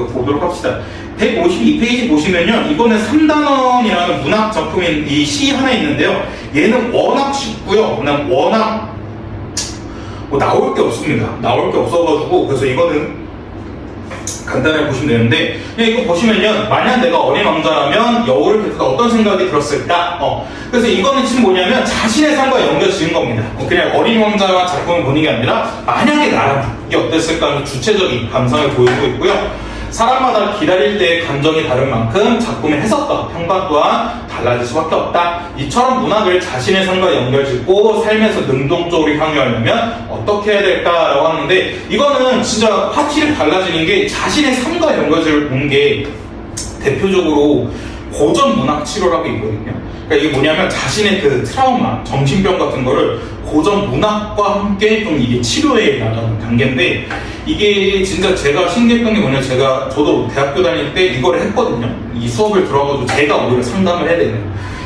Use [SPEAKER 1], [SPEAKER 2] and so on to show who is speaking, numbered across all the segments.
[SPEAKER 1] 보도록 합시다. 152페이지 보시면요, 이거는 3단원이라는 문학 작품인 이 시 하나 있는데요, 얘는 워낙 쉽고요, 그냥 워낙 뭐 나올 게 없습니다. 나올 게 없어가지고, 그래서 이거는 간단하게 보시면 되는데, 이거 보시면요, 만약 내가 어린 왕자라면 여우를 뵙고 어떤 생각이 들었을까? 그래서 이거는 지금 뭐냐면 자신의 삶과 연결 지은 겁니다. 그냥 어린 왕자와 작품을 보는 게 아니라 만약에 나라면 이게 어땠을까 하는 주체적인 감상을 보이고 있고요. 사람마다 기다릴 때의 감정이 다른 만큼 작품의 해석과 평가 또한 달라질 수밖에 없다. 이처럼 문학을 자신의 삶과 연결짓고 삶에서 능동적으로 향유하려면 어떻게 해야 될까라고 하는데, 이거는 진짜 파티를 달라지는 게 자신의 삶과 연결짓는 게 대표적으로 고전 문학 치료라고 있거든요. 그러니까 이게 뭐냐면 자신의 그 트라우마, 정신병 같은 거를 고전 문학과 함께 좀 이게 치료해 나가는 단계인데, 이게 진짜 제가 신기했던 게 뭐냐면, 저도 대학교 다닐 때 이걸 했거든요. 이 수업을 들어가지고 제가 오히려 상담을 해야 되는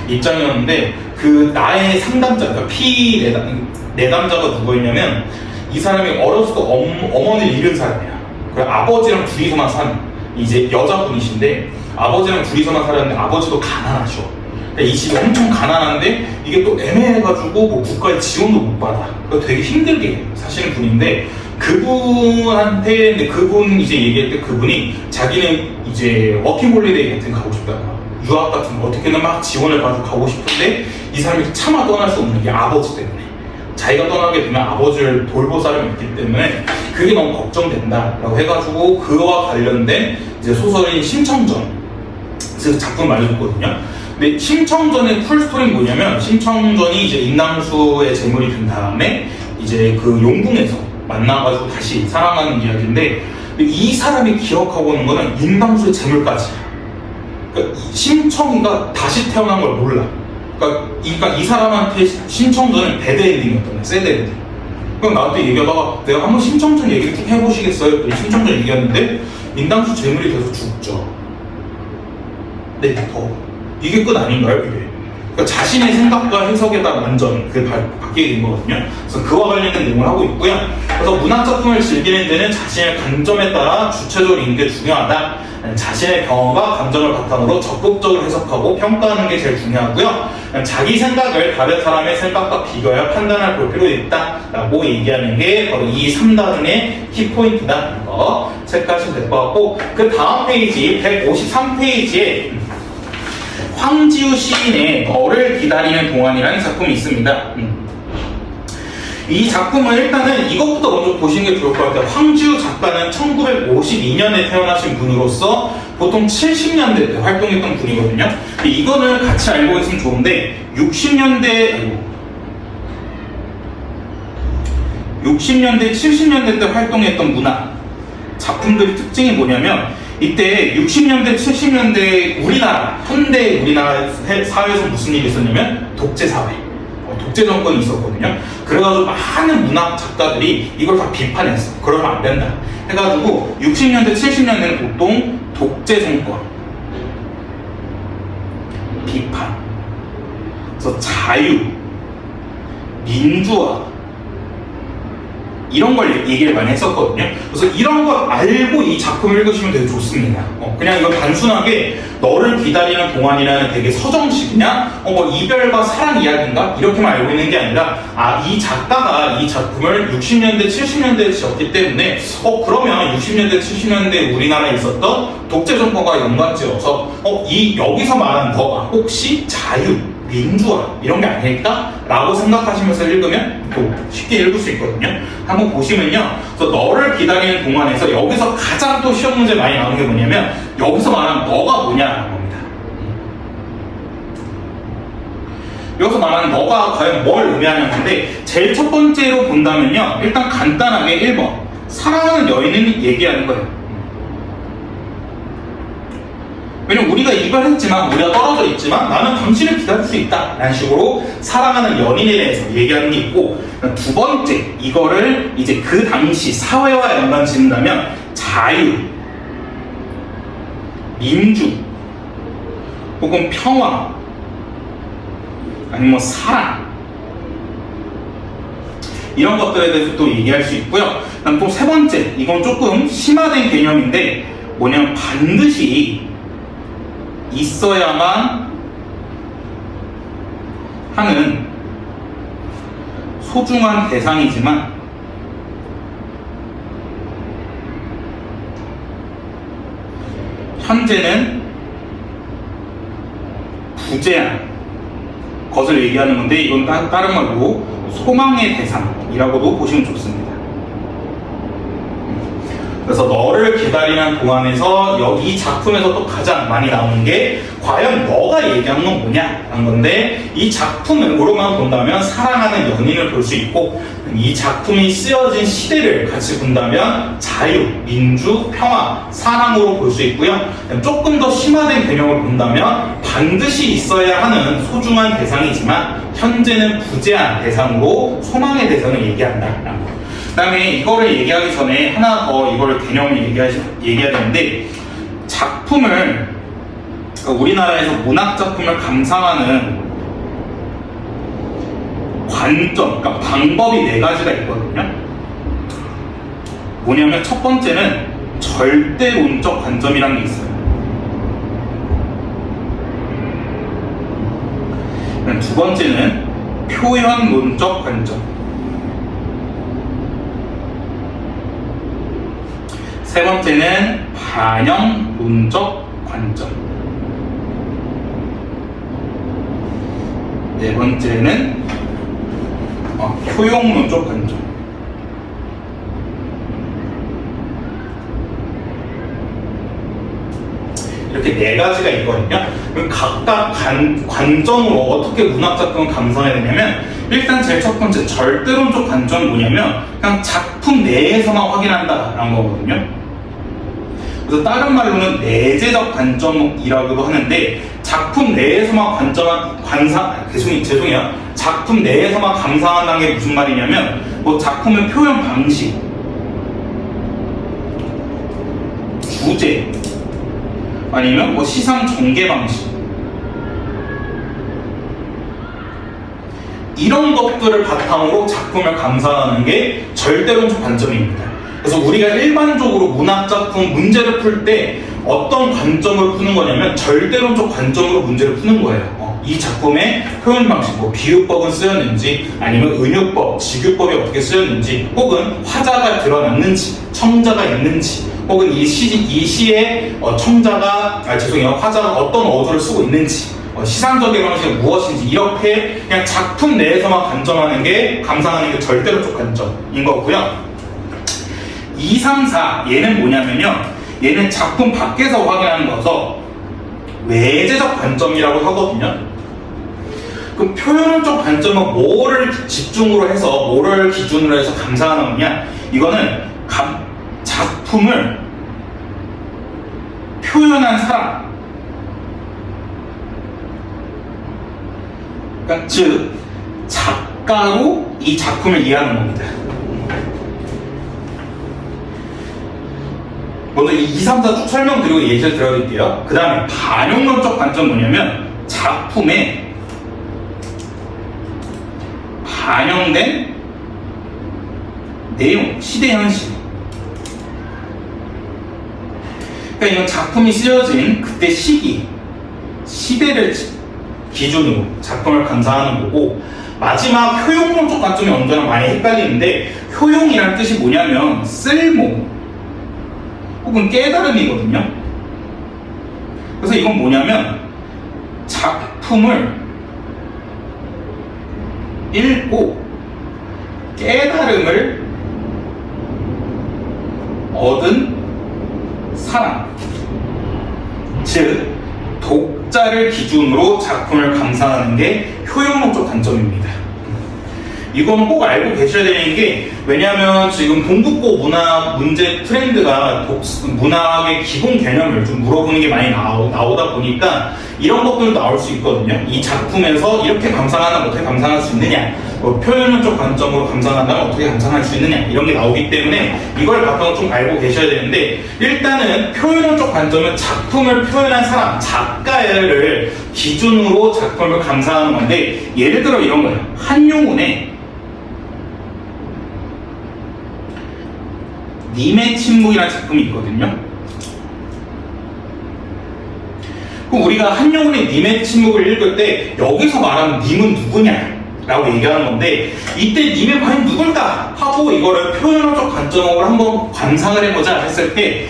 [SPEAKER 1] 입장이었는데, 그 나의 상담자, 그러니까 내담자가 누구였냐면, 이 사람이 어렸을 때 어머니를 잃은 사람이야. 그리고 아버지랑 둘이서만 사는 이제 여자분이신데, 아버지랑 둘이서만 살았는데 아버지도 가난하셔. 그러니까 이 집이 엄청 가난한데 이게 또 애매해가지고 뭐 국가의 지원도 못 받아. 그러니까 되게 힘들게 사시는 분인데, 그분한테, 근데 그분 이제 얘기할 때 그분이 자기는 이제 워킹홀리데이 같은 거 가고 싶다, 유학 같은 거 어떻게든 막 지원을 받고 가고 싶은데, 이 사람이 차마 떠날 수 없는 게 아버지 때문에, 자기가 떠나게 되면 아버지를 돌볼 사람이 있기 때문에 그게 너무 걱정된다라고 해가지고 그와 관련된 이제 소설인 심청전, 그래서 작품 말해줬거든요. 근데 심청전의 풀스토리는 뭐냐면, 심청전이 이제 임낭수의 제물이 된 다음에 이제 그 용궁에서 만나가지고 다시 사랑하는 이야기인데, 이 사람이 기억하고 있는 거는 임낭수의 제물까지야. 그러니까 심청이가 다시 태어난 걸 몰라. 그러니까 이 사람한테 심청전은 배드 엔딩이었던 거야, 새드 엔딩. 그럼 나한테 얘기하다가 내가 한번 심청전 얘기를 쭉 해보시겠어요? 심청전 얘기하는데 임낭수 제물이 돼서 죽죠. 네, 이게 끝 아닌가요, 이게? 그러니까 자신의 생각과 해석에 따라 완전 바뀌게 된 거거든요. 그래서 그와 관련된 내용을 하고 있고요. 그래서 문학작품을 즐기는 데는 자신의 관점에 따라 주체적으로 있는 게 중요하다. 자신의 경험과 감정을 바탕으로 적극적으로 해석하고 평가하는 게 제일 중요하고요. 자기 생각을 다른 사람의 생각과 비교하여 판단할 볼 필요가 있다라고 얘기하는 게 바로 이 3단원의 키포인트다. 이거 체크하시면 될 것 같고, 그 다음 페이지 153페이지에 황지우 시인의 너를 기다리는 동안이라는 작품이 있습니다. 이 작품은 일단은 이것부터 먼저 보시는 게 좋을 것 같아요. 황지우 작가는 1952년에 태어나신 분으로서 보통 70년대 때 활동했던 분이거든요. 이거는 같이 알고 있으면 좋은데, 60년대, 70년대 때 활동했던 문학 작품들의 특징이 뭐냐면, 이때 60년대, 70년대 우리나라, 현대 우리나라 사회에서 무슨 일이 있었냐면 독재사회, 독재 정권이 있었거든요. 그래가지고 많은 문학 작가들이 이걸 다 비판했어. 그러면 안 된다 해가지고 60년대, 70년대는 보통 독재 정권 비판, 그래서 자유, 민주화 이런 걸 얘기를 많이 했었거든요. 그래서 이런 걸 알고 이 작품을 읽으시면 되게 좋습니다. 그냥 이거 단순하게 너를 기다리는 동안이라는 되게 서정식이냐, 뭐 이별과 사랑 이야기인가 이렇게만 알고 있는 게 아니라, 이 작가가 이 작품을 60년대, 70년대에 지었기 때문에 그러면 60년대, 70년대 우리나라에 있었던 독재 정권과 연관지어서 여기서 말하는 너가 혹시 자유, 민주화 이런 게 아닐까? 라고 생각하시면서 읽으면 또 쉽게 읽을 수 있거든요. 한번 보시면요, 그래서 너를 기다리는 동안에서 여기서 가장 또 시험 문제 많이 나오는 게 뭐냐면, 여기서 말하는 너가 뭐냐라는 겁니다. 여기서 말하는 너가 과연 뭘 의미하냐는데, 제일 첫 번째로 본다면요, 일단 간단하게 1번 사랑하는 여인을 얘기하는 거예요. 왜냐면 우리가 이별했지만, 우리가 떨어져 있지만 나는 당신을 기다릴 수 있다 라는 식으로 사랑하는 연인에 대해서 얘기하는 게 있고, 두 번째, 이거를 이제 그 당시 사회와 연관 짓는다면 자유, 민주, 혹은 평화, 아니면 뭐 사랑, 이런 것들에 대해서 또 얘기할 수 있고요. 그다음 또 세 번째, 이건 조금 심화된 개념인데 뭐냐면 반드시 있어야만 하는 소중한 대상이지만 현재는 부재한 것을 얘기하는 건데, 이건 다른 말로 소망의 대상이라고도 보시면 좋습니다. 그래서 너를 기다리는 동안에서 여기 작품에서 또 가장 많이 나오는 게 과연 너가 얘기한 건 뭐냐라는 건데, 이 작품으로만 본다면 사랑하는 연인을 볼 수 있고, 이 작품이 쓰여진 시대를 같이 본다면 자유, 민주, 평화, 사랑으로 볼 수 있고요. 조금 더 심화된 개념을 본다면 반드시 있어야 하는 소중한 대상이지만 현재는 부재한 대상으로 소망의 대상을 얘기한다. 그 다음에 이거를 얘기하기 전에 하나 더 이걸 개념을 얘기해야 되는데, 작품을, 우리나라에서 문학작품을 감상하는 관점, 그러니까 방법이 4가지가 있거든요. 뭐냐면 첫 번째는 절대론적 관점이라는 게 있어요. 두 번째는 표현론적 관점. 세 번째는 반영론적 관점. 네 번째는 효용론적 관점. 이렇게 4가지가 있거든요. 그럼 각각 관점으로 어떻게 문학작품을 감상해야 되냐면, 일단 제일 첫 번째 절대론적 관점은 뭐냐면 그냥 작품 내에서만 확인한다라는 거거든요. 그래서 다른 말로는 내재적 관점이라고도 하는데, 작품 내에서만 죄송해요. 작품 내에서만 감상한다는 게 무슨 말이냐면, 뭐 작품의 표현 방식, 주제, 아니면 뭐 시상 전개 방식, 이런 것들을 바탕으로 작품을 감상하는 게 절대론적 관점입니다. 그래서 우리가 일반적으로 문학작품 문제를 풀 때 어떤 관점을 푸는 거냐면 절대론적 관점으로 문제를 푸는 거예요. 이 작품의 표현 방식, 뭐 비유법은 쓰였는지, 아니면 은유법, 직유법이 어떻게 쓰였는지, 혹은 화자가 드러났는지, 청자가 있는지, 혹은 이 시에 화자가 어떤 어조를 쓰고 있는지, 시상적인 방식이 무엇인지, 이렇게 그냥 작품 내에서만 감상하는 게 절대론적 관점인 거고요. 2, 3, 4 얘는 뭐냐면요, 얘는 작품 밖에서 확인하는 거서 외재적 관점이라고 하거든요. 그럼 표현적 관점은 뭐를 집중으로 해서, 뭐를 기준으로 해서 감상하는 거냐? 이거는 작품을 표현한 사람, 그러니까 즉 작가로 이 작품을 이해하는 겁니다. 먼저 2, 3, 4 쭉 설명드리고 예시를 들어드릴게요. 그 다음에 반영론적 관점 뭐냐면 작품에 반영된 내용, 시대 현실. 그러니까 이건 작품이 쓰여진 그때 시기, 시대를 기준으로 작품을 감상하는 거고, 마지막 효용론적 관점이 언제나 많이 헷갈리는데, 효용이라는 뜻이 뭐냐면 쓸모 혹은 깨달음이거든요. 그래서 이건 뭐냐면 작품을 읽고 깨달음을 얻은 사람, 즉 독자를 기준으로 작품을 감상하는 게 효용론적 관점입니다. 이거는 꼭 알고 계셔야 되는 게, 왜냐하면 지금 동국고 문학 문제 트렌드가 문학의 기본 개념을 좀 물어보는 게 많이 나오다 보니까 이런 것들도 나올 수 있거든요. 이 작품에서 이렇게 감상하면 어떻게 감상할 수 있느냐, 표현론적 관점으로 감상한다면 어떻게 감상할 수 있느냐, 이런 게 나오기 때문에 이걸 바탕으로 좀 알고 계셔야 되는데, 일단은 표현론적 관점은 작품을 표현한 사람, 작가를 기준으로 작품을 감상하는 건데, 예를 들어 이런 거예요. 한용운의 님의 침묵이라는 작품이 있거든요. 그럼 우리가 한영훈의 님의 침묵을 읽을 때 여기서 말하는 님은 누구냐 라고 얘기하는 건데, 이때 님이 과연 누굴까 하고 이거를 표현어적 관점으로 한번 관상을 해보자 했을 때,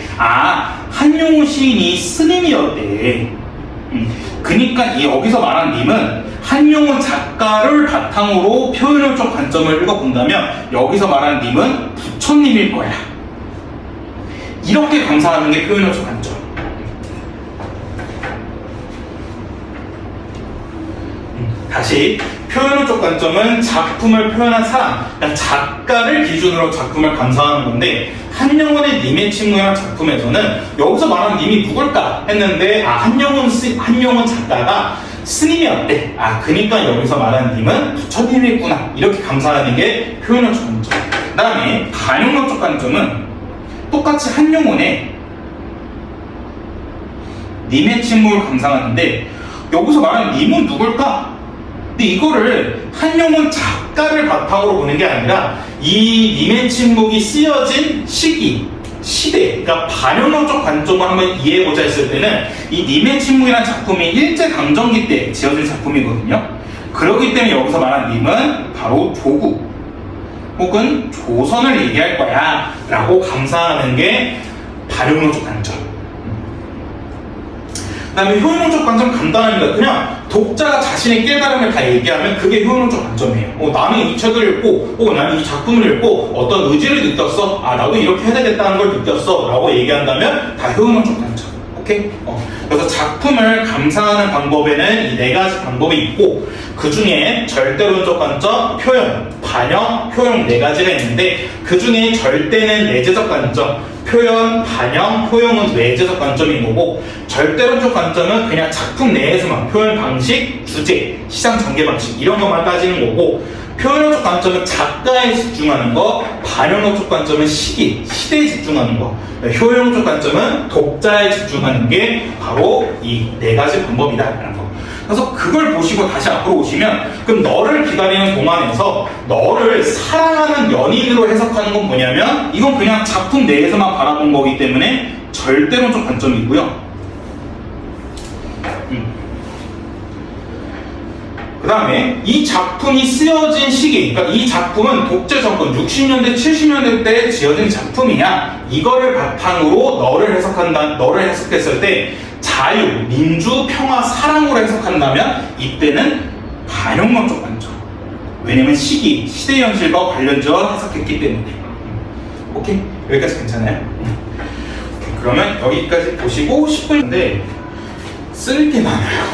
[SPEAKER 1] 한영훈 시인이 스님이었대. 그러니까 여기서 말하는 님은 한영훈 작가를 바탕으로 표현어적 관점을 읽어본다면 여기서 말하는 님은 부처님일 거야. 이렇게 감상하는 게 표현어적 관점. 다시, 표현어적 관점은 작품을 표현한 사람, 그러니까 작가를 기준으로 작품을 감상하는 건데, 한영훈의 님의 침묵이라는 작품에서는 여기서 말하는 님이 누굴까 했는데, 한영훈 작가가 스님이었대. 그러니까 여기서 말하는 님은 부처님이구나. 이렇게 감상하는 게 표현어적 관점. 그 다음에 반영어적 관점은 똑같이 한영훈의 님의 침묵을 감상하는데, 여기서 말하는 님은 누굴까? 근데 이거를 한영훈 작가를 바탕으로 보는 게 아니라 이 님의 침묵이 쓰여진 시대, 그러니까 반영어적 관점을 한번 이해해보자 했을 때는 이 님의 침묵이라는 작품이 일제강점기 때 지어진 작품이거든요. 그렇기 때문에 여기서 말한 님은 바로 조국 혹은 조선을 얘기할 거야 라고 감상하는 게 반영어적 관점. 그 다음에 효용적 관점 간단합니다. 그냥 독자가 자신의 깨달음을 다 얘기하면 그게 효용적 관점이에요. 나는 이 책을 읽고, 나는 이 작품을 읽고 어떤 의지를 느꼈어. 나도 이렇게 해야 되겠다는 걸 느꼈어. 라고 얘기한다면 다 효용적 관점. 오케이? 그래서 작품을 감상하는 방법에는 이 네 가지 방법이 있고, 그 중에 절대론적 관점, 표현, 반영, 효용 네 가지가 있는데, 그 중에 절대는 내재적 관점, 표현, 반영, 효용은 외재적 관점인 거고, 절대론적 관점은 그냥 작품 내에서만 표현 방식, 주제, 시장 전개 방식 이런 것만 따지는 거고, 표현론적 관점은 작가에 집중하는 거, 반영론적 관점은 시대에 집중하는 거, 효용적 관점은 독자에 집중하는 게 바로 이 네 가지 방법이다라는 거. 그래서 그걸 보시고 다시 앞으로 오시면, 그럼 너를 기다리는 동안에서 너를 사랑하는 연인으로 해석하는 건 뭐냐면, 이건 그냥 작품 내에서만 바라본 거기 때문에 절대론적 관점이고요. 그 다음에 이 작품이 쓰여진 시기, 그러니까 이 작품은 독재 정권 60년대, 70년대 때 지어진 작품이냐, 이거를 바탕으로 너를 해석했을 때 자유, 민주, 평화, 사랑으로 해석한다면 이때는 반영론적 관점. 왜냐면 시대 현실과 관련지어 해석했기 때문에. 오케이? 여기까지 괜찮아요? 오케이, 그러면 여기까지 보시고 10분인데 쓸 게 많아요.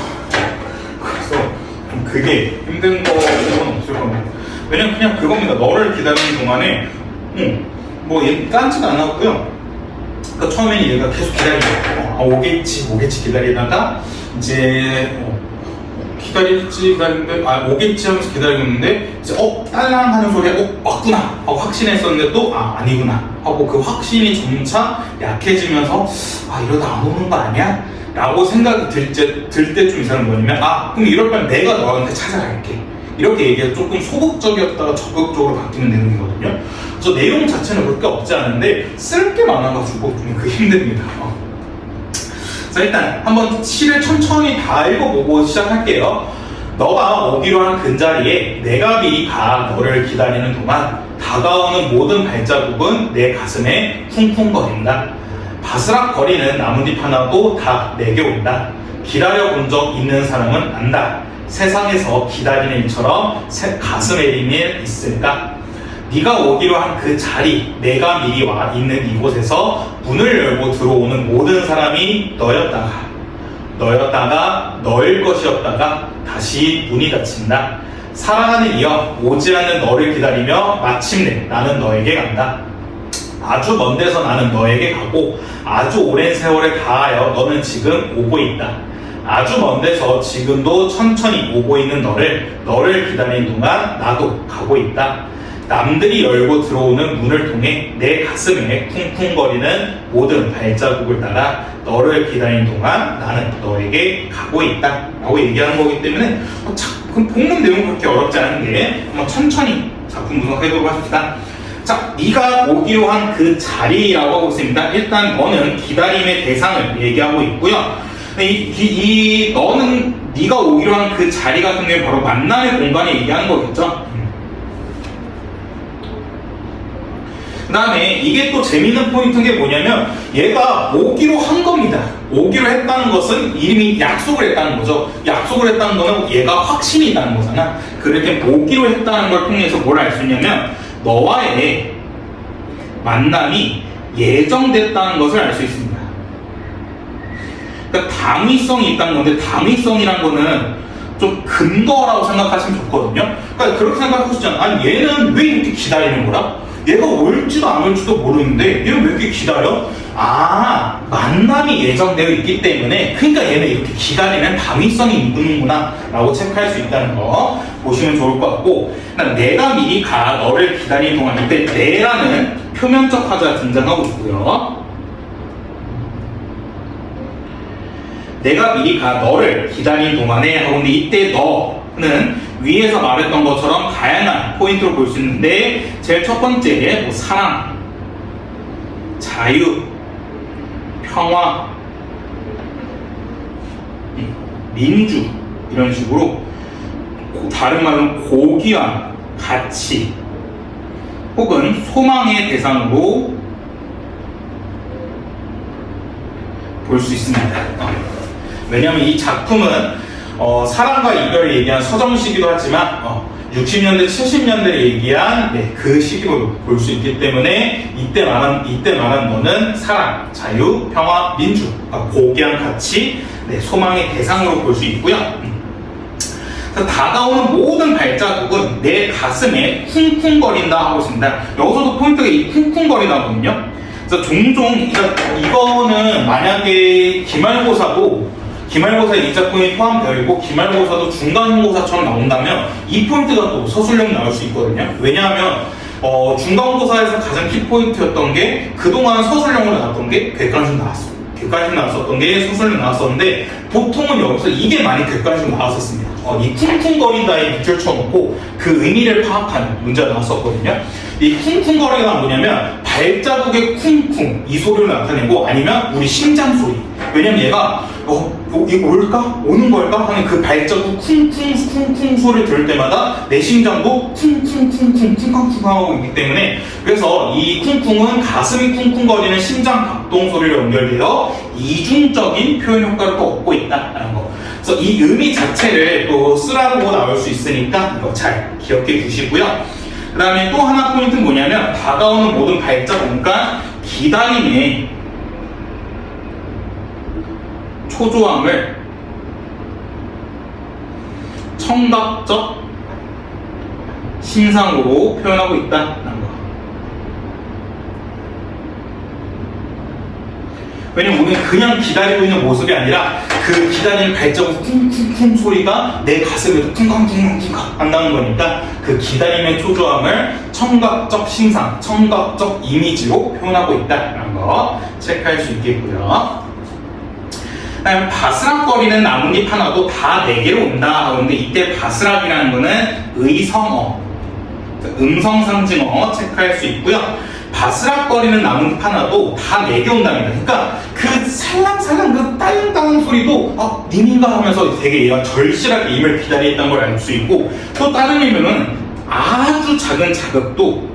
[SPEAKER 1] 그래서 그게 힘든 거는 없을 겁니다. 왜냐면 그냥 그겁니다. 너를 기다리는 동안에 딴짓 안 하고요. 그러니까 처음에는 얘가 계속 기다리고 오겠지 기다리다가 이제 기다리는데 오겠지 하면서 기다리고 있는데 이제 딸랑 하는 소리가 왔구나 하고 확신했었는데 또 아니구나 하고 그 확신이 점차 약해지면서 이러다 안 오는 거 아니야? 라고 생각이 들 때쯤 이 사람은 뭐냐면 그럼 이럴 바면 내가 너한테 찾아갈게, 이렇게 얘기해서 조금 소극적이었다가 적극적으로 바뀌는 내용이거든요. 그래서 내용 자체는 그렇게 없지 않은데 쓸 게 많아가지고 좀 힘듭니다. 자, 일단 한번 시를 천천히 다 읽어보고 시작할게요. 너가 오기로 한 근자리에 내가 미리 가 너를 기다리는 동안 다가오는 모든 발자국은 내 가슴에 쿵쿵거린다. 바스락거리는 나뭇잎 하나도 다 내게 온다. 기다려본 적 있는 사람은 안다. 세상에서 기다리는 일처럼 가슴에 일 있을까? 네가 오기로 한 그 자리, 내가 미리 와 있는 이곳에서 문을 열고 들어오는 모든 사람이 너였다가 너일 것이었다가 다시 문이 닫힌다. 사랑하는 이여, 오지 않는 너를 기다리며 마침내 나는 너에게 간다. 아주 먼 데서 나는 너에게 가고 아주 오랜 세월에 다하여 너는 지금 오고 있다. 아주 먼 데서 지금도 천천히 오고 있는 너를 기다리는 동안 나도 가고 있다. 남들이 열고 들어오는 문을 통해 내 가슴에 쿵쿵거리는 모든 발자국을 따라 너를 기다리는 동안 나는 너에게 가고 있다 라고 얘기하는 거기 때문에 그럼 본문 내용 그렇게 어렵지 않은데 한번 천천히 작품 분석해보도록 하십시다. 자, 네가 오기로 한 그 자리라고 하고 있습니다. 일단 너는 기다림의 대상을 얘기하고 있고요. 너는 네가 오기로 한 그 자리 같은 게 바로 만남의 공간에 얘기하는 거겠죠. 그 다음에 이게 또 재밌는 포인트인 게 뭐냐면 얘가 오기로 한 겁니다. 오기로 했다는 것은 이름이 약속을 했다는 거죠. 약속을 했다는 거는 얘가 확신이 있다는 거잖아. 그렇게 오기로 했다는 걸 통해서 뭘 알 수 있냐면 너와의 만남이 예정됐다는 것을 알 수 있습니다. 그러니까 당위성이 있다는 건데 당위성이란 거는 좀 근거라고 생각하시면 좋거든요. 그러니까 그렇게 생각하시잖아요. 아니 얘는 왜 이렇게 기다리는 거야? 얘가 올지도 안 올지도 모르는데 얘는 왜 이렇게 기다려? 아, 만남이 예정되어 있기 때문에 그러니까 얘는 이렇게 기다리는 당위성이 있는구나 라고 체크할 수 있다는 거 보시면 좋을 것 같고, 내가 미리 가 너를 기다리는 동안 이때 내라는 표면적 하자가 등장하고 있고요. 내가 미리 가 너를 기다리는 동안에 하고, 근데 이때 너는 위에서 말했던 것처럼 다양한 포인트로 볼 수 있는데 제일 첫 번째 뭐 사랑, 자유, 평화, 민주 이런 식으로 다른 말로는 고귀한 가치 혹은 소망의 대상으로 볼 수 있습니다. 왜냐하면 이 작품은 사랑과 이별을 얘기한 서정시기도 하지만 60년대, 70년대를 얘기한 그 시기로 볼 수 있기 때문에 이때 말한 너는 사랑, 자유, 평화, 민주, 고귀한 가치, 소망의 대상으로 볼 수 있고요. 다가오는 모든 발자국은 내 가슴에 쿵쿵거린다 하고 있습니다. 여기서도 포인트가 이 쿵쿵거리다거든요. 그래서 종종 이거는 만약에 기말고사에 이 작품이 포함되어 있고 기말고사도 중간고사처럼 나온다면 이 포인트가 또 서술형 나올 수 있거든요. 왜냐하면 중간고사에서 가장 키포인트였던 게 그동안 서술형으로 나왔던 게 객관식 나왔어. 객관식 나왔었던 게 서술형 나왔었는데 보통은 여기서 이게 많이 객관식 나왔었습니다. 이 쿵쿵거린다에 밑줄 쳐놓고 그 의미를 파악하는 문제가 나왔었거든요. 이 쿵쿵거리가 뭐냐면 발자국의 쿵쿵 이 소리를 나타내고 아니면 우리 심장 소리. 왜냐면 얘가 이거 올까? 오는 걸까? 하는 그 발자국 쿵쿵 소리를 들을 때마다 내 심장도 쿵쿵 하고 있기 때문에 그래서 이 쿵쿵은 가슴이 쿵쿵거리는 심장 박동 소리로 연결되어 이중적인 표현 효과를 또 얻고 있다는 거. 그래서 이 의미 자체를 또 쓰라고 나올 수 있으니까 이거 잘 기억해 주시고요. 그 다음에 또 하나 포인트는 뭐냐면 다가오는 모든 발자국, 그러니까 기다림의 초조함을 청각적 신상으로 표현하고 있다는 거. 왜냐면 우리는 그냥 기다리고 있는 모습이 아니라 그 기다리는 발자국 쿵쿵쿵 소리가 내 가슴에도 쿵쾅쿵쾅 한다는 거니까 그 기다림의 초조함을 청각적 신상, 청각적 이미지로 표현하고 있다는 거 체크할 수 있겠고요. 그다음에 바스락거리는 나뭇잎 하나도 다 4개로 온다 하는데 이때 바스락이라는 거는 의성어, 음성 상징어 체크할 수 있고요. 바스락거리는 나뭇잎 하나도 다 4개 온답니다. 그러니까 그 살랑살랑 그 딸랑딸랑 소리도 님인가 하면서 되게 얘가 절실하게 임을 기다리겠다는 걸 알 수 있고, 또 다른 의미는 아주 작은 자극도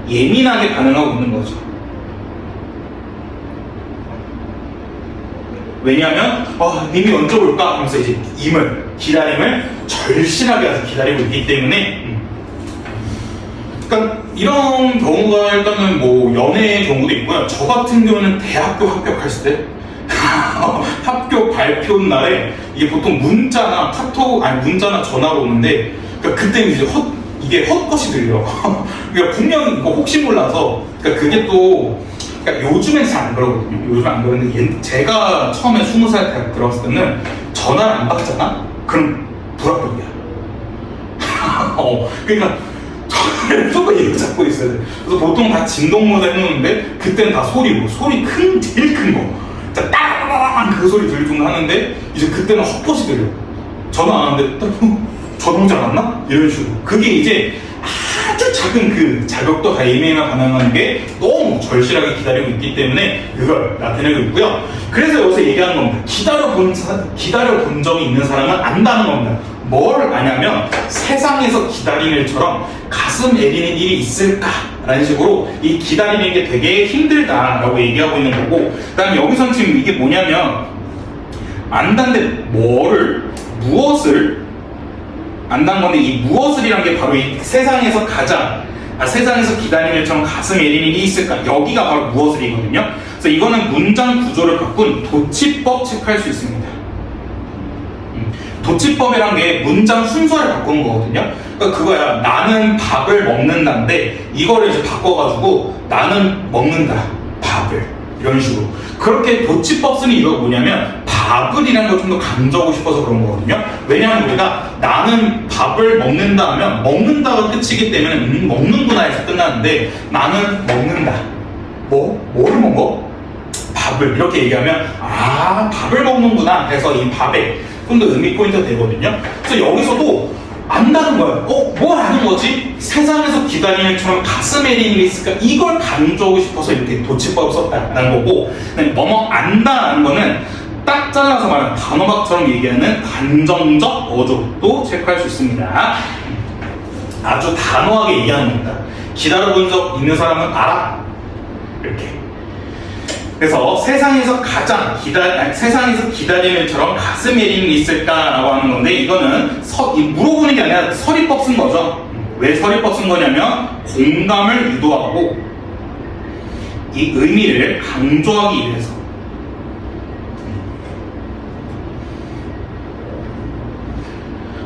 [SPEAKER 1] 예민하게 반응하고 있는 거죠. 왜냐하면 님이 언제 올까 하면서 이제 기다림을 절실하게 아주 기다리고 있기 때문에 그러니까 이런 경우가 일단은 뭐 연애 경우도 있고요. 저 같은 경우는 대학교 합격했을 때 합격 발표 날에 이게 보통 문자나 카톡 문자나 전화로 오는데 그러니까 그때는 이제 이게 헛것이 들려. 그러니까 분명히 이거 혹시 몰라서 그러니까 그게 또 그러니까 요즘엔 잘 안 그러거든요. 요즘 안 그러는데 제가 처음에 20살 대학 들어갔을 때는 전화를 안 받잖아? 그럼 불합격이야. 그러니까 전화를 무조건 얘기 잡고 있어야 돼. 그래서 보통 다 진동 모드 해놓는데 그때는 다 소리로 제일 큰 거 따라라랑 그 소리 들릴 정도 하는데 이제 그때는 헛것이 들려. 전화 안 하는데 전화 오지 않았나? 이런 식으로. 그게 이제 아주 아주 작은 그 자격도 다 예매가 가능한 게 너무 절실하게 기다리고 있기 때문에 그걸 나타내고 있고요. 그래서 여기서 얘기하는 겁니다. 기다려본 적이 있는 사람은 안다는 겁니다. 뭘 아냐면 세상에서 기다리는 일처럼 가슴 애리는 일이 있을까라는 식으로 이 기다리는 게 되게 힘들다라고 얘기하고 있는 거고, 그 다음에 여기선 지금 이게 뭐냐면 안다는데 무엇을 안다는 건데, 이 무엇을이란 게 바로 이 세상에서 세상에서 기다리는 일처럼 가슴 애리는 일이 있을까, 여기가 바로 무엇을이거든요. 그래서 이거는 문장 구조를 바꾼 도치법 체크할 수 있습니다. 도치법이란 게 문장 순서를 바꾸는 거거든요. 그러니까 그거야. 나는 밥을 먹는다인데 이거를 이제 바꿔가지고 나는 먹는다 밥을, 이런 식으로. 그렇게 도치법 쓰는 이유가 뭐냐면 밥을이라는 걸 좀 더 강조하고 싶어서 그런 거거든요. 왜냐하면 우리가 나는 밥을 먹는다 하면 먹는다가 끝이기 때문에 먹는구나 해서 끝나는데, 나는 먹는다. 뭐를 먹어? 밥을. 이렇게 얘기하면 밥을 먹는구나 해서 이 밥에 좀 더 의미 포인트가 되거든요. 그래서 여기서도 안다는 거예요. 뭘 아는 거지? 세상에서 기다리는 일처럼 가슴에 애리는 일이 있을까? 이걸 강조하고 싶어서 이렇게 도치법을 썼다는 거고, 뭐뭐 안다는 거는 딱 잘라서 말하는 단어박처럼 얘기하는 간정적 어조도 체크할 수 있습니다. 아주 단호하게 얘기하는 겁니다. 기다려본 적 있는 사람은 알아. 이렇게. 그래서 세상에서 기다리는 일처럼 가슴에 애리는 게 있을까라고 하는 건데, 이거는 물어보는 게 아니라 서리법 쓴 거죠. 왜 서리법 쓴 거냐면 공감을 유도하고 이 의미를 강조하기 위해서.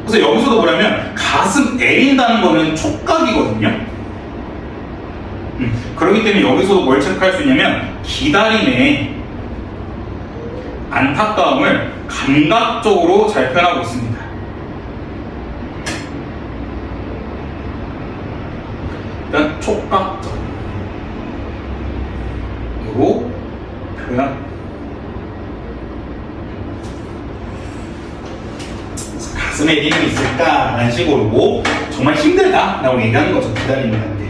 [SPEAKER 1] 그래서 여기서도 뭐냐면 가슴 애린다는 거는 촉각이거든요. 그렇기 때문에 여기서도 뭘 체크할 수 있냐면 기다림의 안타까움을 감각적으로 잘 표현하고 있습니다. 일단 촉각적으로 표현. 가슴에 애리는 있을까? 라는 식으로 정말 힘들다라고 얘기하는 거죠. 기다린다는 게.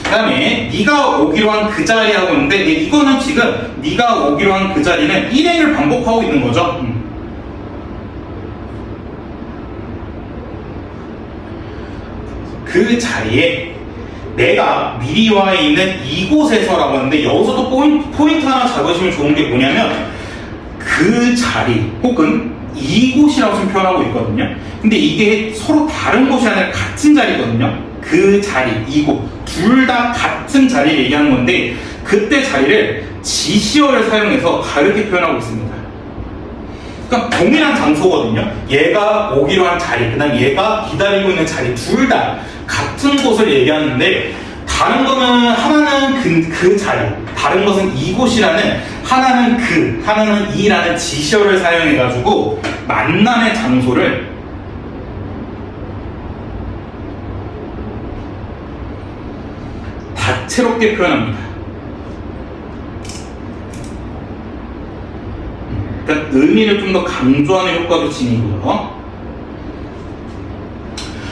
[SPEAKER 1] 그 다음에 네가 오기로 한 그 자리 하고 있는데, 이거는 지금 네가 오기로 한 그 자리는 일행을 반복하고 있는 거죠. 그 자리에 내가 미리 와 있는 이곳에서라고 하는데, 여기서도 포인트 하나 잡으시면 좋은 게 뭐냐면 그 자리 혹은 이곳이라고 지금 표현하고 있거든요. 근데 이게 서로 다른 곳이 아니라 같은 자리거든요. 그 자리, 이곳 둘 다 같은 자리를 얘기하는 건데, 그때 자리를 지시어를 사용해서 다르게 표현하고 있습니다. 그러니까 동일한 장소거든요. 얘가 오기로 한 자리, 그 다음 얘가 기다리고 있는 자리, 둘 다 같은 곳을 얘기하는데, 다른 거는 하나는 그 자리, 다른 것은 이곳이라는, 하나는 이라는 지시어를 사용해가지고 만남의 장소를 다채롭게 표현합니다. 그러니까 의미를 좀 더 강조하는 효과도 지니고요.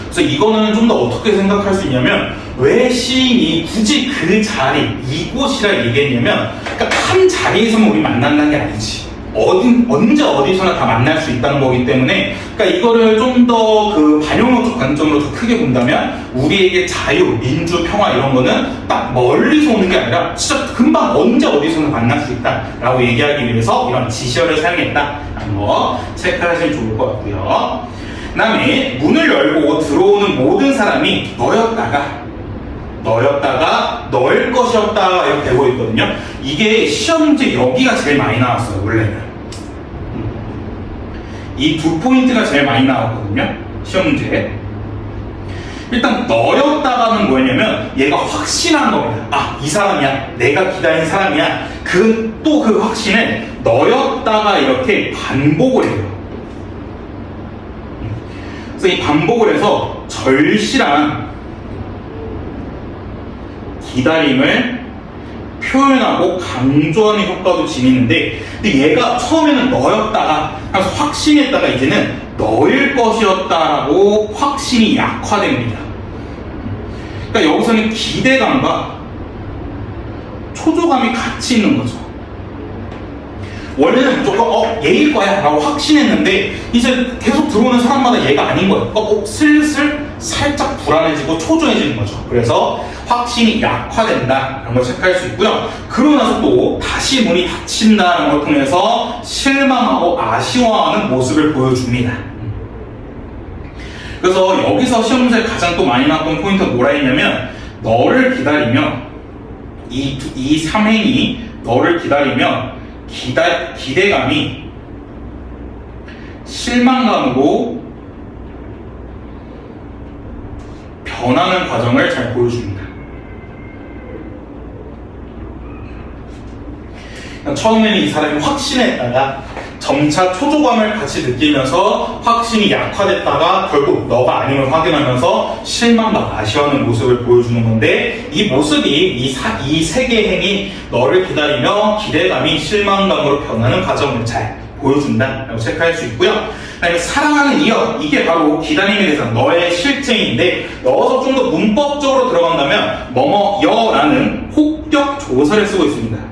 [SPEAKER 1] 그래서 이거는 좀 더 어떻게 생각할 수 있냐면, 왜 시인이 굳이 그 자리, 이곳이라 얘기했냐면, 그러니까 한 자리에서만 우리 만난다는 게 아니지. 언제 어디서나 다 만날 수 있다는 거기 때문에, 그러니까 이거를 좀 더 그 반영론적 관점으로 더 크게 본다면, 우리에게 자유, 민주, 평화 이런 거는 딱 멀리서 오는 게 아니라 진짜 금방 언제 어디서나 만날 수 있다라고 얘기하기 위해서 이런 지시어를 사용했다라는 거 체크하시면 좋을 것 같고요. 그 다음에 문을 열고 들어오는 모든 사람이 너였다가 너일 것이었다 이렇게 되고 있거든요. 이게 시험 문제 여기가 제일 많이 나왔어요. 원래는 이 두 포인트가 제일 많이 나왔거든요. 시험 문제. 일단 너였다가는 뭐냐면 얘가 확신한 겁니다. 이 사람이야, 내가 기다린 사람이야. 또 그 확신을 너였다가 이렇게 반복을 해요. 그래서 이 반복을 해서 절실한 기다림을 표현하고 강조하는 효과도 지니는데, 근데 얘가 처음에는 너였다가 그래서 확신했다가 이제는 너일 것이었다라고 확신이 약화됩니다. 그러니까 여기서는 기대감과 초조감이 같이 있는 거죠. 원래는 무조건 얘일 거야 라고 확신했는데 이제 계속 들어오는 사람마다 얘가 아닌 거예요. 슬슬 살짝 불안해지고 초조해지는 거죠. 그래서 확신이 약화된다라는 걸 체크할 수 있고요. 그러고 나서 또 다시 문이 닫힌다는 걸 통해서 실망하고 아쉬워하는 모습을 보여줍니다. 그래서 여기서 시험문제에 가장 또 많이 나왔던 포인트가 뭐라 했냐면, 너를 기다리며 이 삼행이 너를 기다리며 기대감이 실망감으로 변하는 과정을 잘 보여줍니다. 처음에는 이 사람이 확신했다가 점차 초조감을 같이 느끼면서 확신이 약화됐다가 결국 너가 아님을 확인하면서 실망과 아쉬워하는 모습을 보여주는 건데, 이 모습이 이 세 개의 행이 너를 기다리며 기대감이 실망감으로 변하는 과정을 잘 보여준다라고 체크할 수 있고요. 그다음에 사랑하는 이여, 이게 바로 기다림에 대해서 너의 실제인데, 여기서 좀 더 문법적으로 들어간다면 뭐뭐여라는 혹격 조사를 쓰고 있습니다.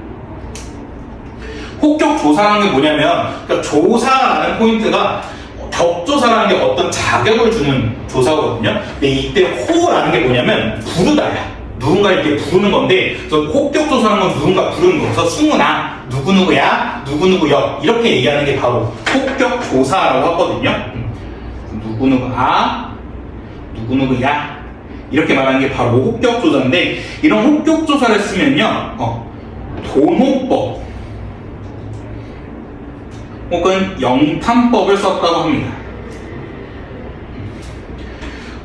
[SPEAKER 1] 혹격 조사라는 게 뭐냐면, 그러니까 조사라는 포인트가 격조사라는 게 어떤 자격을 주는 조사거든요. 근데 이때 호라는 게 뭐냐면 부르다야. 누군가 이렇게 부르는 건데, 그래서 혹격 조사라는 건 누군가 부르는 거. 그래서 승우나 누구누구야, 누구누구여 이렇게 얘기하는 게 바로 혹격 조사라고 하거든요. 누구누구아, 누구누구야 이렇게 말하는 게 바로 혹격 조사인데, 이런 혹격 조사를 쓰면요, 돈호법 혹은 영탄법을 썼다고 합니다.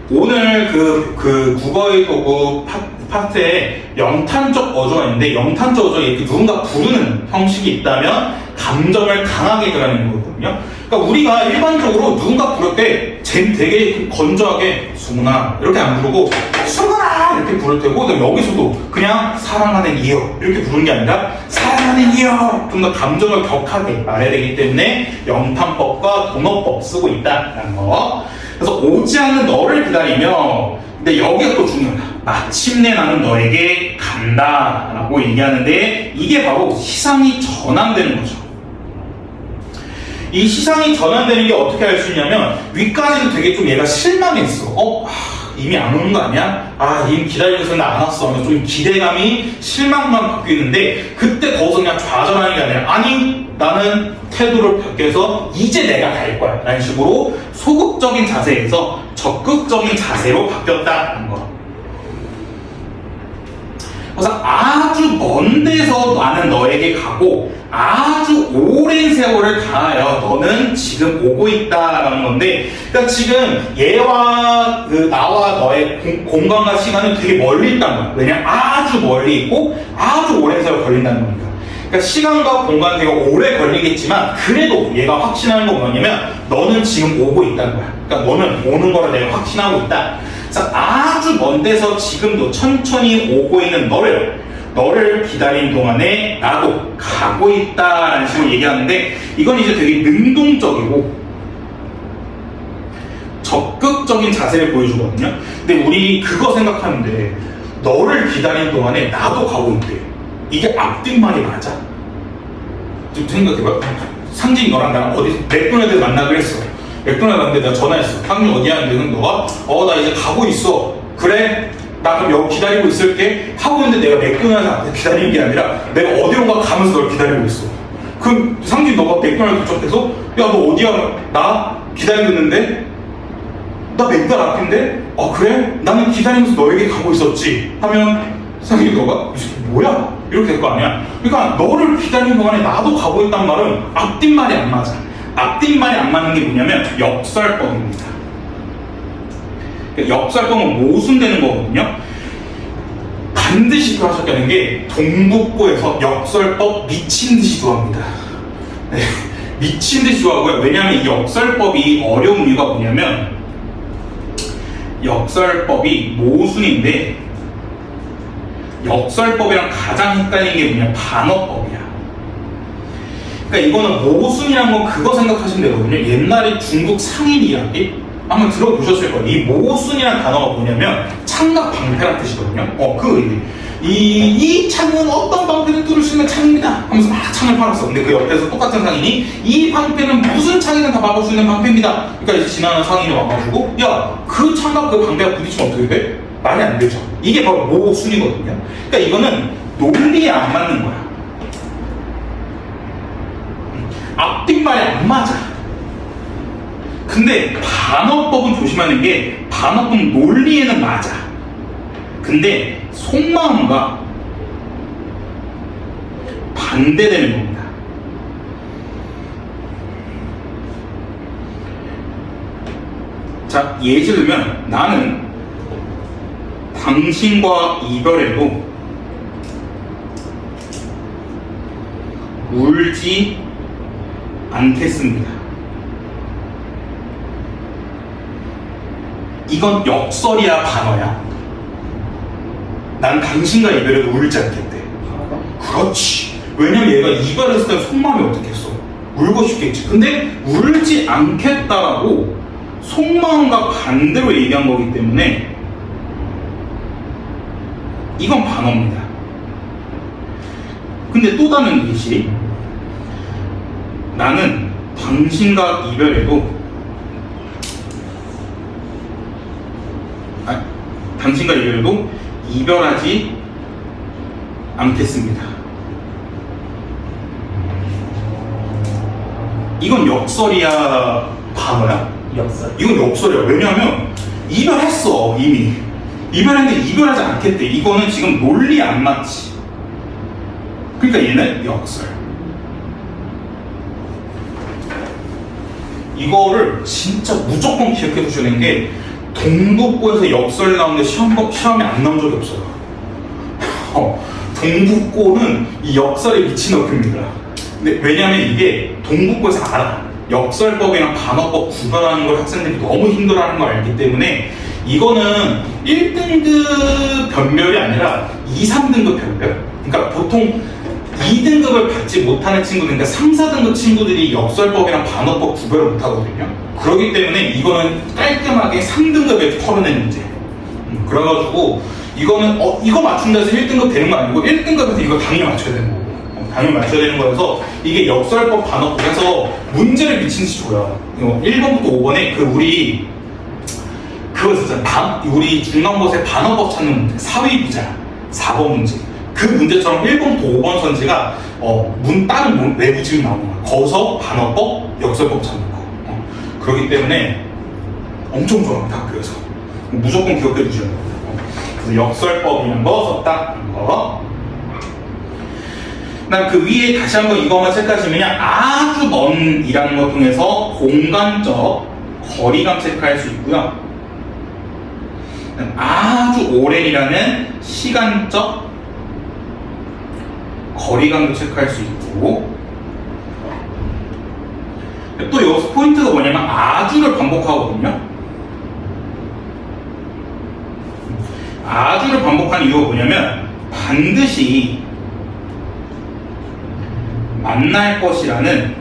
[SPEAKER 1] 오늘 그 국어의 도구 파트에 영탄적 어조가 있는데, 영탄적 어조에 이렇게 누군가 부르는 형식이 있다면 감정을 강하게 드러내는 거거든요. 그러니까 우리가 일반적으로 누군가 부를 때 되게 건조하게 수근아 이렇게 안 부르고 수근아 이렇게 부를 테고, 여기서도 그냥 사랑하는 이여 이렇게 부르는 게 아니라 사랑하는 이여, 좀 더 감정을 격하게 말해야 되기 때문에 영탄법과 돈어법 쓰고 있다라는 거. 그래서 오지 않는 너를 기다리며, 근데 여기가 또 중요하다. 마침내 나는 너에게 간다 라고 얘기하는데, 이게 바로 시상이 전환되는 거죠. 이 시상이 전환되는 게 어떻게 알 수 있냐면, 위까지도 되게 좀 얘가 실망했어. 이미 안 오는 거 아니야? 이미 기다리고 있었는데 안 왔어. 좀 기대감이 실망만 바뀌는데, 그때 거기서 그냥 좌절하는 게 아니라, 아니 나는 태도를 바뀌어서 이제 내가 갈 거야 라는 식으로 소극적인 자세에서 적극적인 자세로 바뀌었다는 거. 그래서 아주 먼 데서 나는 너에게 가고 아주 오랜 세월을 다하여 너는 지금 오고 있다라는 건데, 그러니까 지금 얘와 나와 너의 공간과 시간은 되게 멀리 있다는 거야. 왜냐면 아주 멀리 있고 아주 오랜 세월 걸린다는 거니까. 그러니까 시간과 공간 되게 오래 걸리겠지만, 그래도 얘가 확신하는 건 뭐냐면 너는 지금 오고 있다는 거야. 그러니까 너는 오는 거를 내가 확신하고 있다. 그래서 아주 먼 데서 지금도 천천히 오고 있는 너를 기다린 동안에 나도 가고 있다라는 식으로 얘기하는데, 이건 이제 되게 능동적이고 적극적인 자세를 보여주거든요. 근데 우리 그거 생각하면 돼. 너를 기다린 동안에 나도 가고 있대. 이게 앞뒷말이 맞아? 좀 생각해봐. 상진이 너랑 나랑 어디 맥도날드 만나기로 했어. 맥도날드 갔는데 내가 전화했어. 상진 어디야? 하는데 너가 나 이제 가고 있어. 그래? 나 그럼 여기 기다리고 있을게 하고 있는데, 내가 맥도날드 앞에 기다리는 게 아니라 내가 어디론가 가면서 널 기다리고 있어. 그럼 상진 너가 맥도날드 도착해서 야 너 어디야? 나 기다리고 있는데? 나 맥도날드 앞인데? 그래? 나는 기다리면서 너에게 가고 있었지 하면 상진이 너가 이 새끼 뭐야? 이렇게 될 거 아니야. 그러니까 너를 기다리는 동안에 나도 가고 있단 말은 앞뒷말이 안 맞아. 앞뒷말이 안 맞는 게 뭐냐면 역설법입니다. 역설법은 모순되는 거거든요. 반드시 기억하셔야 되는 게, 동북고에서 역설법 미친 듯이 좋아합니다. 네, 미친 듯이 좋아하고요. 왜냐하면 이 역설법이 어려운 이유가 뭐냐면, 역설법이 모순인데 역설법이랑 가장 헷갈리는 게 뭐냐? 반어법이야. 그러니까 이거는 모순이란 건 그거 생각하시면 되거든요. 옛날에 중국 상인 이야기 한번 들어보셨을 거예요. 이 모순이라는 단어가 뭐냐면 창과 방패란 뜻이거든요. 이 창은 어떤 방패를 뚫을 수 있는 창입니다 하면서 막 창을 팔았어. 근데 그 옆에서 똑같은 상인이 이 방패는 무슨 창이든 다 막을 수 있는 방패입니다. 그러니까 이제 지나가는 상인이 와가지고 야, 그 창과 그 방패가 부딪히면 어떻게 돼? 말이 안 되죠. 이게 바로 모순이거든요. 그러니까 이거는 논리에 안 맞는 거야. 앞뒷말이 안 맞아. 근데 반어법은 조심하는 게 반어법 논리에는 맞아. 근데 속마음과 반대되는 겁니다. 자, 예를 들면 나는 당신과 이별해도 울지 않겠습니다. 이건 역설이야, 반어야? 난 당신과 이별해도 울지 않겠대. 그렇지. 왜냐면 얘가 이별했을 때 속마음이 어떻겠어? 울고 싶겠지. 근데 울지 않겠다라고 속마음과 반대로 얘기한 거기 때문에 이건 반어입니다. 근데 또 다른 예시. 나는 당신과 이별해도 당신과 이별하지 않겠습니다. 이건 역설이야, 반어야?
[SPEAKER 2] 역설.
[SPEAKER 1] 이건 역설이야. 왜냐하면 이별했어, 이미. 이별했는데 이별하지 않겠대. 이거는 지금 논리 안 맞지. 그러니까 얘는 역설. 이거를 진짜 무조건 기억해 두셔야 되는 게 동북고에서 역설 나오는데 시험에 안 나온 적이 없어요. 동북고는 이 역설에 미친 어표입니다. 근데 왜냐면 이게 동북고에서 알아. 역설법이랑 반어법 구별하는 걸 학생들이 너무 힘들어하는 걸 알기 때문에 이거는 1등급 변별이 아니라 2, 3등급 변별. 그러니까 보통 2등급을 받지 못하는 친구들, 그러니까 3, 4등급 친구들이 역설법이랑 반어법 구별을 못하거든요. 그렇기 때문에 이거는 깔끔하게 3등급에 털어낸 문제. 그래가지고 이거는 이거 맞춘다 해서 1등급 되는 거 아니고 1등급에서 이거 당연히 맞춰야 되는 거고 당연히 맞춰야 되는 거여서 이게 역설법 반어법에서 문제를 미친 듯이 줘요. 1번부터 5번에 그거 있었잖아. 우리 중간고사의 반어법 찾는 문제, 사위부자 4번 문제. 그 문제처럼 1번부터 5번 선지가 다른 외부집이 나오는 거야. 거기서 반어법, 역설법 찾는 거. 그렇기 때문에 엄청 좋아합니다, 학교에서. 무조건 기억해 주셔야 됩니다. 그래서 역설법이라는 거 썼다는 거. 그다음 그 위에 다시 한번 이거만 체크하시면요. 아주 먼이라는 것 통해서 공간적 거리감 체크할 수 있고요. 아주 오랜이라는 시간적 거리감도 체크할 수 있고, 또 여기서 포인트가 뭐냐면 아주를 반복하거든요. 아주를 반복하는 이유가 뭐냐면 반드시 만날 것이라는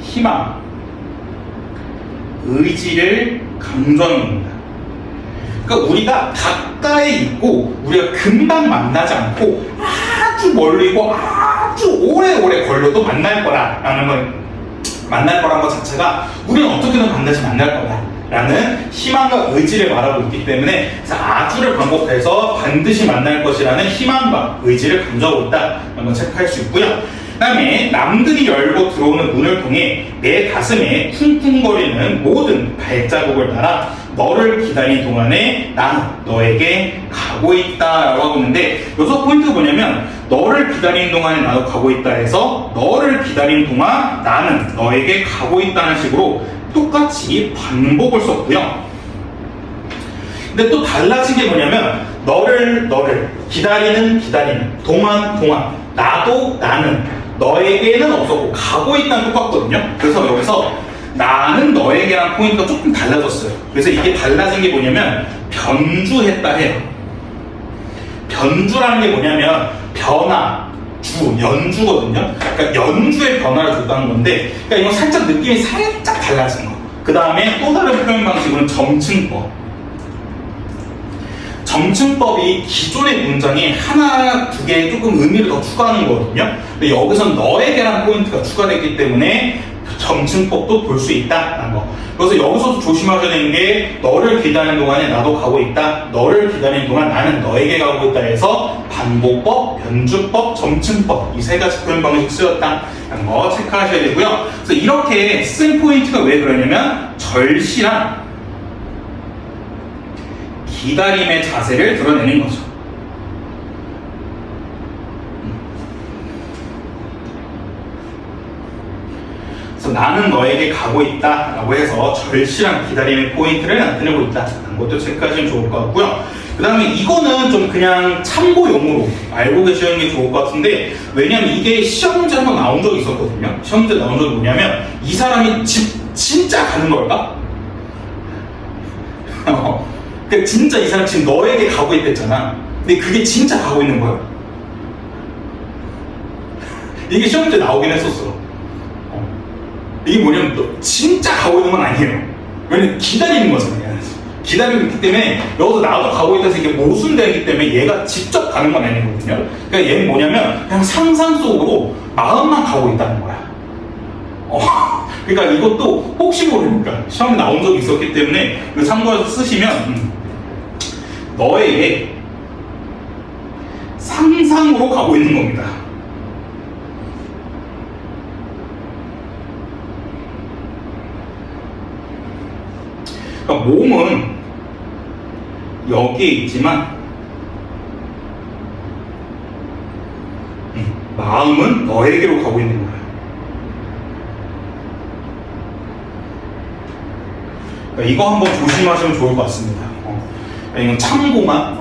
[SPEAKER 1] 희망, 의지를 강조하는 겁니다. 그러니까 우리가 가까이 있고 우리가 금방 만나지 않고 아주 멀리고 아주 오래오래 걸려도 만날 거라는 것 자체가 우리는 어떻게든 반드시 만날 거다라는 희망과 의지를 말하고 있기 때문에 아주를 반복해서 반드시 만날 것이라는 희망과 의지를 강조하고 있다는 걸 체크할 수 있고요. 그 다음에 남들이 열고 들어오는 문을 통해 내 가슴에 쿵쿵거리는 모든 발자국을 따라 너를 기다리는 동안에 나는 너에게 가고 있다라고 하고 있는데, 여기서 포인트가 뭐냐면 너를 기다리는 동안에 나도 가고 있다 해서 너를 기다리는 동안 나는 너에게 가고 있다는 식으로 똑같이 반복을 썼고요. 근데 또 달라진 게 뭐냐면 너를 기다리는 동안 나도 나는 너에게는 없었고 가고 있다는 똑같거든요. 그래서 여기서 나는 너에게란 포인트가 조금 달라졌어요. 그래서 이게 달라진 게 뭐냐면 변주했다 해요. 변주라는 게 뭐냐면 변화, 주, 연주거든요. 그러니까 연주의 변화를 줬다는 건데, 그러니까 이건 살짝 느낌이 살짝 달라진 거. 그 다음에 또 다른 표현 방식으로는 점층법. 점층법이 기존의 문장에 하나, 두 개 조금 의미를 더 추가하는 거거든요. 근데 여기선 너에게라는 포인트가 추가됐기 때문에 점층법도 볼 수 있다라는 거. 그래서 여기서도 조심하셔야 되는 게 너를 기다리는 동안에 나도 가고 있다. 너를 기다리는 동안 나는 너에게 가고 있다 해서 반복법, 변주법, 점층법 이 세 가지 표현 방식 쓰였다라는 거 체크하셔야 되고요. 그래서 이렇게 쓴 포인트가 왜 그러냐면 절실한 기다림의 자세를 드러내는 거죠. 그래서 나는 너에게 가고 있다 라고 해서 절실한 기다림의 포인트를 나타내고 있다 라는 것도 체크하시면 좋을 것 같고요. 그 다음에 이거는 좀 그냥 참고용으로 알고 계시는 게 좋을 것 같은데, 왜냐면 이게 시험 문제 한번 나온 적이 있었거든요. 시험 문제 나온 적이 뭐냐면 이 사람이 진짜 가는 걸까? 그러니까 진짜 이 사람 지금 너에게 가고 있댔잖아. 근데 그게 진짜 가고 있는 거야. 이게 시험 문제 나오긴 했었어. 이게 뭐냐면 너 진짜 가고 있는 건 아니에요. 왜냐면 기다리는 거잖아요. 기다리고 있기 때문에 여기서 나도 가고 있다 해서 이게 모순되기 때문에 얘가 직접 가는 건 아니거든요. 그러니까 얘는 뭐냐면 그냥 상상 속으로 마음만 가고 있다는 거야. 그러니까 이것도 혹시 모르니까 시험에 나온 적이 있었기 때문에 참고해서 쓰시면 너에게 상상으로 가고 있는 겁니다. 그러니까 몸은 여기에 있지만 마음은 너에게로 가고 있는 거야. 그러니까 이거 한번 조심하시면 좋을 것 같습니다. 이건 참고만.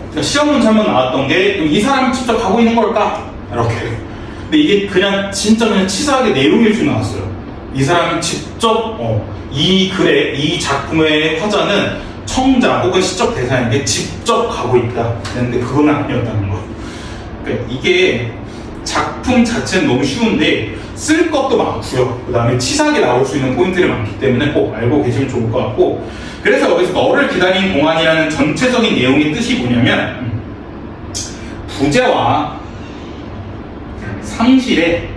[SPEAKER 1] 그러니까 시험 문제 한번 나왔던 게 이 사람이 직접 가고 있는 걸까? 이렇게. 근데 이게 그냥 진짜 그냥 치사하게 내용일 줄 나왔어요. 이 사람이 직접 이 글의 이 작품의 화자는 청자 혹은 시적 대상에게 직접 가고 있다. 그런데 그건 아니었다는 거. 그러니까 이게 작품 자체는 너무 쉬운데 쓸 것도 많고요. 그 다음에 치사하게 나올 수 있는 포인트들이 많기 때문에 꼭 알고 계시면 좋을 것 같고, 그래서 여기서 너를 기다리는 동안이라는 전체적인 내용의 뜻이 뭐냐면 부재와 상실의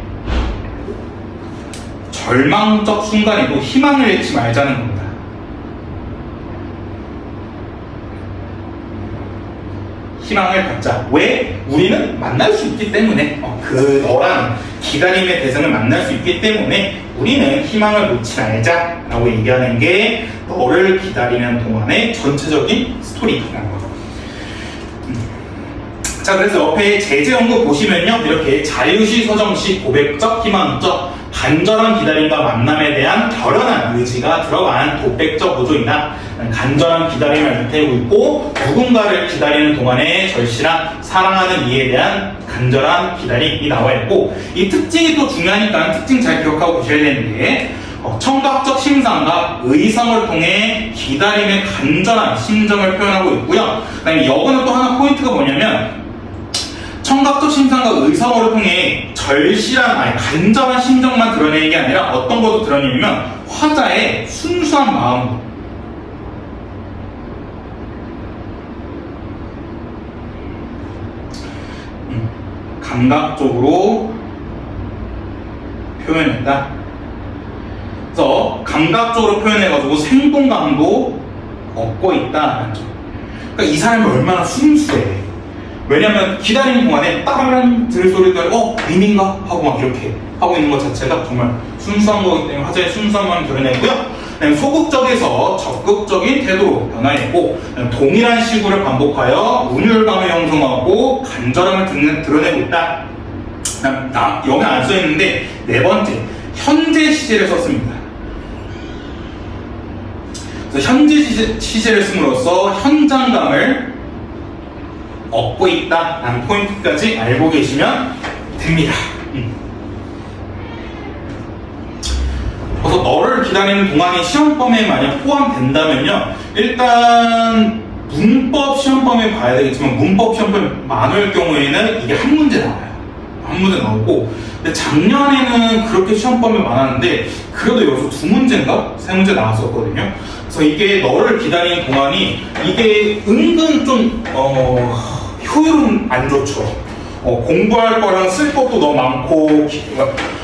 [SPEAKER 1] 절망적 순간에도 희망을 잃지 말자는 겁니다. 희망을 갖자. 왜? 우리는 만날 수 있기 때문에 그 너랑 기다림의 대상을 만날 수 있기 때문에 우리는 희망을 놓지 말자 라고 얘기하는 게 너를 기다리는 동안의 전체적인 스토리라는 거죠. 자, 그래서 옆에 제재연구 보시면요, 이렇게 자유시, 서정시, 고백적, 희망적, 간절한 기다림과 만남에 대한 결연한 의지가 들어간 도백적 구조이다. 간절한 기다림을 나타내고 있고, 누군가를 기다리는 동안에 절실한 사랑하는 이에 대한 간절한 기다림이 나와 있고, 이 특징이 또 중요하니까 특징 잘 기억하고 계셔야 되는데, 청각적 심상과 의성을 통해 기다림의 간절한 심정을 표현하고 있고요. 그다음에 여기는 또 하나 포인트가 뭐냐면 청각적 심상과 의성어를 통해 절실한, 간절한 심정만 드러내는 게 아니라 어떤 것도 드러내냐면 화자의 순수한 마음, 감각적으로 표현했다. 그래서 감각적으로 표현해가지고 생동감도 얻고 있다는 점. 그러니까 이 사람이 얼마나 순수해. 왜냐면 기다리는 동안에 따라란 들을 소리가 윈인가? 하고 막 이렇게 하고 있는 것 자체가 정말 순수한 거기 때문에 화자의 순수함을 드러내고요. 소극적에서 적극적인 태도로 변화했고, 동일한 시구를 반복하여 운율감을 형성하고 간절함을 드러내고 있다. 여기 안 써있는데 네 번째, 현재 시제를 썼습니다. 그래서 현재 시제를 씀으로써 현장감을 얻고 있다라는 포인트까지 알고 계시면 됩니다. 그래서 너를 기다리는 동안이 시험범위에 만약 포함된다면요, 일단 문법 시험범위 봐야 되겠지만 문법 시험범위 많을 경우에는 이게 한 문제 나와요. 한 문제 나오고, 근데 작년에는 그렇게 시험범위 많았는데 그래도 여기서 두 문제인가? 세 문제 나왔었거든요. 그래서 이게 너를 기다리는 동안이 이게 은근 좀 효율은 안 좋죠. 공부할 거랑 쓸 것도 너무 많고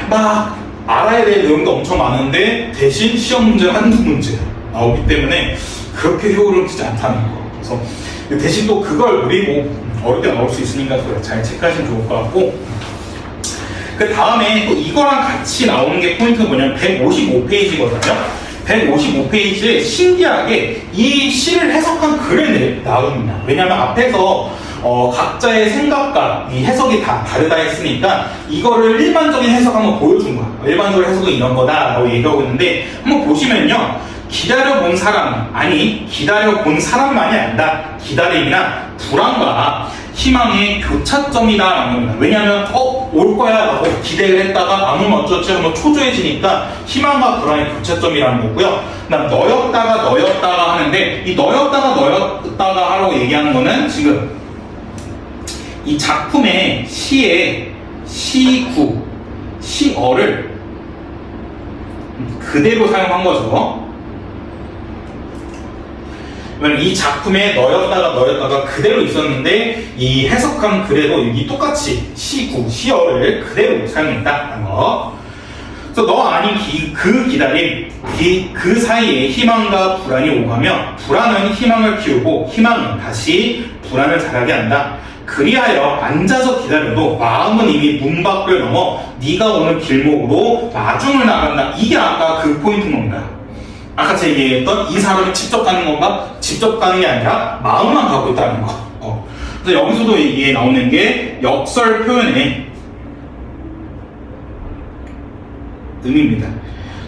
[SPEAKER 1] 막 알아야 될 내용도 엄청 많은데 대신 시험 문제 한두 문제 나오기 때문에 그렇게 효율은 크지 않다는 거. 그래서 대신 또 그걸 노리고 어렵게 나올 수 있으니까 잘 체크하시면 좋을 것 같고, 그 다음에 또 이거랑 같이 나오는 게 포인트가 뭐냐면 155페이지거든요. 155페이지에 신기하게 이 시를 해석한 글을 나옵니다. 왜냐하면 앞에서 각자의 생각과 이 해석이 다 다르다 했으니까 이거를 일반적인 해석 한번 보여준 거야. 일반적으로 해석은 이런 거다 라고 얘기하고 있는데, 한번 보시면요, 기다려본 사람, 아니 기다려본 사람만이 아니라 기다림이나 불안과 희망의 교차점이다라는 겁니다. 왜냐하면 올 거야 라고 기대를 했다가 아무 어쩌지 하면 초조해지니까 희망과 불안의 교차점이라는 거고요. 그다음 너였다가 하는데, 이 너였다가 하라고 얘기하는 거는 지금 이 작품의 시의 시구, 시어를 그대로 사용한 거죠. 왜냐면 이 작품에 너였다가 그대로 있었는데 이 해석한 글에도 여기 똑같이 시구, 시어를 그대로 사용했다는 거. 그래서 너 아닌 그 기다림, 그 사이에 희망과 불안이 오가며 불안은 희망을 키우고 희망은 다시 불안을 자라게 한다. 그리하여 앉아서 기다려도 마음은 이미 문 밖을 넘어 네가 오는 길목으로 마중을 나간다. 이게 아까 그 포인트인 겁니다. 아까 제가 얘기했던 이 사람이 직접 가는 건가? 직접 가는 게 아니라 마음만 가고 있다는 거. 그래서 여기서도 이게 나오는 게 역설 표현의 의미입니다.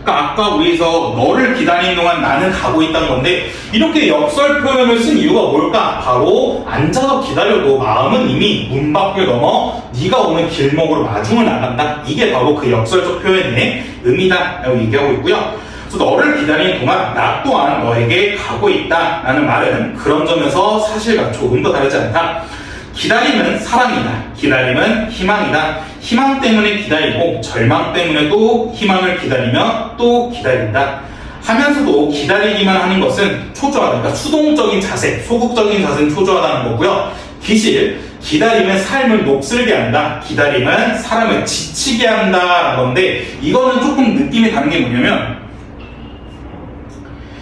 [SPEAKER 1] 그러니까 아까 우리에서 너를 기다리는 동안 나는 가고 있다는 건데, 이렇게 역설 표현을 쓴 이유가 뭘까? 바로 앉아서 기다려도 마음은 이미 문 밖을 넘어 네가 오는 길목으로 마중을 나간다. 이게 바로 그 역설적 표현의 의미다 라고 얘기하고 있고요. 그래서 너를 기다리는 동안 나 또한 너에게 가고 있다 라는 말은 그런 점에서 사실과 조금 더 다르지 않다. 기다림은 사랑이다. 기다림은 희망이다. 희망 때문에 기다리고 절망 때문에 또 희망을 기다리며 또 기다린다 하면서도 기다리기만 하는 것은 초조하다. 그러니까 수동적인 자세, 소극적인 자세는 초조하다는 거고요. 기다림은 삶을 녹슬게 한다. 기다림은 사람을 지치게 한다라는 건데, 이거는 조금 느낌이 다른 게 뭐냐면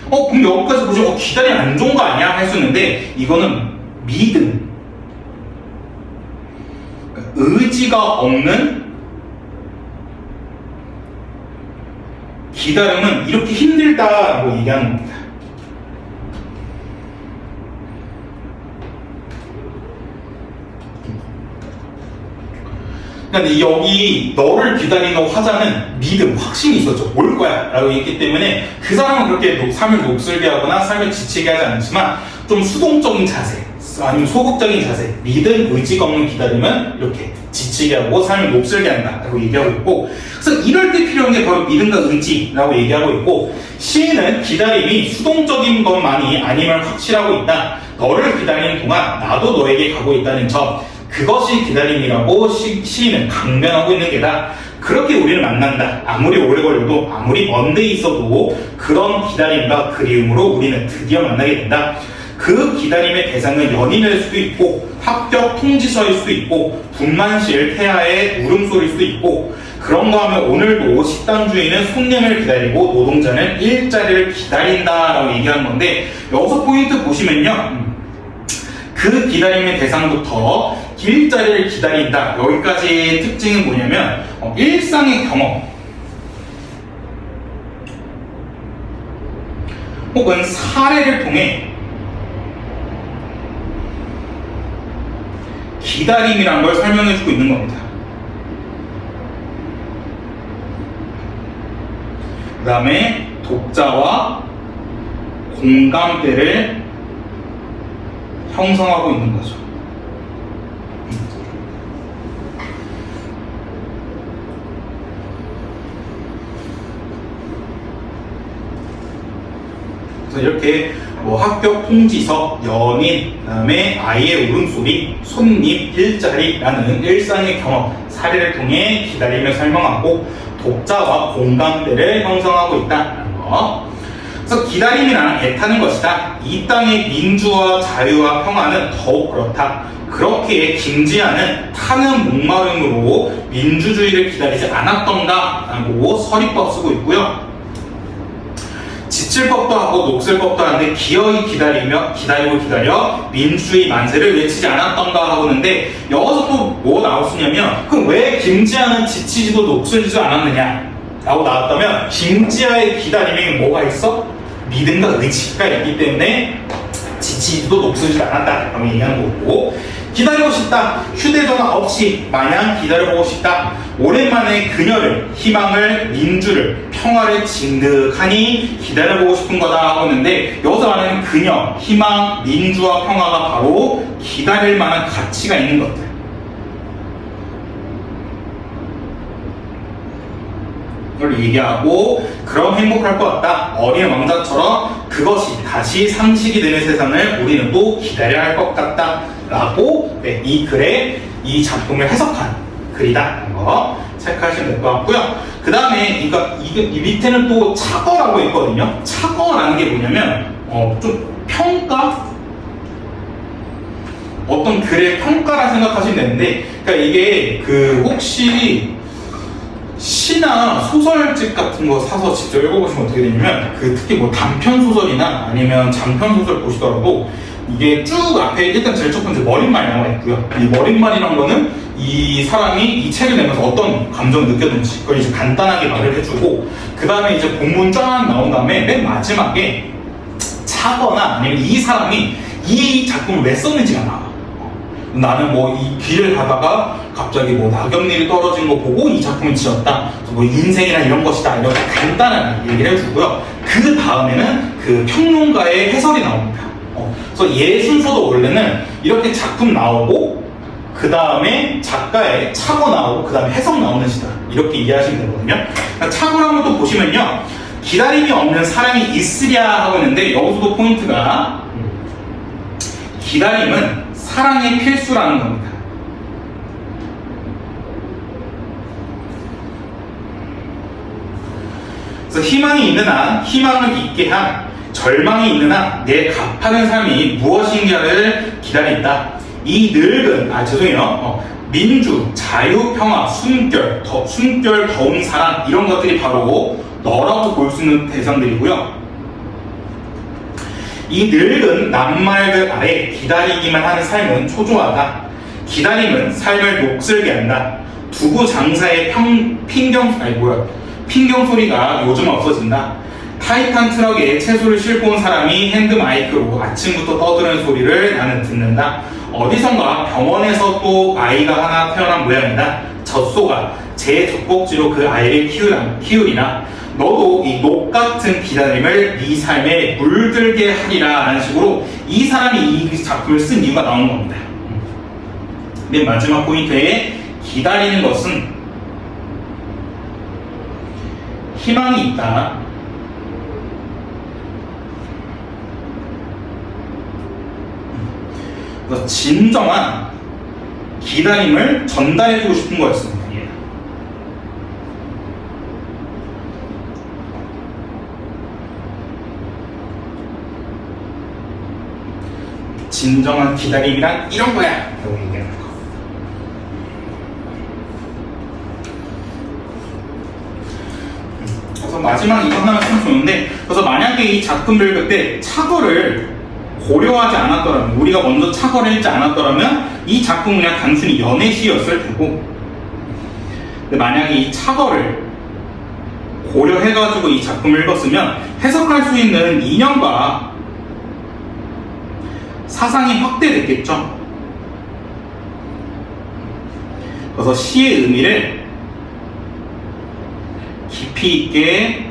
[SPEAKER 1] 그럼 여기까지 보시면 기다림 안 좋은 거 아니야? 했었는데, 이거는 믿음, 의지가 없는 기다림은 이렇게 힘들다라고 얘기하는 겁니다. 그러니까 여기 너를 기다리는 화자는 믿음, 확신이 있었죠. 올 거야 라고 얘기했기 때문에 그 사람은 그렇게 삶을 녹슬게 하거나 삶을 지치게 하지 않지만 좀 수동적인 자세, 아니면 소극적인 자세, 믿음, 의지가 없는 기다림은 이렇게 지치게 하고 삶을 녹슬게 한다라고 얘기하고 있고, 그래서 이럴 때 필요한 게 바로 믿음과 의지라고 얘기하고 있고, 시인은 기다림이 수동적인 것만이 아님을 확실하고 있다. 너를 기다리는 동안 나도 너에게 가고 있다는 점, 그것이 기다림이라고 시인은 강변하고 있는 게다. 그렇게 우리를 만난다. 아무리 오래 걸려도, 아무리 먼 데 있어도 그런 기다림과 그리움으로 우리는 드디어 만나게 된다. 그 기다림의 대상은 연인일 수도 있고, 합격 통지서일 수도 있고, 분만실 폐하의 울음소리일 수도 있고, 그런 거 하면 오늘도 식당 주인은 손님을 기다리고 노동자는 일자리를 기다린다라고 얘기하는 건데, 여기서 포인트 보시면요, 그 기다림의 대상부터 일자리를 기다린다, 여기까지의 특징은 뭐냐면 일상의 경험 혹은 사례를 통해 기다림이란 걸 설명해주고 있는 겁니다. 그 다음에 독자와 공감대를 형성하고 있는 거죠. 그래서 이렇게 뭐 합격 통지서, 연인, 그다음에 아이의 울음소리, 손님, 일자리라는 일상의 경험, 사례를 통해 기다림을 설명하고 독자와 공감대를 형성하고 있다는 거. 그래서 기다림이란 애타는 것이다. 이 땅의 민주와 자유와 평화는 더욱 그렇다. 그렇게 김지아는 타는 목마름으로 민주주의를 기다리지 않았던가 라고 서리법 쓰고 있고요. 지칠 법도 하고 녹슬 법도 하는데 기어이 기다려 민주주의 만세를 외치지 않았던가 하고 있는데 여기서 또 뭐 나올 수 있냐면 그럼 왜 김지아는 지치지도 녹슬지도 않았느냐 라고 나왔다면 김지아의 기다림에 뭐가 있어? 믿음과 의지가 있기 때문에 지치지도 녹슬지도 않았다 라고 얘기하는 거고, 기다리고 싶다. 휴대전화 없이 마냥 기다려보고 싶다. 오랜만에 그녀를, 희망을, 민주를, 평화를 진득하니 기다려보고 싶은 거다 하고 있는데 여기서 말하는 그녀, 희망, 민주와 평화가 바로 기다릴 만한 가치가 있는 것들. 를 얘기하고 그럼 행복할 것 같다. 어린 왕자처럼 그것이 다시 상식이 되는 세상을 우리는 또 기다려야 할 것 같다. 라고 이 글에 이 작품을 해석한 글이다. 거 체크하시면 될 것 같고요. 그 다음에 이 밑에는 또 착어라고 있거든요. 착어라는 게 뭐냐면 좀 평가? 어떤 글의 평가라 생각하시면 되는데, 그러니까 이게 혹시 시나 소설집 같은 거 사서 직접 읽어보시면 어떻게 되냐면 특히 뭐 단편 소설이나 아니면 장편 소설 보시더라도 이게 쭉 앞에 일단 제일 첫 번째 머릿말이 나와 있고요. 이 머릿말이란 거는 이 사람이 이 책을 내면서 어떤 감정을 느꼈는지 그걸 이제 간단하게 말을 해주고, 그 다음에 이제 본문 쫙 나온 다음에 맨 마지막에 차거나 아니면 이 사람이 이 작품을 왜 썼는지가 나와. 나는 뭐 이 길을 가다가 갑자기 뭐 낙엽잎이 떨어진 거 보고 이 작품을 지었다. 뭐 인생이란 이런 것이다. 이렇게 간단하게 얘기를 해주고요. 그 다음에는 그 평론가의 해설이 나옵니다. 그래서 예순서도 원래는 이렇게 작품 나오고 그 다음에 작가의 착어 나오고 그 다음에 해석 나오는 시다. 이렇게 이해하시면 되거든요. 그러니까 착어를 한번 또 보시면요. 기다림이 없는 사람이 있으랴 하고 있는데 여기서도 포인트가 기다림은 사랑의 필수라는 겁니다. 그래서 희망이 있는 한 희망을 있게 한, 절망이 있는 한 내 값하는 삶이 무엇인가를 기다린다. 이 늙은 민주, 자유, 평화, 숨결, 더운 사랑, 이런 것들이 바로 너라고 볼 수 있는 대상들이고요. 이 늙은 낱말들 아래 기다리기만 하는 삶은 초조하다. 기다림은 삶을 녹슬게 한다. 두부 장사의 핑경 소리가 요즘 없어진다. 타이탄 트럭에 채소를 싣고 온 사람이 핸드마이크로 아침부터 떠드는 소리를 나는 듣는다. 어디선가 병원에서 또 아이가 하나 태어난 모양이다. 젖소가 제 젖꼭지로 그 아이를 키우리나 너도 이 녹 같은 기다림을 네 삶에 물들게 하리라 라는 식으로 이 사람이 이 작품을 쓴 이유가 나오는 겁니다. 맨 마지막 포인트에 기다리는 것은 희망이 있다. 그래서 진정한 기다림을 전달해주고 싶은 거였습니다. 진정한 기다림이란 이런 거야 라고 얘기하는 거. 그래서 마지막 이거 하나만 참 좋은데, 그래서 만약에 이 작품을 그때 착어를 고려하지 않았더라면, 우리가 먼저 착어를 읽지 않았더라면 이 작품은 그냥 단순히 연애시였을 테고, 근데 만약에 이 착어를 고려해가지고 이 작품을 읽었으면 해석할 수 있는 이념과 사상이 확대됐겠죠. 그래서 시의 의미를 깊이 있게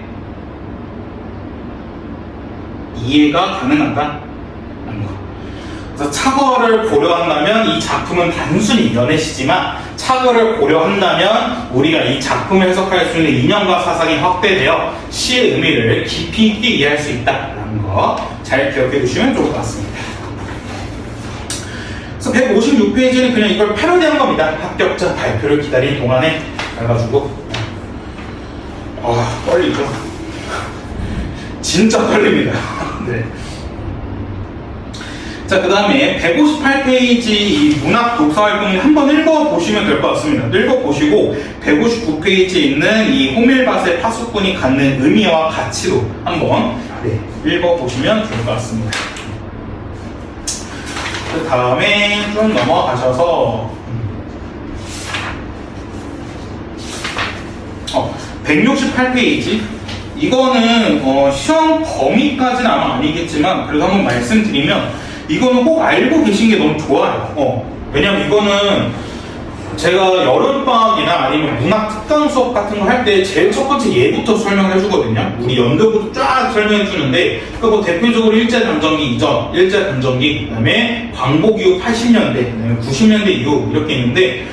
[SPEAKER 1] 이해가 가능하다. 그래서 착어를 고려한다면 이 작품은 단순히 연애시지만, 착어를 고려한다면 우리가 이 작품을 해석할 수 있는 이념과 사상이 확대되어 시의 의미를 깊이 있게 이해할 수 있다는 거. 잘 기억해 두시면 좋을 것 같습니다. 그래서 156페이지는 그냥 이걸 패러디한 겁니다. 합격자 발표를 기다린 동안에. 그래가지고 떨리죠. 진짜 떨립니다. 네. 자, 그 다음에 158페이지 이 문학 독서활동을 한번 읽어보시면 될 것 같습니다. 읽어보시고 159페이지에 있는 이 호밀밭의 파수꾼이 갖는 의미와 가치도 한번 읽어보시면 좋을 것 같습니다. 그 다음에 좀 넘어가셔서 168페이지 이거는 시험 범위까지는 아마 아니겠지만 그래도 한번 말씀드리면 이거는 꼭 알고 계신 게 너무 좋아요. 왜냐면 이거는 제가 여름방학이나 아니면 문학 특강 수업 같은 거 할 때 제일 첫 번째 예부터 설명을 해주거든요. 우리 연도부터 쫙 설명해 주는데 뭐 대표적으로 일제감정기 이전, 일제감정기, 그 다음에 광복 이후 80년대, 그다음에 90년대 이후 이렇게 있는데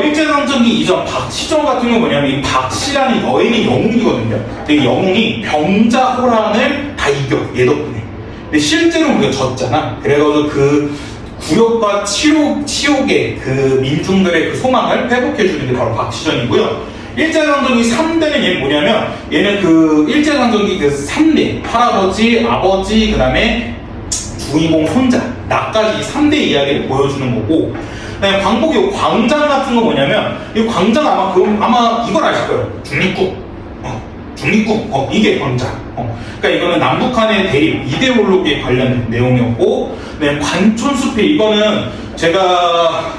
[SPEAKER 1] 일제감정기 이전 박시정 같은 건 뭐냐면 이 박씨라는 여인이 영웅이거든요. 근데 이 영웅이 병자호란을 다 이겨, 얘 덕분에. 근데 실제로 우리가 졌잖아. 그래가지고 그 구역과 치욕의 그 민중들의 그 소망을 회복해주는 게 바로 박시정이고요. 일제강점기 3대는 얘는 뭐냐면 얘는 그 일제강점기 그 3대 할아버지, 아버지, 그 다음에 주인공 손자 나까지 3대 이야기를 보여주는 거고 그다음에 광복이 광장 같은 거 뭐냐면 이 광장 아마 이걸 아실 거예요. 중립국 이게 광장. 그러니까 이거는 남북한의 대립 이데올로기에 관련된 내용이었고, 네, 관촌숲이 이거는 제가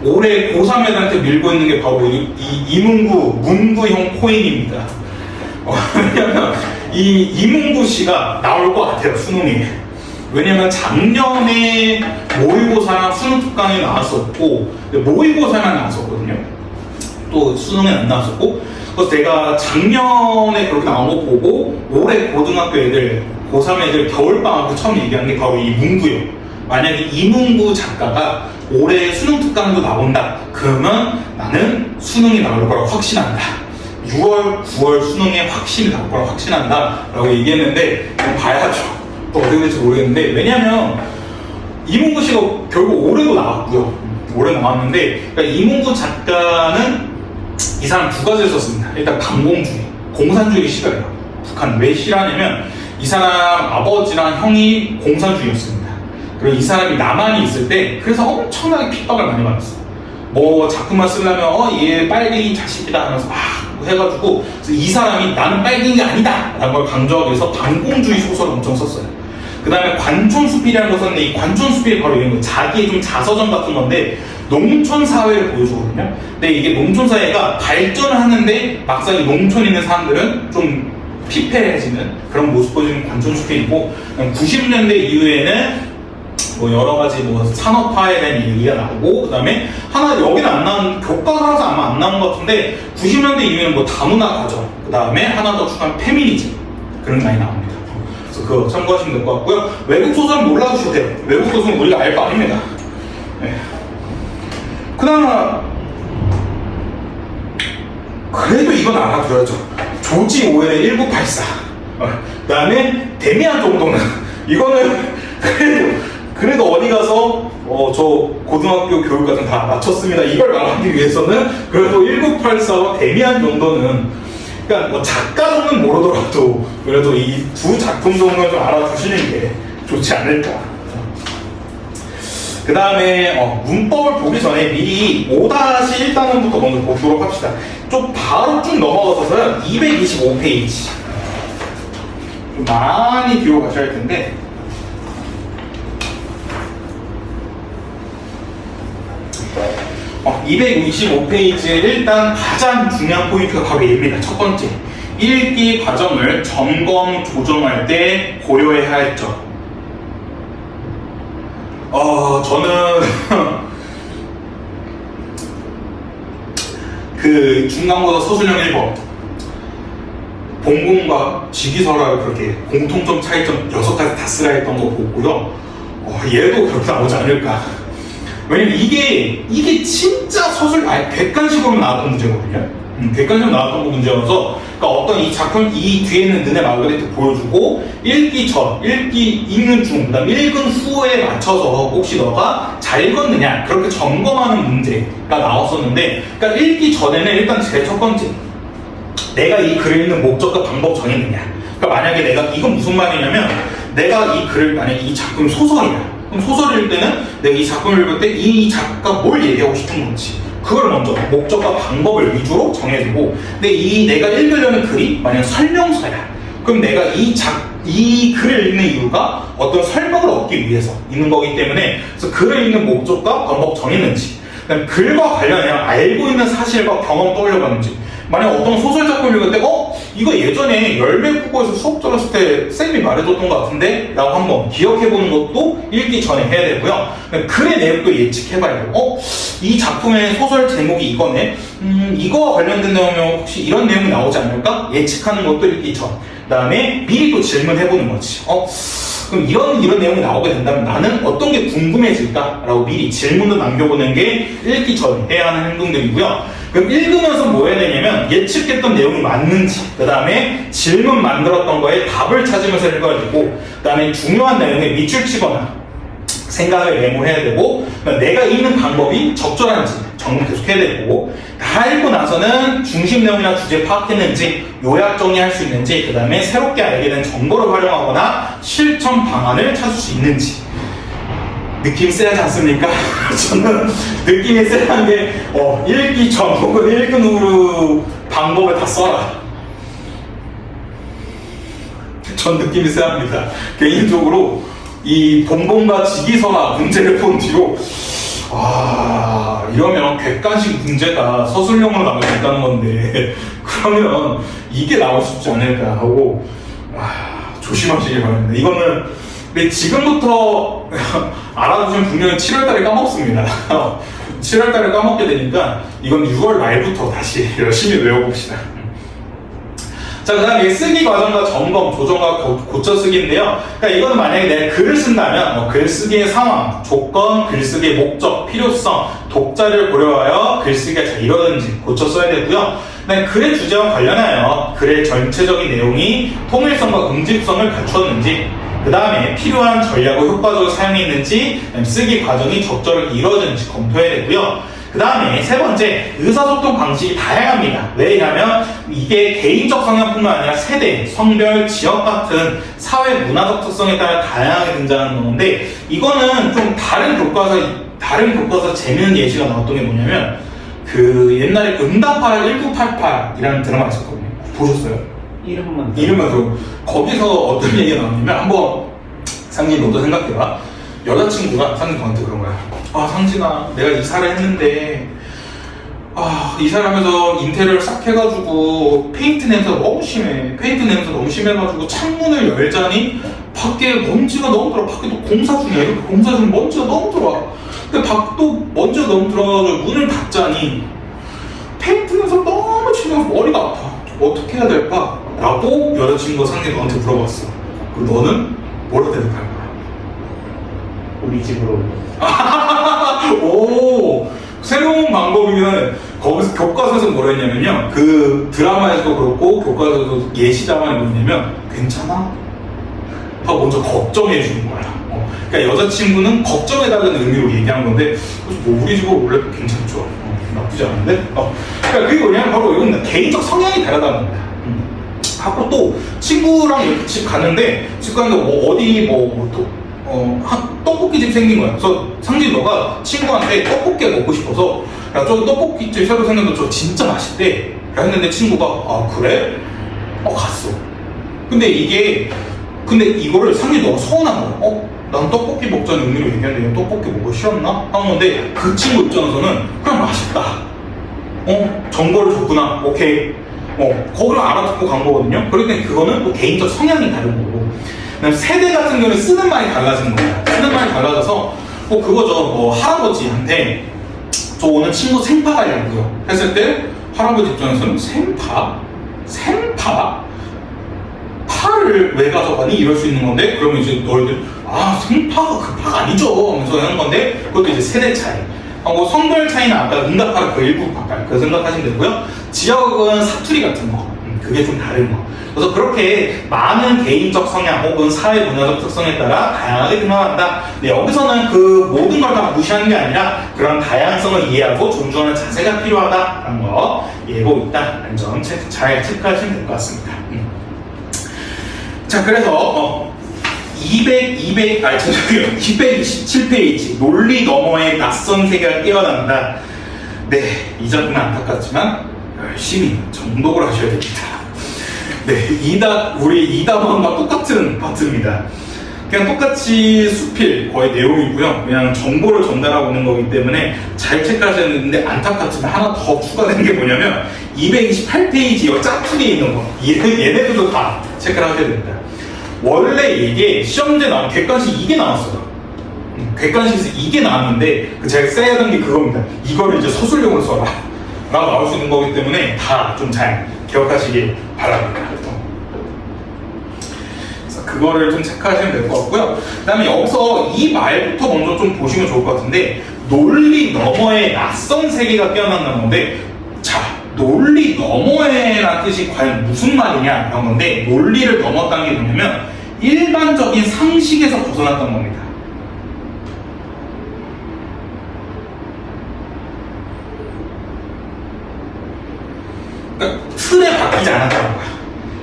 [SPEAKER 1] 올해 고3 애들한테 밀고 있는 게 바로 이 이문구 문구형 코인입니다. 왜냐면 이 이문구 씨가 나올 것 같아요 수능에. 왜냐면 작년에 모의고사랑 수능 특강이 나왔었고 모의고사만 나왔었거든요. 또 수능에 안 나왔었고. 그래서 제가 작년에 그렇게 나온 거 보고 올해 고등학교 애들, 고3 애들 겨울방학 때 처음 얘기한 게 바로 이 문구요. 만약에 이문구 작가가 올해 수능 특강도 나온다. 그러면 나는 수능이 나올 거라고 확신한다. 6월, 9월 수능에 확실히 나올 거라고 확신한다. 라고 얘기했는데 봐야죠. 또 어떻게 될지 모르겠는데 왜냐면 이문구 씨가 결국 올해도 나왔고요. 올해 나왔는데 그러니까 이문구 작가는 이 사람 두 가지를 썼습니다. 일단 반공주의, 공산주의 싫어요. 북한 왜 싫어하냐면 이 사람 아버지랑 형이 공산주의였습니다. 그리고 이 사람이 남한이 있을 때 그래서 엄청나게 핍박을 많이 받았어요. 뭐 작품만 쓰려면 얘 빨갱이 자식이다 하면서 막 해가지고 이 사람이 나는 빨갱이 아니다 라는 걸 강조하기 위해서 반공주의 소설을 엄청 썼어요. 그 다음에 관촌숲이라는 거 썼는데 이 관촌숲이 바로 이런 거 자기의 좀 자서전 같은 건데 농촌 사회를 보여주거든요. 근데 이게 농촌 사회가 발전을 하는데 막상 이 농촌에 있는 사람들은 좀 피폐해지는 그런 모습 보여주는 관촌숲이고 90년대 이후에는 뭐 여러 가지 뭐 산업화에 대한 얘기가 나오고 그 다음에 하나 여기는 안 나온 교과서라서 아마 안 나온 것 같은데 90년대 이후에는 뭐 다문화 가정 그 다음에 하나 더 추가한 페미니즘 그런 게 많이 나옵니다. 그래서 그거 참고하시면 될 것 같고요. 외국 소설은 몰라주셔도 돼요. 외국 소설은 우리가 알 바 아닙니다. 네. 그나마 그래도 이건 알아둬야죠. 조지 오웰의 1984 그 다음에 데미안 정도는 이거는 그래도 어디 가서 저 고등학교 교육 같은 다 마쳤습니다 이걸 말하기 위해서는 그래도 1984와 데미안 정도는 그러니까 뭐 작가 정도는 모르더라도 그래도 이 두 작품 정도는 좀 알아두시는 게 좋지 않을까. 그 다음에 문법을 보기 전에 미리 5-1단원부터 먼저 보도록 합시다. 좀 바로 쭉 넘어가서요 225페이지 좀 많이 뒤로 가셔야 할 텐데 225페이지에 일단 가장 중요한 포인트가 바로 얘입니다. 첫 번째, 읽기 과정을 점검, 조정할 때 고려해야 할 점. 저는 그 중간고사 서술형 1번 본문과 직위서라를 그렇게 공통점 차이점 6가지 다 쓰라 했던 거 보고요. 얘도 그렇게 나오지 않을까. 왜냐면 이게 진짜 서술 객관식으로 나왔던 문제거든요. 객관식으로 나왔던 문제여서 그러니까 어떤 이 작품 이 뒤에 있는 느네 마르가리트 보여주고 읽기 전, 읽기 읽는 중, 그다음 읽은 후에 맞춰서 혹시 너가 잘 읽었느냐 그렇게 점검하는 문제가 나왔었는데, 그러니까 읽기 전에는 일단 제일 첫 번째 내가 이 글을 읽는 목적과 방법 정했느냐. 그러니까 만약에 내가 이건 무슨 말이냐면 내가 이 글을 만약에 이 작품 소설이야. 그럼 소설을 읽을 때는 내가 이 작품을 읽을 때 이 작가가 뭘 얘기하고 싶은 건지 그걸 먼저 목적과 방법을 위주로 정해두고, 근데 이 내가 읽으려는 글이 만약 설명서야. 그럼 내가 이 글을 읽는 이유가 어떤 설명을 얻기 위해서 읽는 거기 때문에 그래서 글을 읽는 목적과 방법 정했는지, 그다음 글과 관련해 알고 있는 사실과 경험 떠올려봤는지. 만약 어떤 소설 작품을 읽을 때 이거 예전에 열매국어에서 수업 들었을 때 쌤이 말해줬던 것 같은데? 라고 한번 기억해보는 것도 읽기 전에 해야 되고요. 글의 내용도 예측해봐야 돼요. 이 작품의 소설 제목이 이거네? 이거와 관련된 내용이면 혹시 이런 내용이 나오지 않을까? 예측하는 것도 읽기 전. 그 다음에 미리 또 질문해보는 거지. 그럼 이런 내용이 나오게 된다면 나는 어떤 게 궁금해질까? 라고 미리 질문도 남겨보는 게 읽기 전에 해야 하는 행동들이고요. 그럼 읽으면서 뭐 해야 되냐면 예측했던 내용이 맞는지, 그 다음에 질문 만들었던 거에 답을 찾으면서 읽어야 되고, 그 다음에 중요한 내용에 밑줄 치거나 생각을 메모해야 되고, 내가 읽는 방법이 적절한지 점검 계속 해야 되고, 다 읽고 나서는 중심 내용이나 주제 파악했는지, 요약 정리할 수 있는지, 그 다음에 새롭게 알게 된 정보를 활용하거나 실천 방안을 찾을 수 있는지. 느낌 세하지 않습니까? 저는 느낌이 세한 게 읽기 전 혹은 읽은 후 방법을 다 써라. 전 느낌이 세합니다. 개인적으로 이 본본과 지기서나 문제를 본 뒤로 이러면 객관식 문제가 서술형으로 나올 수 있다는 건데 그러면 이게 나올 수 있지 않을까 하고 조심하시길 바랍니다. 이거는 근데 지금부터 알아두시면 분명히 7월달에 까먹습니다. 7월달에 까먹게 되니까 이건 6월 말부터 다시 열심히 외워봅시다. 자, 그 다음에 쓰기 과정과 점검, 조정과 고쳐쓰기인데요. 그러니까 이거는 만약에 내가 글을 쓴다면 글쓰기의 상황, 조건, 글쓰기의 목적, 필요성, 독자를 고려하여 글쓰기가 잘 이루어지는지 고쳐 써야 되고요. 그다음에 글의 주제와 관련하여 글의 전체적인 내용이 통일성과 응집성을 갖추었는지, 그 다음에 필요한 전략을 효과적으로 사용했는지, 쓰기 과정이 적절하게 이루어지는지 검토해야 되고요. 그 다음에 세 번째, 의사소통 방식이 다양합니다. 왜냐하면 이게 개인적 성향뿐만 아니라 세대, 성별, 지역 같은 사회 문화적 특성에 따라 다양하게 등장하는 건데, 이거는 좀 다른 교과서 재밌는 예시가 나왔던 게 뭐냐면 그 옛날에 응답하라 1988이라는 드라마 있었거든요. 보셨어요? 이름만 들어. 거기서 어떤 얘기가 나왔냐면, 한번 상진 너도 생각해봐. 여자친구가 상진 너한테 그런 거야. 상진아, 내가 이사를 했는데 이사를 하면서 인테리어를 싹 해가지고 페인트 냄새가 너무 심해가지고 창문을 열자니 밖에 먼지가 너무 들어와. 밖에 또 공사 중이야. 공사 중에 먼지가 너무 들어와. 근데 밖도 먼지가 너무 들어와가지고 문을 닫자니 페인트 냄새가 너무 심해서 머리가 아파. 어떻게 해야 될까? 라고 여자친구가 상대 너한테 물어봤어. 그리고 너는 뭐라 대답할 거야?
[SPEAKER 2] 우리 집으로.
[SPEAKER 1] 오, 새로운 방법이면 거기서 교과서에서 뭐라 했냐면요. 그 드라마에서도 그렇고 교과서에도 예시자만이 뭐냐면 괜찮아? 하고 먼저 걱정해 주는 거야. 그러니까 여자친구는 걱정해달라는 의미로 얘기한 건데 뭐 우리 집으로 원래 괜찮죠. 나쁘지 않은데? 그러니까 그게 뭐냐면 바로 이건 개인적 성향이 다르다는 겁니다. 하고 또 친구랑 이렇게 집 가는데 떡볶이집 생긴 거야. 그래서 상진 너가 친구한테 떡볶이가 먹고 싶어서 야, 저 떡볶이집 새로 생겼는데 저 진짜 맛있대. 했는데 친구가 그래? 갔어. 근데 이거를 상진 너가 서운한 거야. 난 떡볶이 먹자는 의미로 얘기하는데 떡볶이 먹기 싫었나? 하는 건데 그 친구 입장에서는 그냥 맛있다. 정보를 줬구나. 오케이. 거기를 알아듣고 간 거거든요. 그럴 땐 그거는 또 개인적 성향이 다른 거고. 그다음에 세대 같은 경우는 쓰는 말이 달라지는 거예요. 쓰는 말이 달라져서 그거죠. 할아버지한테 저 오늘 친구 생파 가려고요 했을 때 할아버지 입장에서는 생파? 파를 왜 가져가니? 이럴 수 있는 건데, 그러면 이제 너희들 생파가 그 파가 아니죠 하면서 하는 건데, 그것도 이제 세대 차이. 성별 차이는 아까 응답하라 그 일부 바꿔요. 그 생각하시면 되고요. 지역은 사투리 같은 거, 그게 좀 다른 거. 그래서 그렇게 많은 개인적 성향 혹은 사회 문화적 특성에 따라 다양하게 등장한다. 근데 여기서는 그 모든 걸 다 무시하는 게 아니라 그런 다양성을 이해하고 존중하는 자세가 필요하다라는 거 예고 있다라는 점 잘 체크하시면 될 것 같습니다. 자, 그래서 227페이지 논리 너머의 낯선 세계가 깨어난다. 네, 이 점은 안타깝지만 열심히 정독을 하셔야 됩니다. 네, 우리 2단원과 똑같은 파트입니다. 그냥 똑같이 수필 거의 내용이고요. 그냥 정보를 전달하고 있는 거기 때문에 잘 체크하셔야 되는데 안타깝지만 하나 더 추가된 게 뭐냐면 228페이지 여기 짝퉁에 있는 거 얘네들도 다 체크를 하셔야 됩니다. 원래 이게 시험제 나온 객관식 이게 나왔어요. 객관식에서 이게 나왔는데 제가 써야 하던 게 그겁니다. 이거를 이제 서술용으로 써라 라고 나올 수 있는 거기 때문에 다 좀 잘 기억하시길 바랍니다. 그래서 그거를 좀 체크하시면 될 것 같고요. 그 다음에 여기서 이 말부터 먼저 좀 보시면 좋을 것 같은데 논리 너머의 낯선 세계가 깨어난다는 건데, 자, 논리 너머에라는 뜻이 과연 무슨 말이냐 이런 건데, 논리를 넘었다는 게 뭐냐면 일반적인 상식에서 벗어났던 겁니다. 그러니까 틀에 바뀌지 않았다는 거야.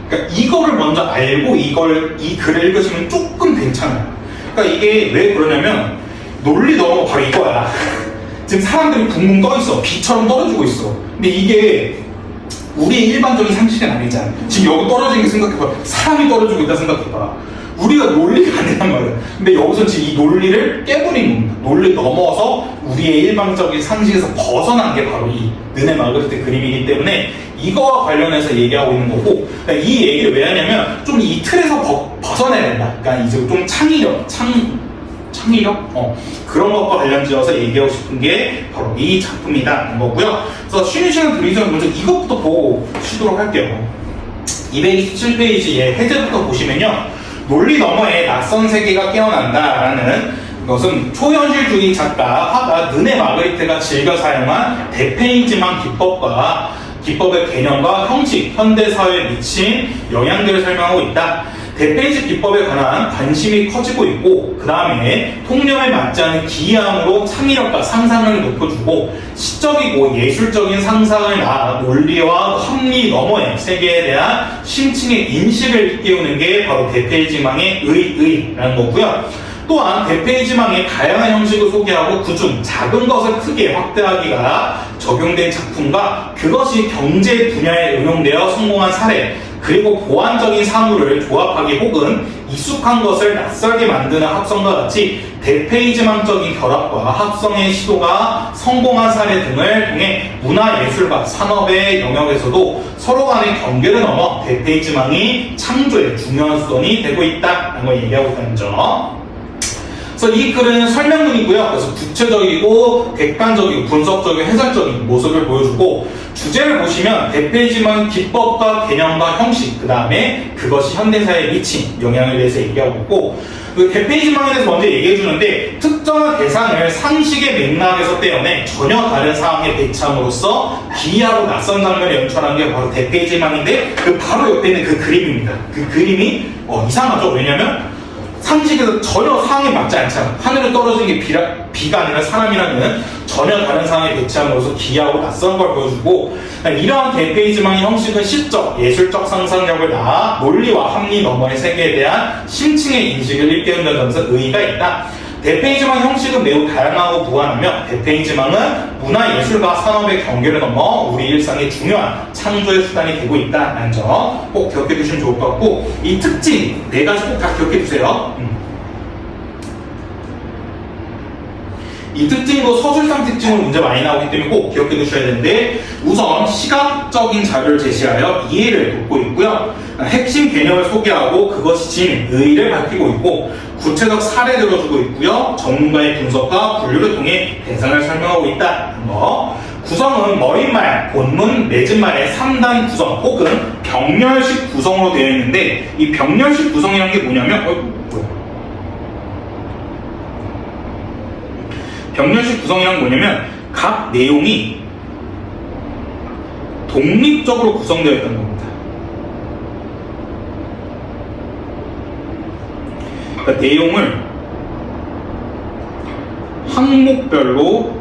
[SPEAKER 1] 그러니까 이거를 먼저 알고 이 글을 읽으시면 조금 괜찮아요. 그러니까 이게 왜 그러냐면 논리 너머 바로 이거야. 지금 사람들이 붕붕 떠 있어. 비처럼 떨어지고 있어. 근데 이게 우리의 일반적인 상식은 아니잖아. 지금 여기 떨어지는 게 생각해봐. 사람이 떨어지고 있다 생각해봐. 우리가 논리가 아니란 말이야. 근데 여기서 지금 이 논리를 깨버린 겁니다. 논리 넘어서 우리의 일반적인 상식에서 벗어난 게 바로 이 느네 마그리트 그림이기 때문에 이거와 관련해서 얘기하고 있는 거고, 그러니까 이 얘기를 왜 하냐면 좀 이 틀에서 벗어나야 된다. 그러니까 이제 좀 창의력? 그런 것과 관련지어서 얘기하고 싶은 게 바로 이 작품이다는 거고요. 그래서 쉬는 시간 들기 전에 먼저 이것부터 보고 쉬도록 할게요. 227페이지에 해제부터 보시면요, 논리 너머의 낯선 세계가 깨어난다라는 것은 초현실주의 작가 화가 느네 마그리트가 즐겨 사용한 대페이지망 기법의 개념과 형식, 현대사회에 미친 영향들을 설명하고 있다. 대페이지 기법에 관한 관심이 커지고 있고, 그 다음에 통념에 맞지 않은 기이함으로 창의력과 상상을 높여주고 시적이고 예술적인 상상을 낳아 논리와 합리 너머의 세계에 대한 심층의 인식을 일깨우는 게 바로 대페이지망의 의라는 거고요. 또한 대페이지망의 다양한 형식을 소개하고 그중 작은 것을 크게 확대하기가 적용된 작품과 그것이 경제 분야에 응용되어 성공한 사례, 그리고 보완적인 사물을 조합하기 혹은 익숙한 것을 낯설게 만드는 합성과 같이 대페이지망적인 결합과 합성의 시도가 성공한 사례 등을 통해 문화예술과 산업의 영역에서도 서로 간의 경계를 넘어 대페이지망이 창조의 중요한 수단이 되고 있다는 걸 얘기하고 있다는 점. 그래서 이 글은 설명문이고요. 그래서 구체적이고 객관적이고 분석적이고 해설적인 모습을 보여주고, 주제를 보시면 대페이지망 기법과 개념과 형식, 그 다음에 그것이 현대사회에 미친 영향에 대해서 얘기하고 있고, 그 대페이지망에 대해서 먼저 얘기해 주는데, 특정한 대상을 상식의 맥락에서 떼어내 전혀 다른 상황에 배치함으로써 기이하고 낯선 장면을 연출하는 게 바로 대페이지망인데, 그 바로 옆에 있는 그 그림입니다. 그 그림이 이상하죠? 왜냐면 상식에서 전혀 상황에 맞지 않잖아. 하늘에 떨어지는 게 비가 아니라 사람이라는 전혀 다른 상황에 배치함으로써 기이하고 낯선 걸 보여주고, 이러한 대페이지망의 형식은 시적, 예술적 상상력을 낳아 논리와 합리 너머의 세계에 대한 심층의 인식을 일깨운다는 점에서 의의가 있다. 대페이지망 형식은 매우 다양하고 무한하며 대페이지망은 문화, 예술과 산업의 경계를 넘어 우리 일상의 중요한 창조의 수단이 되고 있다는 점 꼭 기억해 두시면 좋을 것 같고, 이 특징 4가지 꼭 다 기억해 두세요. 이 특징도 서술상 특징으로 문제 많이 나오기 때문에 꼭 기억해 두셔야 되는데, 우선 시각적인 자료를 제시하여 이해를 돕고 있고요. 핵심 개념을 소개하고 그것이 지닌 의의를 밝히고 있고, 구체적 사례 들어주고 있고요. 전문가의 분석과 분류를 통해 대상을 설명하고 있다는 거. 구성은 머릿말, 본문, 맺은말의 3단 구성 혹은 병렬식 구성으로 되어 있는데, 이 병렬식 구성이라는 게 뭐냐면 병렬식 구성이란 뭐냐면 각 내용이 독립적으로 구성되어 있다는 겁니다. 그러니까 내용을 항목별로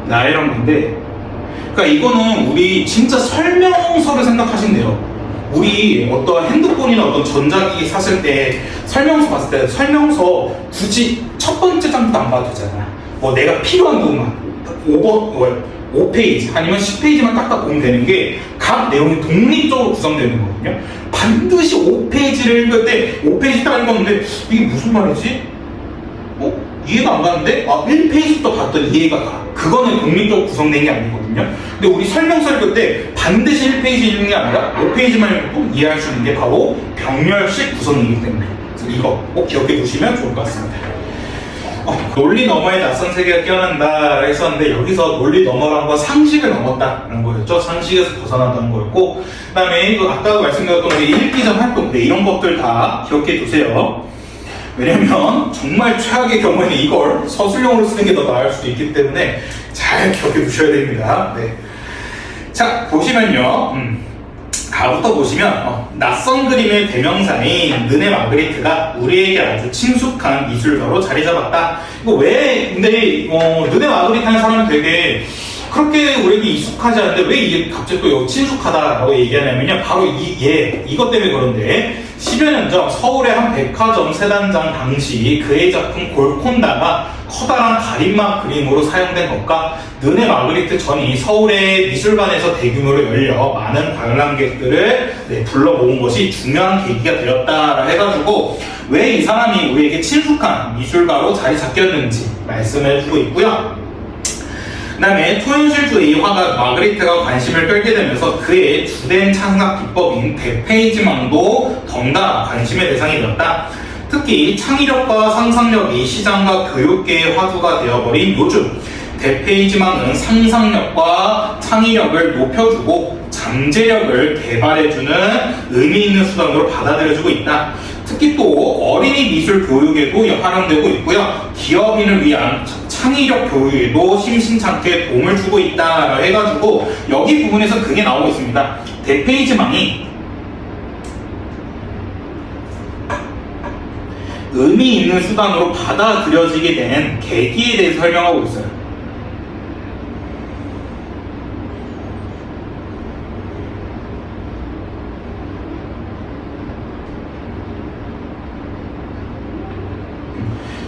[SPEAKER 1] 나열한 건데, 그러니까 이거는 우리 진짜 설명서를 생각하시면 돼요. 우리 어떤 핸드폰이나 어떤 전자기기 샀을 때 설명서 봤을 때 설명서 굳이 첫 번째 장부터 안 봐도 되잖아. 뭐 내가 필요한 부분만 5페이지 아니면 10페이지만 딱딱 보면 되는 게 각 내용이 독립적으로 구성되는 거거든요. 반드시 5페이지를 읽을 때 5페이지 딱 읽었는데 이게 무슨 말이지? 이해가 안 가는데 1페이지부터 봤더니 이해가 가. 그거는 독립적으로 구성된 게 아니거든요. 근데 우리 설명서 읽을 때 반드시 1페이지 읽는 게 아니라 5페이지만 읽고 이해할 수 있는 게 바로 병렬식 구성이기 때문에, 그래서 이거 꼭 기억해 두시면 좋을 것 같습니다. 논리 너머에 낯선 세계가 깨어난다 했었는데, 여기서 논리 너머란 건 상식을 넘었다는 거였죠. 상식에서 벗어난다는 거였고, 그 다음에 아까 말씀드렸던 읽기 전 활동, 이런 것들 다 기억해 두세요. 왜냐면 정말 최악의 경우에는 이걸 서술형으로 쓰는 게 더 나을 수도 있기 때문에 잘 기억해 두셔야 됩니다. 네. 자, 보시면요. 가부터 보시면 낯선 그림의 대명사인 르네 마그리트가 우리에게 아주 친숙한 미술가로 자리 잡았다. 이거 왜 근데 르네 마그리트 하는 사람은 되게 그렇게 우리에게 익숙하지 않은데 왜 이게 갑자기 또 친숙하다라고 얘기하냐면요, 바로 이것 때문에 그런데 10여 년 전 서울의 한 백화점 세단장 당시 그의 작품 골콘다가 커다란 가림막 그림으로 사용된 것과 르네 마그리트 전이 서울의 미술관에서 대규모로 열려 많은 관람객들을 불러 모은 것이 중요한 계기가 되었다라 해가지고 왜 이 사람이 우리에게 친숙한 미술가로 자리 잡혔는지 말씀해주고 있고요. 그 다음에 초현실주의 화가 마그리트가 관심을 끌게 되면서 그의 주된 창작 기법인 대페이지망도 덩달아 관심의 대상이 되었다. 특히 창의력과 상상력이 시장과 교육계의 화두가 되어버린 요즘, 대페이지망은 상상력과 창의력을 높여주고 잠재력을 개발해주는 의미 있는 수단으로 받아들여지고 있다. 특히 또 어린이 미술 교육에도 활용되고 있고요. 기업인을 위한 창의력 교육에도 심심찮게 도움을 주고 있다 해가지고 여기 부분에서 그게 나오고 있습니다. 대페이지망이 의미 있는 수단으로 받아들여지게 된 계기에 대해서 설명하고 있어요.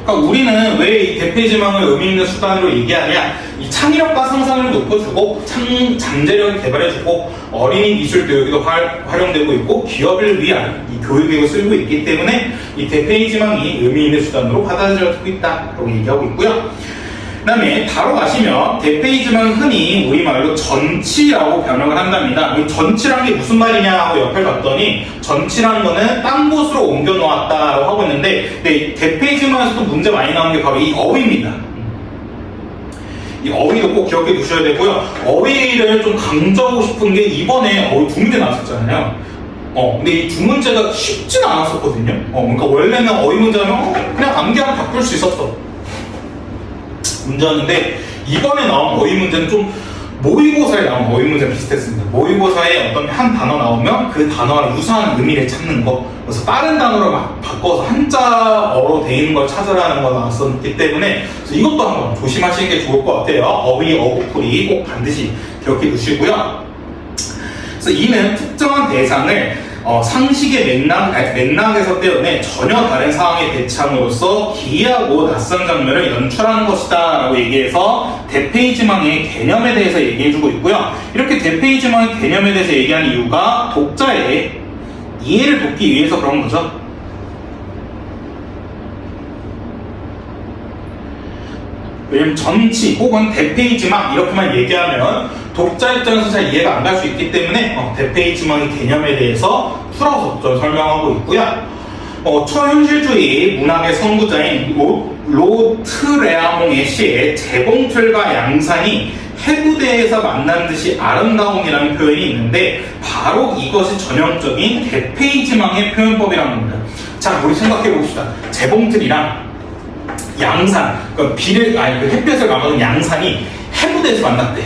[SPEAKER 1] 그러니까 우리는 왜 이 대페이지망을 의미 있는 수단으로 얘기하냐, 이 창의력과 상상을 높여주고 잠재력을 개발해주고 어린이 미술 교육에도 활용되고 있고 기업을 위한 이 교육에도 쓰고 있기 때문에 이 대페이지망이 의미 있는 수단으로 받아들여지고 있다라고 얘기하고 있고요. 그 다음에 다로 가시면 대페이지망은 흔히 우리말로 전치라고 변형을 한답니다. 이 전치란 게 무슨 말이냐 하고 옆을 봤더니 전치라는 거는 딴 곳으로 옮겨 놓았다라고 하고 있는데, 네, 대페이지망에서도 문제 많이 나오는 게 바로 이 어휘입니다. 이 어휘도 꼭 기억해 두셔야 되고요. 어휘를 좀 강조하고 싶은 게 이번에 어휘 두 문제 나왔었잖아요. 근데 이 두 문제가 쉽지는 않았었거든요. 그러니까 원래는 어휘 문제는 그냥 암기하면 다 풀 수 있었어. 문제였는데 이번에 나온 어휘 문제는 좀 모의고사에 나온 어휘 문제랑 비슷했습니다. 모의고사에 어떤 한 단어 나오면 그 단어와 유사한 의미를 찾는 거, 그래서 다른 단어로 막 바꿔서 한자어로 돼 있는 걸 찾으라는 거 나왔었기 때문에 그래서 이것도 한번 조심하시는 게 좋을 것 같아요. 어휘, 어구풀이 꼭 반드시 기억해 두시고요. 그래서 이는 특정한 대상을 상식의 맥락에서 떼어내 전혀 다른 상황에 대체함으로써 기이하고 낯선 장면을 연출하는 것이다 라고 얘기해서 대페이지망의 개념에 대해서 얘기해주고 있고요. 이렇게 대페이지망의 개념에 대해서 얘기하는 이유가 독자의 이해를 돕기 위해서 그런 거죠. 왜냐면 전치 혹은 대페이지망 이렇게만 얘기하면 독자 입장에서 잘 이해가 안 갈 수 있기 때문에 대페이지망의 개념에 대해서 풀어서 설명하고 있고요. 초현실주의 문학의 선구자인 로트레아몽의 시에 재봉틀과 양산이 해구대에서 만난 듯이 아름다움이라는 표현이 있는데 바로 이것이 전형적인 대페이지망의 표현법이라는 겁니다. 자, 우리 생각해 봅시다. 재봉틀이랑 양산, 그 햇볕을 가하는 양산이 해구대에서 만났대.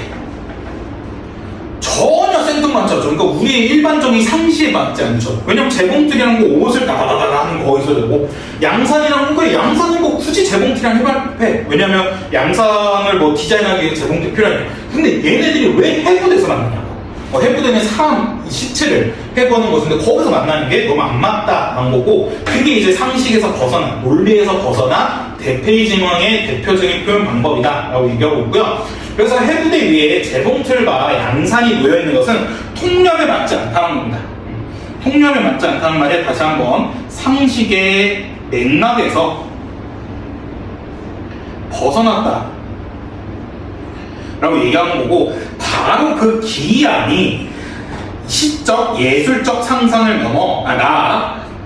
[SPEAKER 1] 전혀 전혀 생뚱맞지 않죠. 그러니까 우리의 일반적인 상시에 맞지 않죠. 왜냐면 재봉틀이라는 거 옷을 다다다다 하는 거 거기서 되고, 양산이라는 거, 그래, 양산은 뭐 굳이 재봉틀이랑 해봤해. 왜냐면 양산을 뭐 디자인하기 위해 재봉틀이 필요하니까. 근데 얘네들이 왜 해부대에서 만나냐고. 해부대는 사람 시체를 해부하는 것인데 거기서 만나는 게 너무 안 맞다라는 거고, 그게 이제 상식에서 벗어난, 논리에서 벗어난 대페이징왕의 대표적인 표현 방법이다라고 얘기하고 있고요. 그래서 해부대 위에 재봉틀과 양산이 놓여있는 것은 통념에 맞지 않다는 겁니다. 통념에 맞지 않다는 말에 다시 한번 상식의 맥락에서 벗어났다 라고 얘기하는 거고, 바로 그 기이함이 시적 예술적 상상을 넘어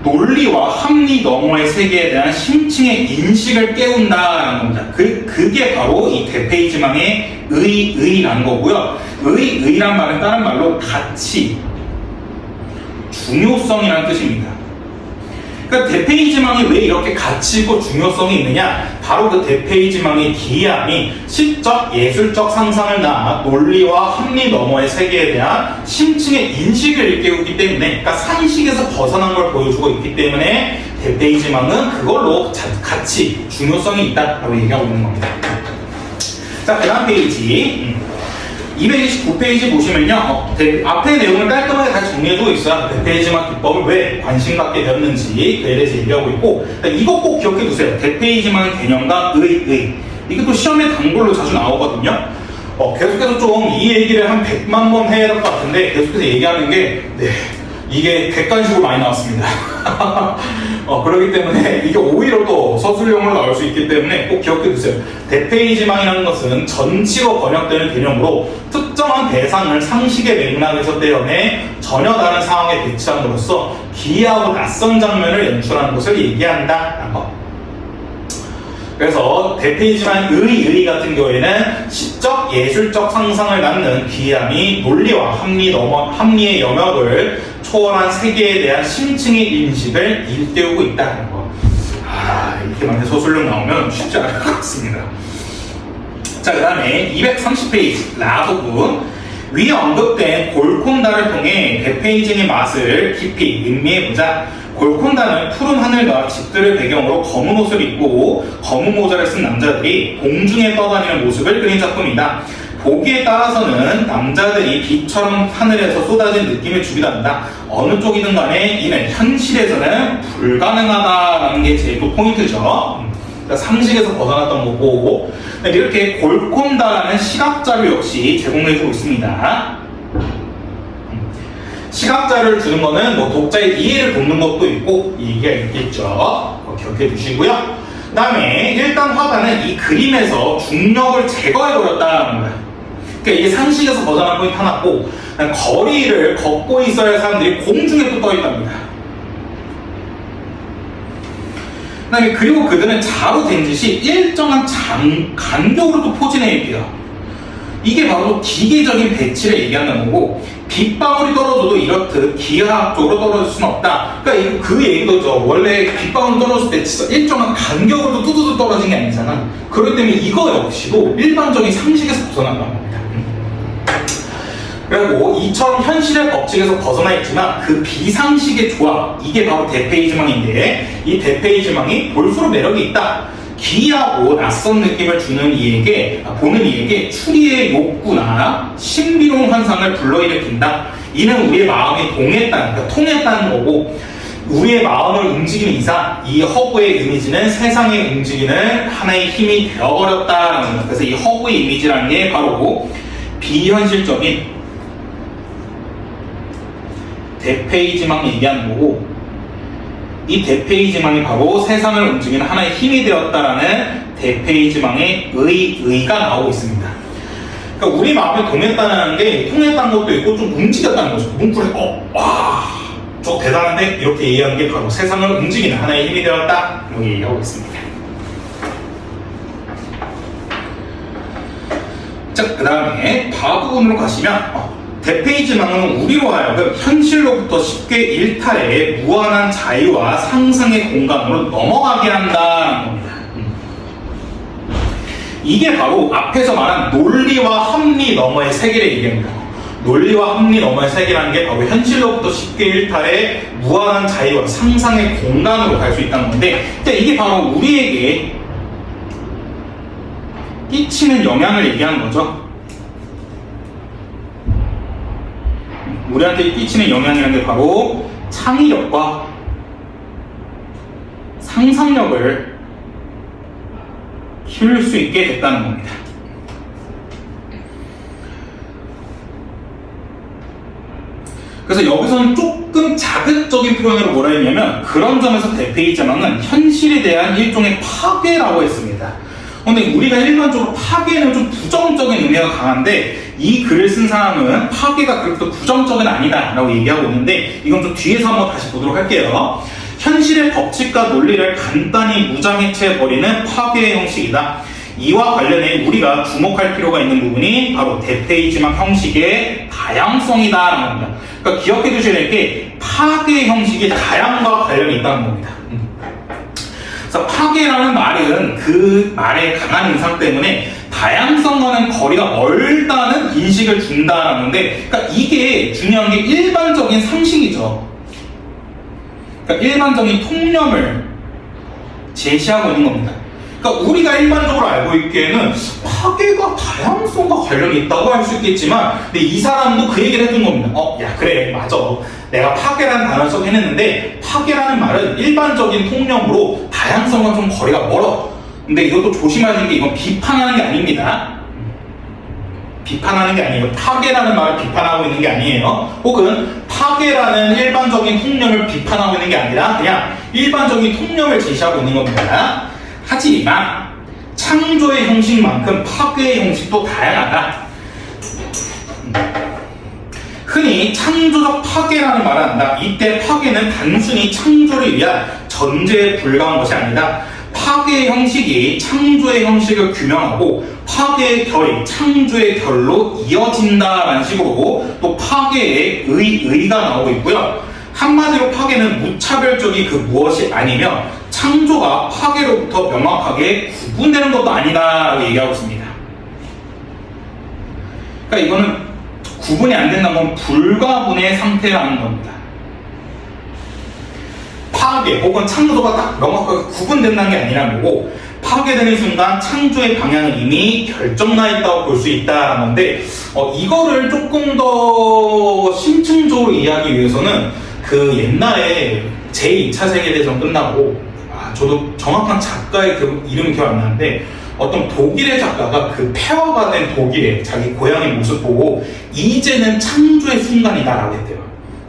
[SPEAKER 1] 논리와 합리 너머의 세계에 대한 심층의 인식을 깨운다라는 겁니다. 그게 바로 이 대페이지망의 의의라는 거고요. 의의란 말은 다른 말로 가치, 중요성이라는 뜻입니다. 그러니까 대페이지망이 왜 이렇게 가치 있고 중요성이 있느냐? 바로 그 대페이지망의 기이함이 시적 예술적 상상을 낳아 논리와 합리 너머의 세계에 대한 심층의 인식을 일깨우기 때문에, 그러니까 상식에서 벗어난 걸 보여주고 있기 때문에 대페이지망은 그걸로 가치, 중요성이 있다라고 얘기하고 있는 겁니다. 자, 그 다음 페이지 229페이지 보시면요, 앞의 내용을 깔끔하게 다 정리해주고 있어요. 대페이지망 기법을 왜 관심 갖게 되었는지 그에 대해서 얘기하고 있고, 이거 꼭 기억해 두세요. 대페이지망 개념과 의의, 이게 또 시험에 단골로 자주 나오거든요. 계속해서 좀 이 얘기를 한 100만 번 해야 될 것 같은데 계속해서 얘기하는 게 이게 객관식으로 많이 나왔습니다. 그렇기 때문에 이게 오히려 또 서술형으로 나올 수 있기 때문에 꼭 기억해 두세요. 대페이지망이라는 것은 전치로 번역되는 개념으로 특정한 대상을 상식의 맥락에서 떼어내 전혀 다른 상황에 배치함으로써 기이하고 낯선 장면을 연출하는 것을 얘기한다라는 것. 그래서 대페이지망 의의 같은 경우에는 시적 예술적 상상을 낳는 기이함이 논리와 합리의 영역을 초월한 세계에 대한 심층의 인식을 일깨우고 있다는 거. 이렇게 만약 서술형 나오면 쉽지 않을 것 같습니다. 자, 그 다음에 230페이지 라부분. 위에 언급된 골콘다를 통해 대페이징의 맛을 깊이 음미해보자. 골콘다는 푸른 하늘과 집들을 배경으로 검은 옷을 입고 검은 모자를 쓴 남자들이 공중에 떠다니는 모습을 그린 작품이다. 보기에 따라서는 남자들이 비처럼 하늘에서 쏟아진 느낌을 주기도 한다. 어느 쪽이든 간에 이는 현실에서는 불가능하다라는 게 제일 포인트죠. 그러니까 상식에서 벗어났던 거고, 이렇게 골콘다라는 시각자료 역시 제공해주고 있습니다. 시각자료를 주는 거는 뭐 독자의 이해를 돕는 것도 있고 얘기가 있겠죠. 기억해 주시고요. 그 다음에 일단 화가는 이 그림에서 중력을 제거해버렸다는 거예요. 그러니까 이게 상식에서 벗어난 포인트 하나고, 거리를 걷고 있어야 할 사람들이 공중에 또 떠있답니다. 그 다음에 그리고 그들은 자로 된 짓이 일정한 간격으로 또 포진해 있대요. 이게 바로 기계적인 배치를 얘기하는 거고, 빗방울이 떨어져도 이렇듯 기하학적으로 떨어질 수는 없다. 그러니까 그 얘기도죠. 원래 빗방울 떨어질 때 진짜 일정한 간격으로 뚜두두 떨어진 게 아니잖아. 그렇기 때문에 이거 역시도 일반적인 상식에서 벗어난다는 겁니다. 그리고 이처럼 현실의 법칙에서 벗어나 있지만 그 비상식의 조합, 이게 바로 대페이지망인데, 이 대페이지망이 볼수록 매력이 있다. 기이하고 낯선 느낌을 주는 보는 이에게 추리의 욕구나 신비로운 환상을 불러일으킨다. 이는 우리의 마음이 통했다는 거고, 우리의 마음을 움직이는 이상 이 허구의 이미지는 세상에 움직이는 하나의 힘이 되어버렸다라는 겁니다. 그래서 이 허구의 이미지라는 게 바로 비현실적인 대페이지망 얘기하는 거고, 이 대페이지망이 바로 세상을 움직이는 하나의 힘이 되었다라는 대페이지망의 의의가 나오고 있습니다. 그러니까 우리 마음에 통했다는 게 통했다는 것도 있고 좀 움직였다는 거죠. 문구를 저 대단한데 이렇게 이해하는 게 바로 세상을 움직이는 하나의 힘이 되었다 이렇게 얘기하고 있습니다. 자, 그 다음에 바부분으로 가시면 대페이지망은 우리로 하여금 현실로부터 쉽게 일탈해 무한한 자유와 상상의 공간으로 넘어가게 한다는 겁니다. 이게 바로 앞에서 말한 논리와 합리 너머의 세계를 얘기합니다. 논리와 합리 너머의 세계라는 게 바로 현실로부터 쉽게 일탈해 무한한 자유와 상상의 공간으로 갈 수 있다는 건데, 이게 바로 우리에게 끼치는 영향을 얘기하는 거죠. 우리한테 끼치는 영향이라는 게 바로 창의력과 상상력을 키울 수 있게 됐다는 겁니다. 그래서 여기서는 조금 자극적인 표현으로 뭐라 했냐면, 그런 점에서 대페이지망은 현실에 대한 일종의 파괴라고 했습니다. 근데 우리가 일반적으로 파괴는 좀 부정적인 의미가 강한데, 이 글을 쓴 사람은 파괴가 그렇게 부정적은 아니다 라고 얘기하고 있는데, 이건 좀 뒤에서 한번 다시 보도록 할게요. 현실의 법칙과 논리를 간단히 무장해체해버리는 파괴의 형식이다. 이와 관련해 우리가 주목할 필요가 있는 부분이 바로 대페이지망 형식의 다양성이다라는 겁니다. 그러니까 기억해 두셔야 될 게 파괴 형식이 다양과 관련이 있다는 겁니다. 그래서 파괴라는 말은 그 말의 강한 인상 때문에 다양성과는 거리가 멀다는 인식을 준다라는데, 그러니까 이게 중요한 게 일반적인 상식이죠. 그러니까 일반적인 통념을 제시하고 있는 겁니다. 그러니까 우리가 일반적으로 알고 있기에는 파괴가 다양성과 관련이 있다고 할 수 있겠지만, 근데 이 사람도 그 얘기를 해준 겁니다. 야 그래 맞아, 내가 파괴라는 단어를 써긴 했는데 파괴라는 말은 일반적인 통념으로 다양성과 좀 거리가 멀어. 근데 이것도 조심하시는 게, 이건 비판하는 게 아닙니다. 비판하는 게 아니에요. 파괴라는 말을 비판하고 있는 게 아니에요. 혹은 파괴라는 일반적인 통념을 비판하고 있는 게 아니라 그냥 일반적인 통념을 제시하고 있는 겁니다. 하지만 창조의 형식만큼 파괴의 형식도 다양하다. 흔히 창조적 파괴라는 말을 한다. 이때 파괴는 단순히 창조를 위한 전제에 불과한 것이 아니다. 파괴의 형식이 창조의 형식을 규명하고 파괴의 결이 창조의 결로 이어진다라는 식으로 또 파괴의 의가 나오고 있고요. 한마디로 파괴는 무차별적인 그 무엇이 아니며 창조가 파괴로부터 명확하게 구분되는 것도 아니다라고 얘기하고 있습니다. 그러니까 이거는 구분이 안 된다는 건 불가분의 상태라는 겁니다. 파괴 혹은 창조가 딱 명확하게 구분된다는 게 아니라는 거고, 파괴되는 순간 창조의 방향은 이미 결정나 있다고 볼 수 있다는 건데, 이거를 조금 더 심층적으로 이해하기 위해서는 그 옛날에 제2차 세계대전 끝나고, 저도 정확한 작가의 그 이름이 기억 안 나는데, 어떤 독일의 작가가 그 폐허가 된 독일의 자기 고향의 모습 보고 이제는 창조의 순간이다 라고 했대요.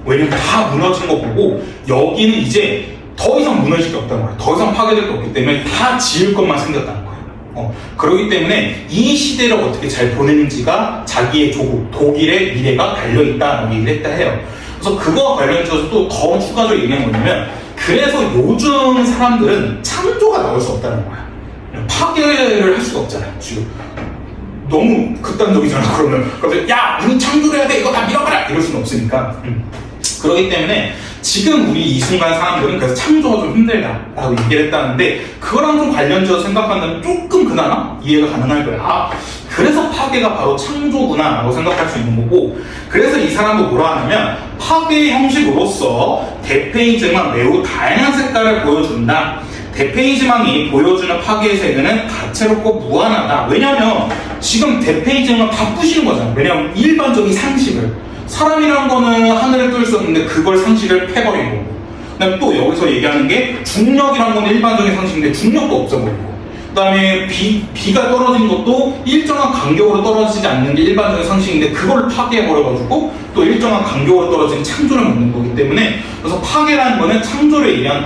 [SPEAKER 1] 왜냐면 다 무너진 거 보고 여기는 이제 더 이상 무너질 게 없다는 거예요. 더 이상 파괴될 게 없기 때문에 다 지을 것만 생겼다는 거예요. 그렇기 때문에 이 시대를 어떻게 잘 보내는지가 자기의 조국 독일의 미래가 달려있다라고 얘기를 했다 해요. 그래서 그거와 관련해서 또 더 추가적으로 얘기한 뭐냐면, 그래서 요즘 사람들은 창조가 나올 수 없다는 거야. 파괴를 할 수가 없잖아요. 지금 너무 극단적이잖아. 그러면 그래서 야 우리 창조를 해야 돼, 이거 다 밀어버려, 이럴 수는 없으니까. 그렇기 때문에 지금 우리 이 순간 사람들은 그래서 창조가 좀 힘들다라고 얘기를 했다는데, 그거랑 좀 관련지어서 생각한다면 조금 그나마 이해가 가능할 거야. 그래서 파괴가 바로 창조구나 라고 생각할 수 있는 거고, 그래서 이 사람도 뭐라 하냐면 파괴의 형식으로서 대페이지망 매우 다양한 색깔을 보여준다. 대페이지망이 보여주는 파괴의 세계는 다채롭고 무한하다. 왜냐면 지금 대페이지망 다 부시는 거잖아. 왜냐면 일반적인 상식을, 사람이란 거는 하늘을 뚫을 수 없는데 그걸 상식을 패버린 거고, 그다음에 또 여기서 얘기하는 게 중력이란 건 일반적인 상식인데 중력도 없어버리고, 그 다음에 비가 떨어지는 것도 일정한 간격으로 떨어지지 않는 게 일반적인 상식인데 그걸 파괴해버려가지고 또 일정한 간격으로 떨어지는 창조를 만든 거기 때문에, 그래서 파괴라는 거는 창조를 얘기한,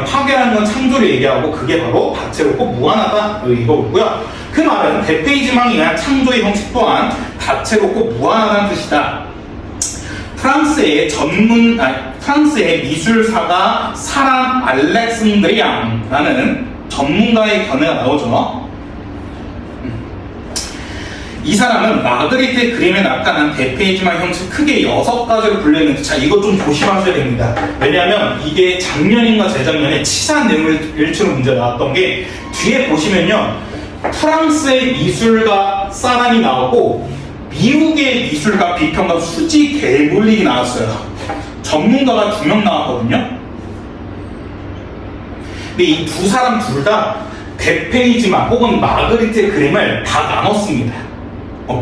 [SPEAKER 1] 파괴라는 건 창조를 얘기하고 그게 바로 다채롭고 무한하다 이거 있고요. 그 말은 대페이지망이 위한 창조의 형식 또한 다채롭고 무한하다는 뜻이다. 프랑스의 미술사가 사람 알렉산드리앙라는 전문가의 견해가 나오죠. 이 사람은 마그리트의 그림에 나타난 대페이지망 형식 크게 6가지로 분류했는데, 자 이거 좀 조심하셔야 됩니다. 왜냐하면 이게 작년인가 재작년에 치사한 내용을 일치로 문제 나왔던 게, 뒤에 보시면요 프랑스의 미술가 사람이 나오고 미국의 미술가 비평가 수지 개굴릭이 나왔어요. 전문가가 2명 나왔거든요. 근데 이 두 사람 둘 다 100페이지만 혹은 마그리트의 그림을 다 나눴습니다.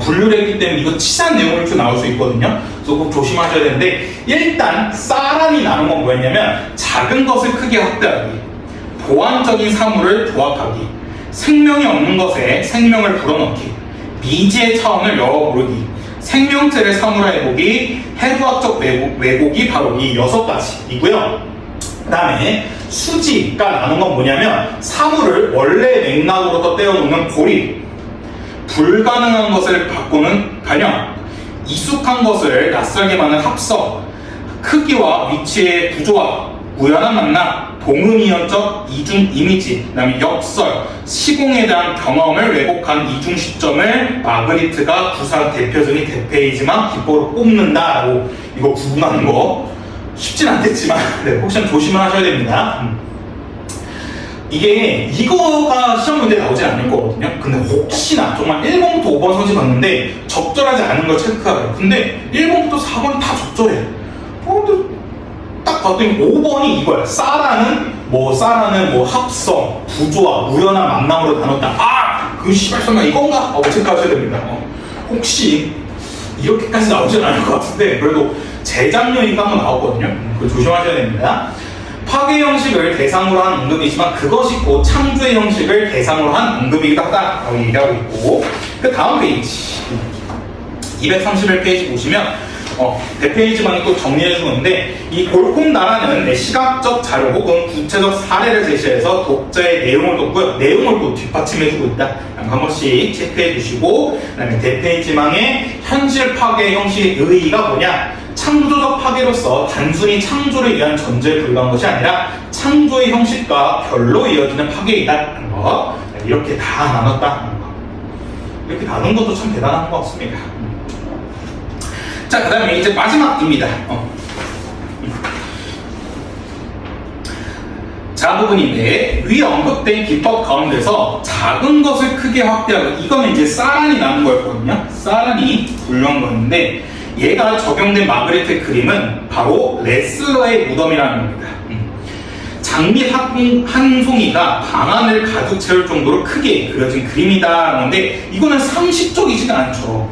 [SPEAKER 1] 분류를 했기 때문에 이거 치사한 내용을 좀 나올 수 있거든요. 그래서 꼭 조심하셔야 되는데, 일단 사란이 나눈 건 뭐였냐면 작은 것을 크게 확대하기, 보완적인 사물을 조합하기, 생명이 없는 것에 생명을 불어넣기, 미지의 차원을 열어 모르기, 생명체를 사물화해보기, 해부학적 왜곡이 바로 이 6가지이고요. 그 다음에 수지가 나눈 건 뭐냐면 사물을 원래 맥락으로부터 떼어놓는 고리, 불가능한 것을 바꾸는 반영, 익숙한 것을 낯설게 만드는 합성, 크기와 위치의 부조화, 우연한 만남, 동음이언적 이중 이미지, 그 다음에 역설, 시공에 대한 경험을 왜곡한 이중 시점을 마그리트가 구상 대표적인 대페이지만 기법으로 뽑는다라고, 이거 구분하는 거 쉽진 않겠지만 혹시나 조심을 하셔야 됩니다. 이거가 시험 문제에 나오지 않을 거거든요. 근데 혹시나 정말 1번부터 5번 선지 봤는데 적절하지 않은 걸 체크하래요. 근데 1번부터 4번이 다 적절해. 딱 봤더니 5번이 이거야. 사라는 합성, 부조화, 우연한 만남으로 나눴다. 그 씨발 설마 이건가? 체크하셔야 됩니다. 혹시 이렇게까지 나오진 않을 것 같은데 그래도 재작년인가 한번 나왔거든요. 그거 조심하셔야 됩니다. 파괴 형식을 대상으로 한 언급이지만 그것이 곧 창조의 형식을 대상으로 한 언급이기도 하다라고 얘기하고 있고, 그 다음 페이지 231페이지 보시면 대페이지만이 또 정리해 주는데, 이 골콤나라는 시각적 자료 혹은 구체적 사례를 제시해서 독자의 내용을 돋고요, 내용을 또 뒷받침해 주고 있다. 한 번씩 체크해 주시고, 그 다음에 대페이지망의 현실 파괴 형식의 의의가 뭐냐, 창조적 파괴로서 단순히 창조를 위한 전제에 불과한 것이 아니라 창조의 형식과 별로 이어지는 파괴이다라는 거, 이렇게 다 나눴다는 거. 이렇게 나눈 것도 참 대단한 것 같습니다. 자, 그 다음에 이제 마지막입니다. 자, 부분인데 위 언급된 기법 가운데서 작은 것을 크게 확대하고, 이거는 이제 사란이 나눈 거였거든요. 사란이 분류한 거였는데, 얘가 적용된 마그리트의 그림은 바로 레슬러의 무덤이라는 겁니다. 장미 한 송이가 방 안을 가득 채울 정도로 크게 그려진 그림이다. 그런데 이거는 상식적이지가 않죠.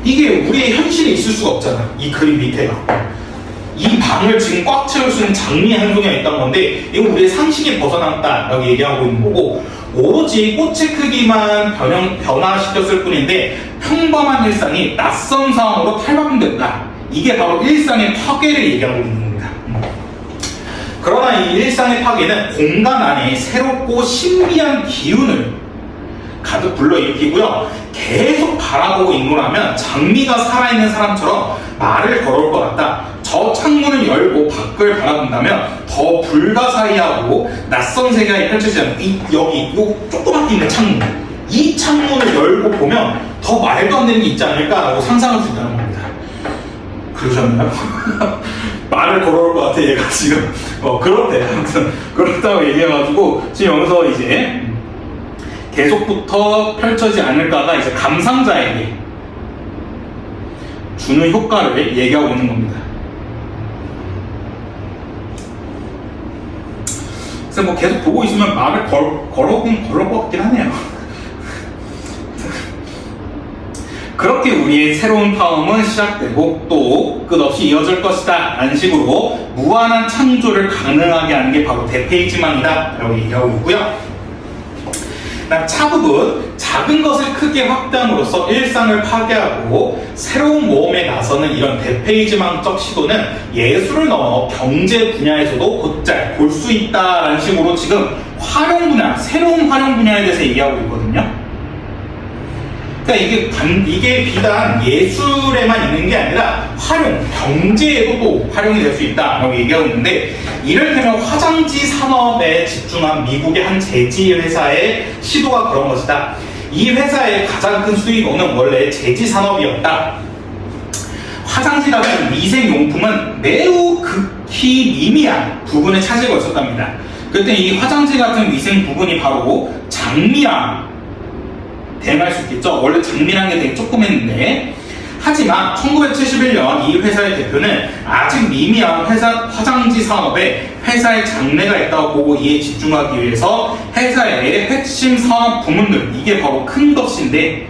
[SPEAKER 1] 이게 우리의 현실에 있을 수가 없잖아. 이 그림 밑에가 이 방을 지금 꽉 채울 수 있는 장미 한 송이가 있다는 건데, 이거 우리의 상식에 벗어났다라고 얘기하고 있는 거고, 오로지 꽃의 크기만 변화시켰을 뿐인데 평범한 일상이 낯선 상황으로 탈바꿈됐다. 이게 바로 일상의 파괴를 얘기하고 있는 겁니다. 그러나 이 일상의 파괴는 공간 안에 새롭고 신비한 기운을 가득 불러일으키고요, 계속 바라보고 있노라면 장미가 살아있는 사람처럼 말을 걸어올 것 같다. 저 창문을 열고 밖을 바라본다면 더 불가사의하고 낯선 세계가 펼쳐지는 여기 요 조그맣게 있는 창문, 이 창문을 열고 보면 더 말도 안 되는 게 있지 않을까라고 상상할 수 있다는 겁니다. 그러셨나요? 말을 걸어올 것 같아 얘가 지금. 그렇대. 아무튼 그렇다고 얘기해가지고 지금 여기서 이제 계속부터 펼쳐지지 않을까가 이제 감상자에게 주는 효과를 얘기하고 있는 겁니다. 그래서 계속 보고 있으면 말을 걸어보면 걸을 것 같긴 하네요. 그렇게 우리의 새로운 탐험은 시작되고 또 끝없이 이어질 것이다 라는 식으로 무한한 창조를 가능하게 하는 게 바로 대페이지망이다 라고 얘기하고 있고요. 차부분, 작은 것을 크게 확대함으로써 일상을 파괴하고 새로운 모험에 나서는 이런 대페이지망적 시도는 예술을 넘어 경제 분야에서도 곧잘 볼 수 있다라는 식으로 지금 활용 분야, 새로운 활용 분야에 대해서 얘기하고 있거든요. 그러니까 이게 비단 예술에만 있는 게 아니라 활용, 경제에도 또 활용이 될 수 있다라고 얘기하고 있는데, 이를테면 화장지 산업에 집중한 미국의 한 제지 회사의 시도가 그런 것이다. 이 회사의 가장 큰 수익원은 원래 제지 산업이었다. 화장지 같은 위생용품은 매우 극히 미미한 부분을 차지하고 있었답니다. 그때 이 화장지 같은 위생 부분이 바로 장미랑 대응할 수 있겠죠. 원래 장비라는 게 되게 조그맸는데, 하지만 1971년 이 회사의 대표는 아직 미미한 회사 화장지 산업에 회사의 장래가 있다고 보고 이에 집중하기 위해서 회사의 핵심 산업 부문들, 이게 바로 큰 것인데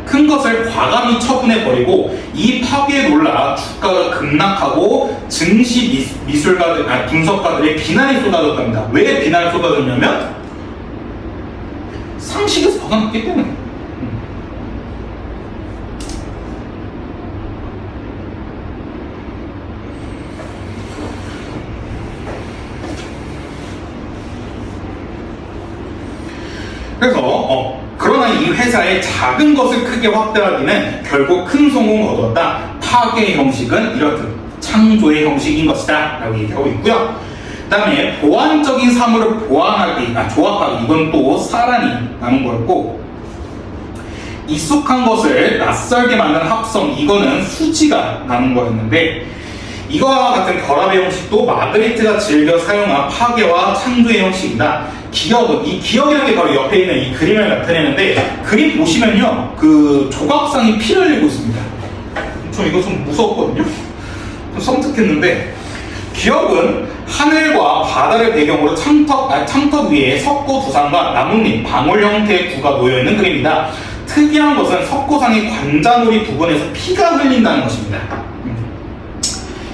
[SPEAKER 1] 큰 것을 과감히 처분해버리고 이 파괴에 놀라 주가가 급락하고 증시 미술가들, 분석가들의 비난이 쏟아졌답니다. 왜 비난이 쏟아졌냐면 상식에서 벗어났기 때문에. 그래서 그러나 이 회사의 작은 것을 크게 확대하기는 결국 큰 성공을 거두었다. 파괴의 형식은 이렇듯 창조의 형식인 것이다 라고 얘기하고 있고요. 그 다음에 보완적인 사물을 조합하기, 이건 또 사란이 남은 거였고, 익숙한 것을 낯설게 만드는 합성, 이거는 수지가 남은 거였는데, 이거와 같은 결합의 형식도 마그리트가 즐겨 사용한 파괴와 창조의 형식이다. 이 기억이라는 게 바로 옆에 있는 이 그림을 나타내는데, 그림 보시면요, 그 조각상이 피를 흘리고 있습니다. 이거 좀 무서웠거든요. 좀 섬뜩했는데, 기억은 하늘과 바다를 배경으로 창턱 위에 석고 두상과 나뭇잎, 방울 형태의 구가 놓여있는 그림이다. 특이한 것은 석고상의 관자놀이 부분에서 피가 흘린다는 것입니다.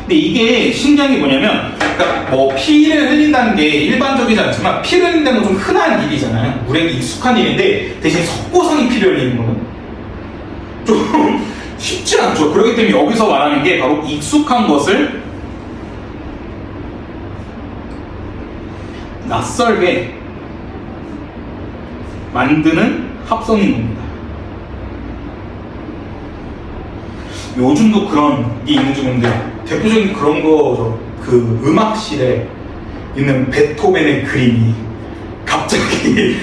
[SPEAKER 1] 근데 이게 신기한 게 뭐냐면, 그러니까 뭐 피를 흘린다는 게 일반적이지 않지만 피를 흘린다는 건 좀 흔한 일이잖아요. 우리에게 익숙한 일인데 대신 석고상이 피를 흘리는 거는 좀 쉽지 않죠. 그렇기 때문에 여기서 말하는 게 바로 익숙한 것을 낯설게 만드는 합성인 겁니다. 요즘도 그런 게 있는지 모르는데 대표적인 그런 거죠. 그 음악실에 있는 베토벤의 그림이 갑자기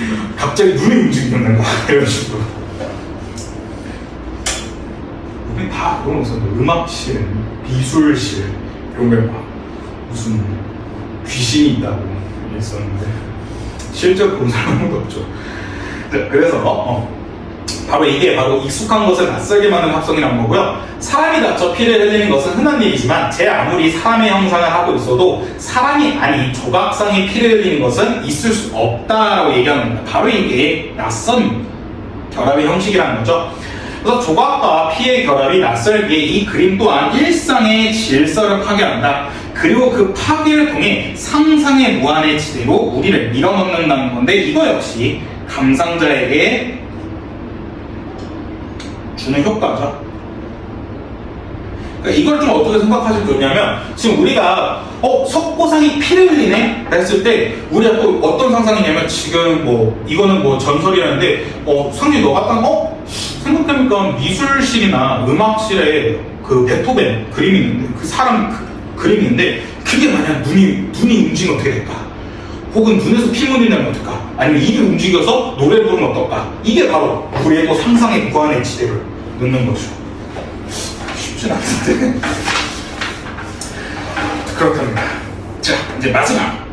[SPEAKER 1] 눈이 움직이는 거야. 이런 식으로. 우리 다 그런 거 있었는데, 음악실, 미술실 이런 거에 막 무슨 귀신이 있다고 했었는데 실제로 본 사람은 아무도 없죠. 그래서 바로 이게 바로 익숙한 것을 낯설게 만드는 합성이라는 거고요. 사람이 다쳐 피를 흘리는 것은 흔한 일이지만 제 아무리 사람의 형상을 하고 있어도 사람이 아닌 조각상의 피를 흘리는 것은 있을 수 없다라고 얘기하는 겁니다. 바로 이게 낯선 결합의 형식이라는 거죠. 그래서 조각과 피의 결합이 낯설기에 이 그림 또한 일상의 질서를 파괴한다. 그리고 그 파괴를 통해 상상의 무한의 지대로 우리를 밀어넣는다는 건데, 이거 역시 감상자에게 주는 효과죠. 그러니까 이걸 좀 어떻게 생각하시면 좋냐면, 지금 우리가 석고상이 피를 흘리네? 했을 때 우리가 또 어떤 상상이냐면, 지금 뭐 이거는 뭐 전설이라는데 상진이 너 같은 생각해보니까 미술실이나 음악실에 그 베토벤 그림이 있는데, 그 사람 그림이 있는데, 그게 만약 눈이 움직이면 어떻게 될까? 혹은 눈에서 피문이 나면 어떨까? 아니면 입이 움직여서 노래를 부르면 어떨까? 이게 바로 우리의 또 상상의 무한의 지대를 넣는 거죠. 쉽진 않은데. 그렇답니다. 자, 이제 마지막.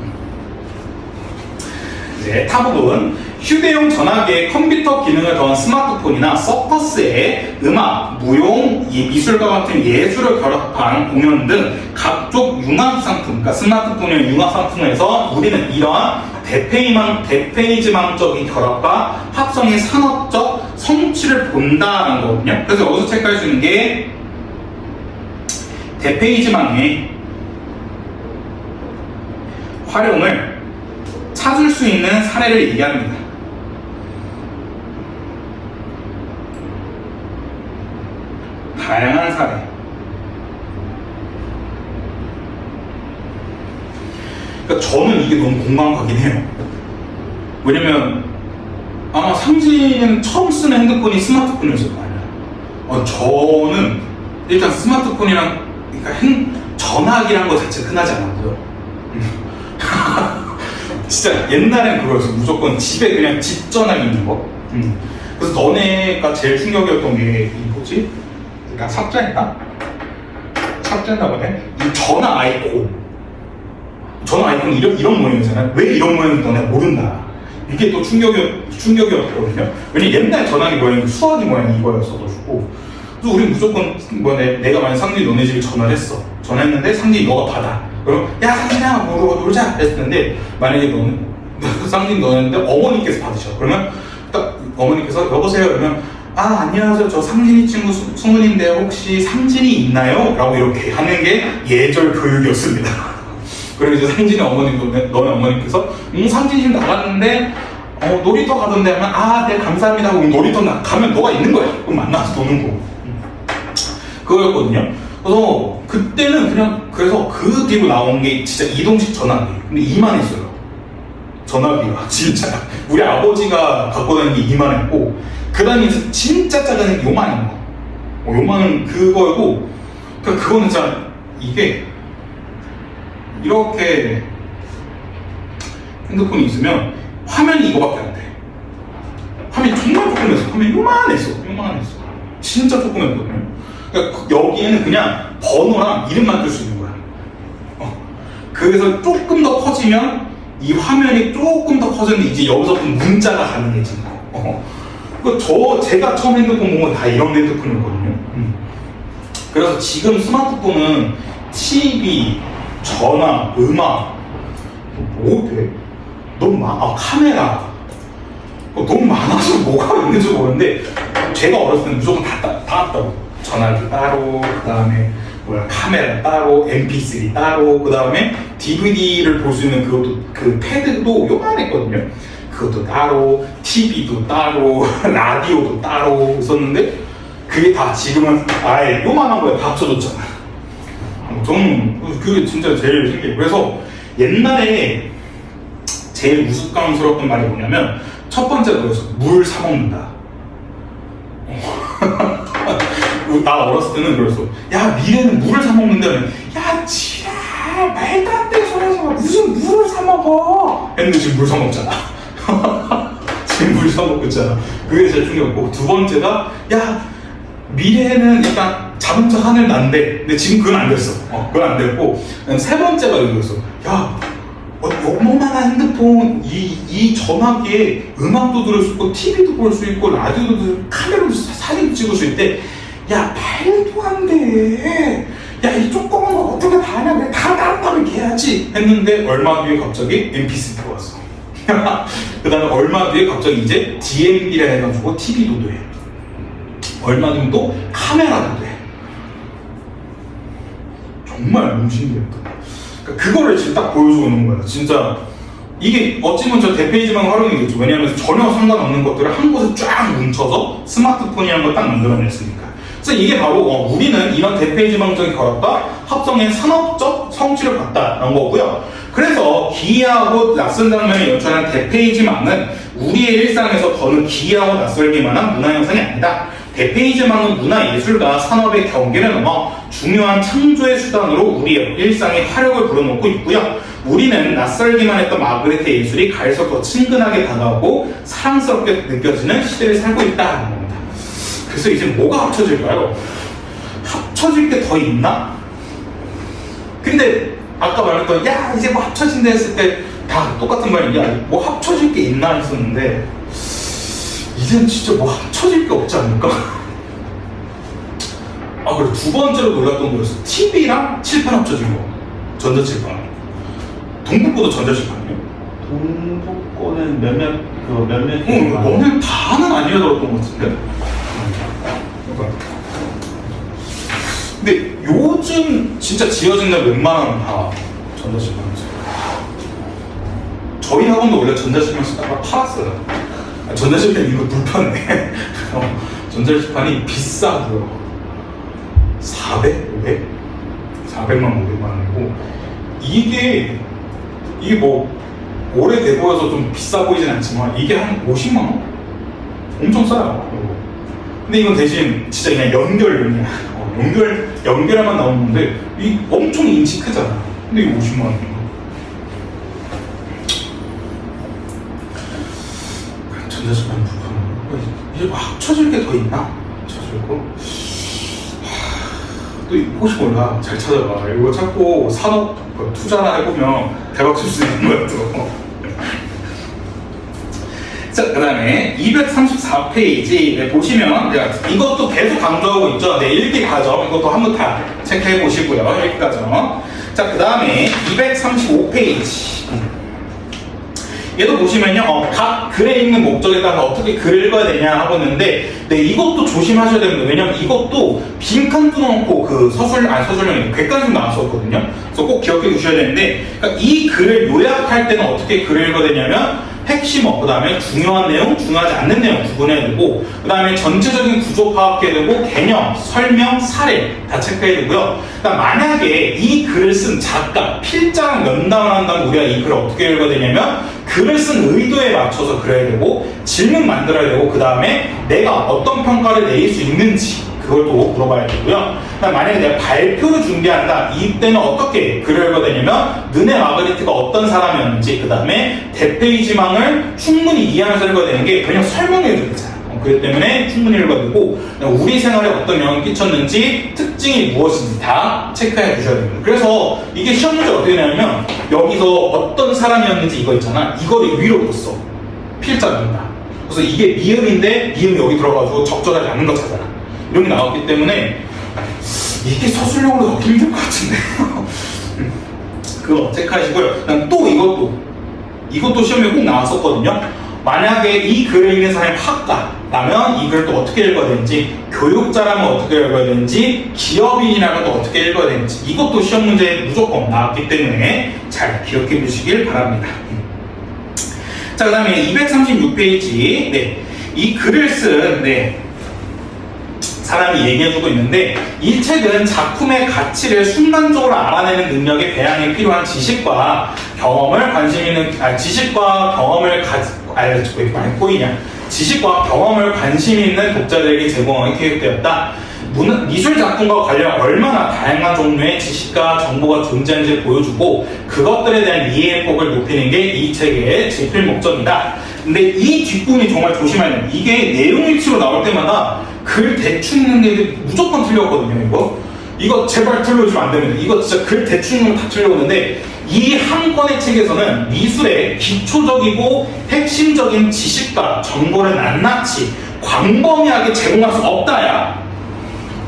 [SPEAKER 1] 이제 타부분. 휴대용 전화기에 컴퓨터 기능을 더한 스마트폰이나 서커스에 음악, 무용, 미술과 같은 예술을 결합한 공연 등 각종 융합 상품, 그러니까 스마트폰의 융합 상품에서 우리는 이러한 대페이지망적인 결합과 합성의 산업적 성취를 본다는 거거든요. 그래서 여기서 체크할 수 있는 게 대페이지망의 활용을 찾을 수 있는 사례를 얘기합니다. 다양한 사례. 그러니까 저는 이게 너무 공감 가긴 해요. 왜냐면 아마 상진이는 처음 쓰는 핸드폰이 스마트폰이었을 거 아니야. 저는 일단 스마트폰이랑, 그러니까 전화기란 거 자체가 흔하지 않았고요. 진짜 옛날엔 그거였어. 무조건 집에 그냥 집 전화기 있는 거. 그래서 너네가 제일 충격이었던 게 뭐지? 그러니까 삭제했나 보네. 이 전화 아이콘 이런 모양이잖아요. 왜 이런 모양인지 너네가 모른다. 이게 또 충격이었거든요. 왜냐면 옛날 전화기 모양이 수화기 모양이 이거였어가지고. 그래서 우리 무조건 뭐 내가 만약 상진이 너네 집에 전화를 했어. 전화했는데 상진이 너가 받아. 그럼 야 상진아 뭐 놀자 했는데 만약에 너는 상진이 너였는데 어머니께서 받으셔. 그러면 딱 어머니께서 여보세요 그러면 아 안녕하세요 저 상진이 친구 승훈인데 혹시 상진이 있나요? 라고 이렇게 하는 게 예절 교육이었습니다. 그리고 이제 상진이 어머님도 너네 어머니께서 상진이 지금 나갔는데 놀이터 가던데 하면 아 네 감사합니다 하고 놀이터 가면 너가 있는 거야. 그럼 만나서 노는 거고. 그거였거든요. 그래서 그때는 그냥 그래서 그 뒤로 나온 게 진짜 이동식 전화기. 근데 이만했어요. 전화기가 진짜 우리 아버지가 갖고 다니는 게 이만했고 그 다음에 이제 진짜 작은 게 요만한 거. 요만한 그거고 그러니까 그거는 진짜 이게 이렇게 핸드폰이 있으면 화면이 이거밖에 안 돼. 화면이 정말 조그맸어. 화면이 요만했어. 진짜 조그맸거든요. 그러니까 여기에는 그냥 번호랑 이름만 뜰 수 있는 거야. 그래서 조금 더 커지면 이 화면이 조금 더 커졌는데 이제 여기서부터 문자가 가능해지는 거. 제가 처음 핸드폰 본 건 다 이런 핸드폰이었거든요. 그래서 지금 스마트폰은 TV, 전화, 음악, 뭐 돼? 너무 카메라. 너무 많아서 뭐가 있는지 모르는데 제가 어렸을 때는 무조건 다 왔다고. 전화기 따로, 그 다음에 카메라 따로, MP3 따로, 그 다음에 DVD를 볼 수 있는 그것도 그 패드도 요만했거든요. 그것도 따로, TV도 따로, 라디오도 따로 있었는데 그게 다 지금은 아예 요만한 거에 다 합쳐졌잖아. 저는 그게 진짜 제일 신기해요. 그래서 옛날에 제일 우스꽝스러웠던 말이 뭐냐면 첫 번째가 그래서 물 사 먹는다. 나 어렸을 때는 그랬어. 야 미래는 물을 사 먹는다. 야 지랄 말도 안 되는 소리 하지 마. 무슨 물을 사 먹어? 했는데 지금 물 사 먹잖아. 지금 물 사 먹고 있잖아. 그게 제일 충격이었고 두 번째가 야 미래에는 약간 자동차 하늘 난대. 근데 지금 그건 안 됐어. 그건 안 됐고 세 번째가 이거였어. 야 어마어마한 핸드폰 이 전화기에 음악도 들을 수 있고 TV도 볼 수 있고 라디오도 들을 카메라도 사진 찍을 수 있대. 야 말도 안 돼. 야 이 조그만 거 어떻게 다 하냐. 그냥 다 이렇게 해야지 했는데 얼마 뒤에 갑자기 MP3가 왔어. 그 다음에 얼마 뒤에 갑자기 이제 DMB라 해가지고 TV도 돼. 얼마 뒤면 또 카메라도 돼. 정말 너무 신기했다. 그러니까 그거를 지금 딱 보여주는 거야. 진짜 이게 어찌 보면 저 대페이지만 활용이겠죠. 왜냐하면 전혀 상관없는 것들을 한 곳에 쫙 뭉쳐서 스마트폰이라는 걸 딱 만들어냈으니까. 그래서 이게 바로 우리는 이런 대페이지망적인 결합과 합성의 산업적 성취를 봤다는 거고요. 그래서 기이하고 낯선 장면을 연출하는 대페이지망은 우리의 일상에서 더는 기이하고 낯설기만 한 문화 현상이 아니다. 대페이지망은 문화예술과 산업의 경계를 넘어 중요한 창조의 수단으로 우리의 일상에 화력을 불어넣고 있고요. 우리는 낯설기만 했던 마그레트의 예술이 갈수록 더 친근하게 다가오고 사랑스럽게 느껴지는 시대를 살고 있다는 겁니다. 그래서 이제 뭐가 합쳐질까요? 합쳐질 게 더 있나? 근데 아까 말했던 야 이제 뭐 합쳐진다 했을 때 다 똑같은 말이 야 뭐 합쳐질 게 있나 했었는데 이젠 진짜 뭐 합쳐질 게 없지 않을까? 그리고 두 번째로 놀랐던 거였어. TV랑 칠판 합쳐진 거. 전자칠판. 동북고도 전자칠판이에요?
[SPEAKER 2] 동북고는 몇몇
[SPEAKER 1] 너는 다는 아니어들었던 것 같은데? 근데 요즘 진짜 지어진 데 웬만하면 다 전자칠판이죠. 저희 학원도 원래 전자칠판 쓰다가 팔았어요. 전자칠판 이거 불편해. 전자칠판이 비싸고요. 400? 500? 400만 500만 원이고 이게 뭐 오래돼 보여서 좀 비싸 보이진 않지만 이게 한 50만 원? 엄청 싸요. 근데 이건 대신 진짜 그냥 연결용이야. 연결만 나오는 건데 이 엄청 인치 크잖아. 근데 이거 50만 원이야. 전자칠판 불편. 이제 뭐 합쳐질 게 더 있나? 합쳐질 거? 또 혹시 몰라. 잘 찾아봐. 이거 찾고 산업 투자나 해보면 대박 칠 수 있는 거야 또. 자, 그 다음에 234페이지 보시면 내가 이것도 계속 강조하고 있죠. 네, 읽기 과정 이것도 한번 다 체크해 보시고요. 읽기 과정. 자, 그 다음에 235페이지. 얘도 보시면요, 각 글에 있는 목적에 따라서 어떻게 글을 읽어야 되냐 하고 있는데, 네, 이것도 조심하셔야 됩니다. 왜냐면 이것도 빈칸도 넣고 그 서술형이 객관식 나왔었거든요. 그래서 꼭 기억해 두셔야 되는데, 그러니까 이 글을 요약할 때는 어떻게 글을 읽어야 되냐면, 핵심어, 그 다음에 중요한 내용, 중요하지 않는 내용 구분해야 되고, 그 다음에 전체적인 구조 파악해야 되고, 개념, 설명, 사례 다 체크해야 되고요. 그러니까 만약에 이 글을 쓴 작가, 필자랑 면담을 한다면 우리가 이 글을 어떻게 읽어야 되냐면, 글을 쓴 의도에 맞춰서 그려야 되고, 질문 만들어야 되고, 그 다음에 내가 어떤 평가를 내릴 수 있는지 그걸 또 물어봐야 되고요. 만약에 내가 발표를 준비한다, 이때는 어떻게 글을 읽어야 되냐면, 르네 마그리트가 어떤 사람이었는지, 그 다음에 대페이지망을 충분히 이해하면서 읽어야 되는 게, 왜냐면 설명해줘야 되잖아요. 그렇기 때문에 충분히 읽어야 되고, 우리 생활에 어떤 영향을 끼쳤는지, 특징이 무엇인지 다 체크해 주셔야 됩니다. 그래서 이게 시험 문제 어떻게 되냐면, 여기서 어떤 사람이었는지 이거 있잖아. 이거를 위로 뒀어. 필자입니다. 그래서 이게 미음인데, 미음이 여기 들어가지고 적절하지 않은 것처잖아. 이런 게 나왔기 때문에, 이게 서술형으로 넣기 힘들 것 같은데. 그거 체크하시고요. 그다음 또 이것도 시험에 꼭 나왔었거든요. 만약에 이 글을 읽는 사람이 학과라면 이 글을 또 어떻게 읽어야 되는지, 교육자라면 어떻게 읽어야 되는지, 기업인이라면 또 어떻게 읽어야 되는지, 이것도 시험 문제에 무조건 나왔기 때문에 잘 기억해 주시길 바랍니다. 자, 그 다음에 236페이지. 네, 이 글을 쓴 사람이 얘기해주고 있는데, 이 책은 작품의 가치를 순간적으로 알아내는 능력의 배양에 필요한 지식과 경험을 관심 있는 독자들에게 제공하기 계획되었다. 미술 작품과 관련 얼마나 다양한 종류의 지식과 정보가 존재하는지를 보여주고, 그것들에 대한 이해의 폭을 높이는 게 이 책의 제필 목적이다. 근데 이 뒷부분이 정말 조심해야 돼요. 이게 내용 일치로 나올 때마다 글 대충 읽는 게 무조건 틀렸거든요. 이거 제발 틀려주면 안 됩니다. 이거 진짜 글 대충 읽는 거 다 틀려오는데, 이 한 권의 책에서는 미술의 기초적이고 핵심적인 지식과 정보를 낱낱이 광범위하게 제공할 수 없다야.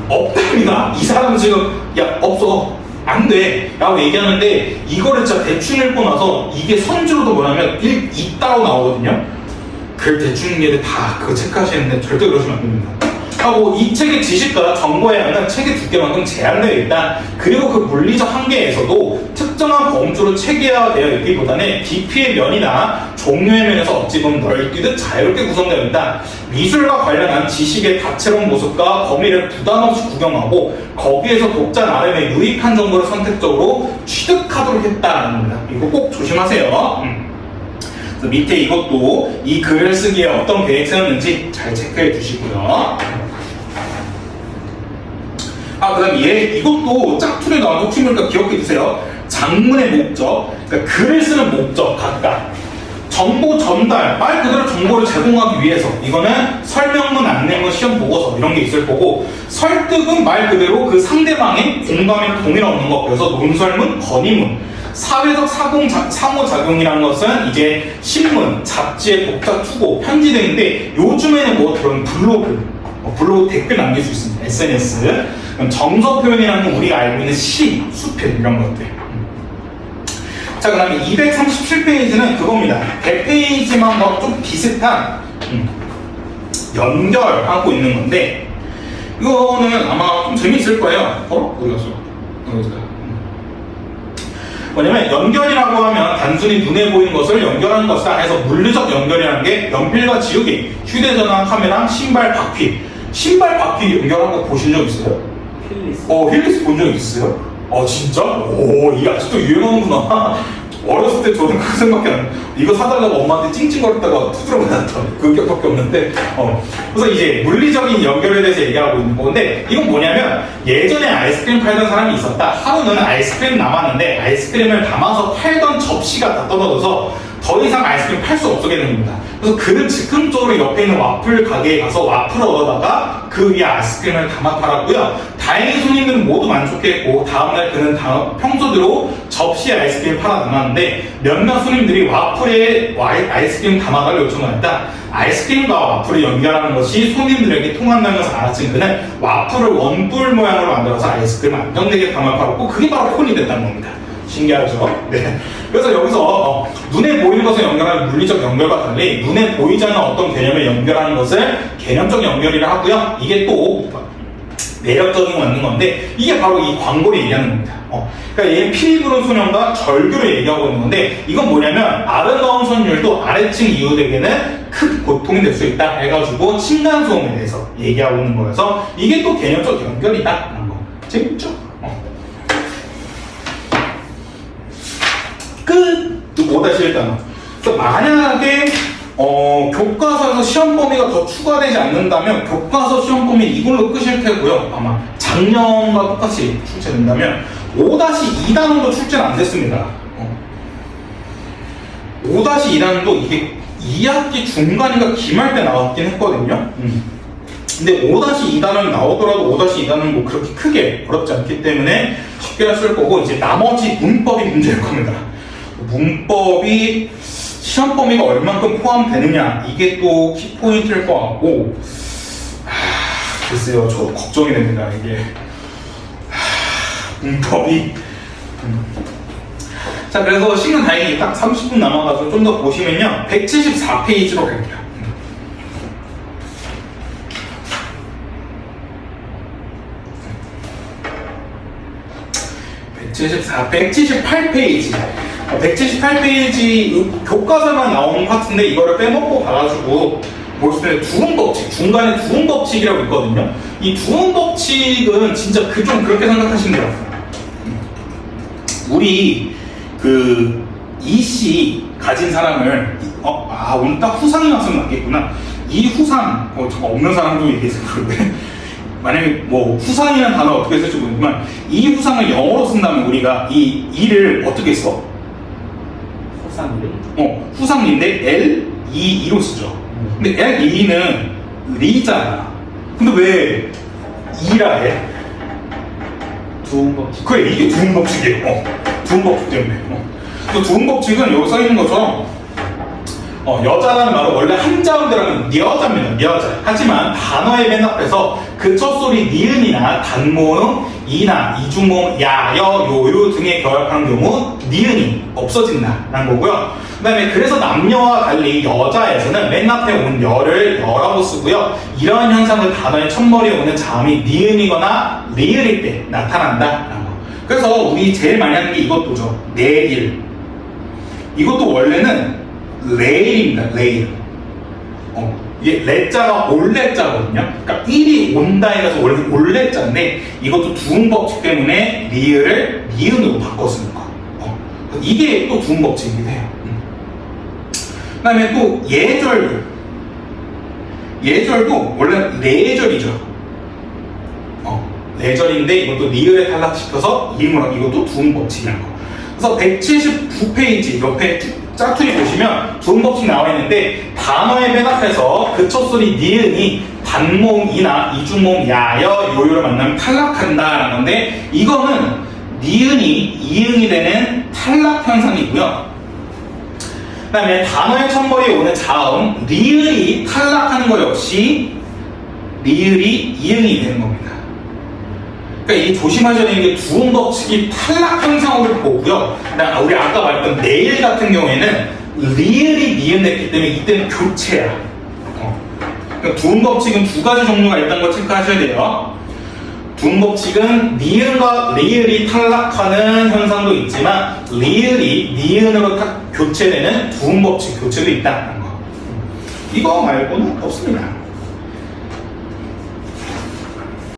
[SPEAKER 1] 없답니다. 이 사람은 지금 없어, 안 돼 라고 얘기하는데, 이거를 진짜 대충 읽고 나서 이게 선지로도 뭐냐면 있다고 나오거든요. 글 대충 읽는 게 다 그거 체크하시는데 절대 그러시면 안 됩니다. 하고, 이 책의 지식과 정보의 양은 책의 두께만큼 제한되어 있다. 그리고 그 물리적 한계에서도 특정한 범주로 체계화되어 있기보다는 깊이의 면이나 종류의 면에서 어찌 보면 넓기듯 자유롭게 구성되어 있다. 미술과 관련한 지식의 다채로운 모습과 범위를 부담 없이 구경하고, 거기에서 독자 나름의 유익한 정보를 선택적으로 취득하도록 했다는 겁니다. 이거 꼭 조심하세요. 그래서 밑에 이것도 이 글을 쓰기에 어떤 계획 세웠는지 잘 체크해 주시고요. 그 다음 이것도 짝퉁에 나온 혹시 모르니까 기억해 주세요. 장문의 목적, 그러니까 글을 쓰는 목적 각각. 정보 전달, 말 그대로 정보를 제공하기 위해서, 이거는 설명문, 안내문, 시험 보고서 이런 게 있을 거고, 설득은 말 그대로 그 상대방의 공감이나 동의를 얻는 거. 그래서 논설문, 건의문. 사회적 상호작용이라는 것은 이제 신문, 잡지의 독자 투고, 편지 등인데, 요즘에는 뭐 그런 블로그 댓글 남길 수 있습니다. SNS. 정서 표현이라는 건 우리가 알고 있는 시, 수필 이런 것들. 자, 그 다음에 237페이지는 그겁니다. 100페이지만 좀 비슷한 연결하고 있는 건데, 이거는 아마 좀 재밌을 거예요. 어디 갔어? 뭐냐면, 연결이라고 하면 단순히 눈에 보이는 것을 연결하는 것을 안에서 물리적 연결이라는 게 연필과 지우개, 휴대전화, 카메라, 신발, 바퀴. 신발, 바퀴 연결한 거 보신 적 있어요? 힐리스 본 적 있어요? 진짜? 이게 아직도 유행하는구나. 어렸을 때 저는 그 생각이 안 나요. 이거 사달라고 엄마한테 찡찡거렸다가 투드러 맞았던 그 기억밖에 없는데, 그래서 이제 물리적인 연결에 대해서 얘기하고 있는 건데, 이건 뭐냐면, 예전에 아이스크림 팔던 사람이 있었다. 하루는 아이스크림 남았는데, 아이스크림을 담아서 팔던 접시가 다 떨어져서 더 이상 아이스크림 팔 수 없게 되는 겁니다. 그래서 그는 즉흥적으로 옆에 있는 와플 가게에 가서 와플을 얻어다가 그 위에 아이스크림을 담아 팔았고요. 다행히 손님들은 모두 만족했고 다음날 그는 평소대로 접시에 아이스크림을 팔아 나갔는데 몇몇 손님들이 와플에 아이스크림 담아달라고 요청을 했다. 아이스크림과 와플을 연결하는 것이 손님들에게 통한다는 것을 알았지만 그는 와플을 원뿔 모양으로 만들어서 아이스크림을 안정되게 담아 팔았고 그게 바로 콘이 됐다는 겁니다. 신기하죠? 네. 그래서 여기서 눈에 보이는 것을 연결하는 물리적 연결과 달리 눈에 보이지 않는 어떤 개념을 연결하는 것을 개념적 연결이라 하고요. 이게 또 매력적인 맞는 건데 이게 바로 이 광고를 얘기하는 겁니다. 그러니까 얘는 피 부른 소년과 절규를 얘기하고 있는 건데 이건 뭐냐면 아름다운 선율도 아래층 이웃에게는 큰 고통이 될 수 있다 해가지고 층간소음에 대해서 얘기하고 있는 거여서 이게 또 개념적 연결이다 하는 거. 재밌죠? 끝! 5-1단어. 그래서 만약에 교과서에서 시험 범위가 더 추가되지 않는다면 교과서 시험 범위 이걸로 끝일 테고요. 아마 작년과 똑같이 출제된다면 5-2단원도 출제는 안 됐습니다. 5-2단원도 이게 2학기 중간인가 기말 때 나왔긴 했거든요. 근데 5-2단원이 나오더라도 5-2단원은 뭐 그렇게 크게 어렵지 않기 때문에 쉽게 쓸 거고 이제 나머지 문법이 문제일 겁니다. 문법이 시험 범위가 얼만큼 포함되느냐 이게 또 키포인트일 것 같고 글쎄요 저 걱정이 됩니다 이게 문법이 자 그래서 시간 다행히 딱 30분 남아가지고 좀 더 보시면요 174페이지로 갈게요. 178페이지 178페이지 교과서만 나오는 파트인데 이거를 빼먹고 가가지고 볼 수 있는 두음법칙 중간에 두음법칙이라고 있거든요. 이 두음법칙은 진짜 좀 그렇게 생각하시면 돼요. 우리 이씨 가진 사람을 오늘 딱 후상이 왔으면 맞겠구나. 이 후상 잠깐 없는 사람도 얘기해서 그런데 만약에 뭐 후상이라는 단어 어떻게 쓸지 모르지만 이 후상을 영어로 쓴다면 우리가 이를 어떻게 써? 후상인데 L-E-E로 쓰죠. 근데 L-E-는 리잖아. 근데 왜 이라 해?
[SPEAKER 2] 두음법칙.
[SPEAKER 1] 그래 이게 두음법칙이에요. 두음법칙 때문에. 그래서 두음법칙은 여기 써 있는 것처럼 여자라는 말은 원래 한자음 들어가면 여자입니다. 여자. 하지만 단어의 맨 앞에서 그 첫 소리 니은이나 단모음, 이나 이중모음, 야, 여, 요요 등에 결합하는 경우 니은이 없어진다라는 거고요. 그 다음에 그래서 남녀와 달리 여자에서는 맨 앞에 온 여를 여라고 쓰고요. 이러한 현상을 단어의 첫머리에 오는 자음이 니은이거나 리을일 때 나타난다라는 거. 그래서 우리 제일 많이 하는 게 이것도죠. 내일. 이것도 원래는 레일입니다. 레일. 이게 레자가 올레자거든요. 그러니까 1이 온다 해서 원래 올레자인데 이것도 두음법칙 때문에 리을을 니은으로 바꿔 쓰는 거. 이게 또 두음법칙이기도 해요. 그 다음에 또 예절도. 예절도 원래 레절이죠. 레절인데 이것도 리을에 탈락시켜서 이음으로 이것도 두음법칙이라는 거. 그래서 179페이지 옆에 짝퉁이 보시면 두음법칙 나와 있는데 단어의 맨 앞에서 그 첫 소리 니은이 단모음 이나 이중모음 야여 요요를 만나면 탈락한다라는 건데 이거는 니은이 이응이 되는 탈락 현상이고요. 그 다음에 단어의 첫머리에 오는 자음 리을이 탈락하는 것 역시 리을이 이응이 되는 겁니다. 그러니까 이 조심하셔야 되는 게 두음법칙이 탈락 현상으로 보고요. 우리 아까 말했던 내일 같은 경우에는 리을이 니은했기 때문에 이때는 교체야. 그러니까 두음법칙은 두 가지 종류가 있다는 걸 체크하셔야 돼요. 두음법칙은 니은과 리을이 탈락하는 현상도 있지만 리을이 니은으로 교체되는 두음법칙 교체도 있다는 거. 이거 말고는 없습니다.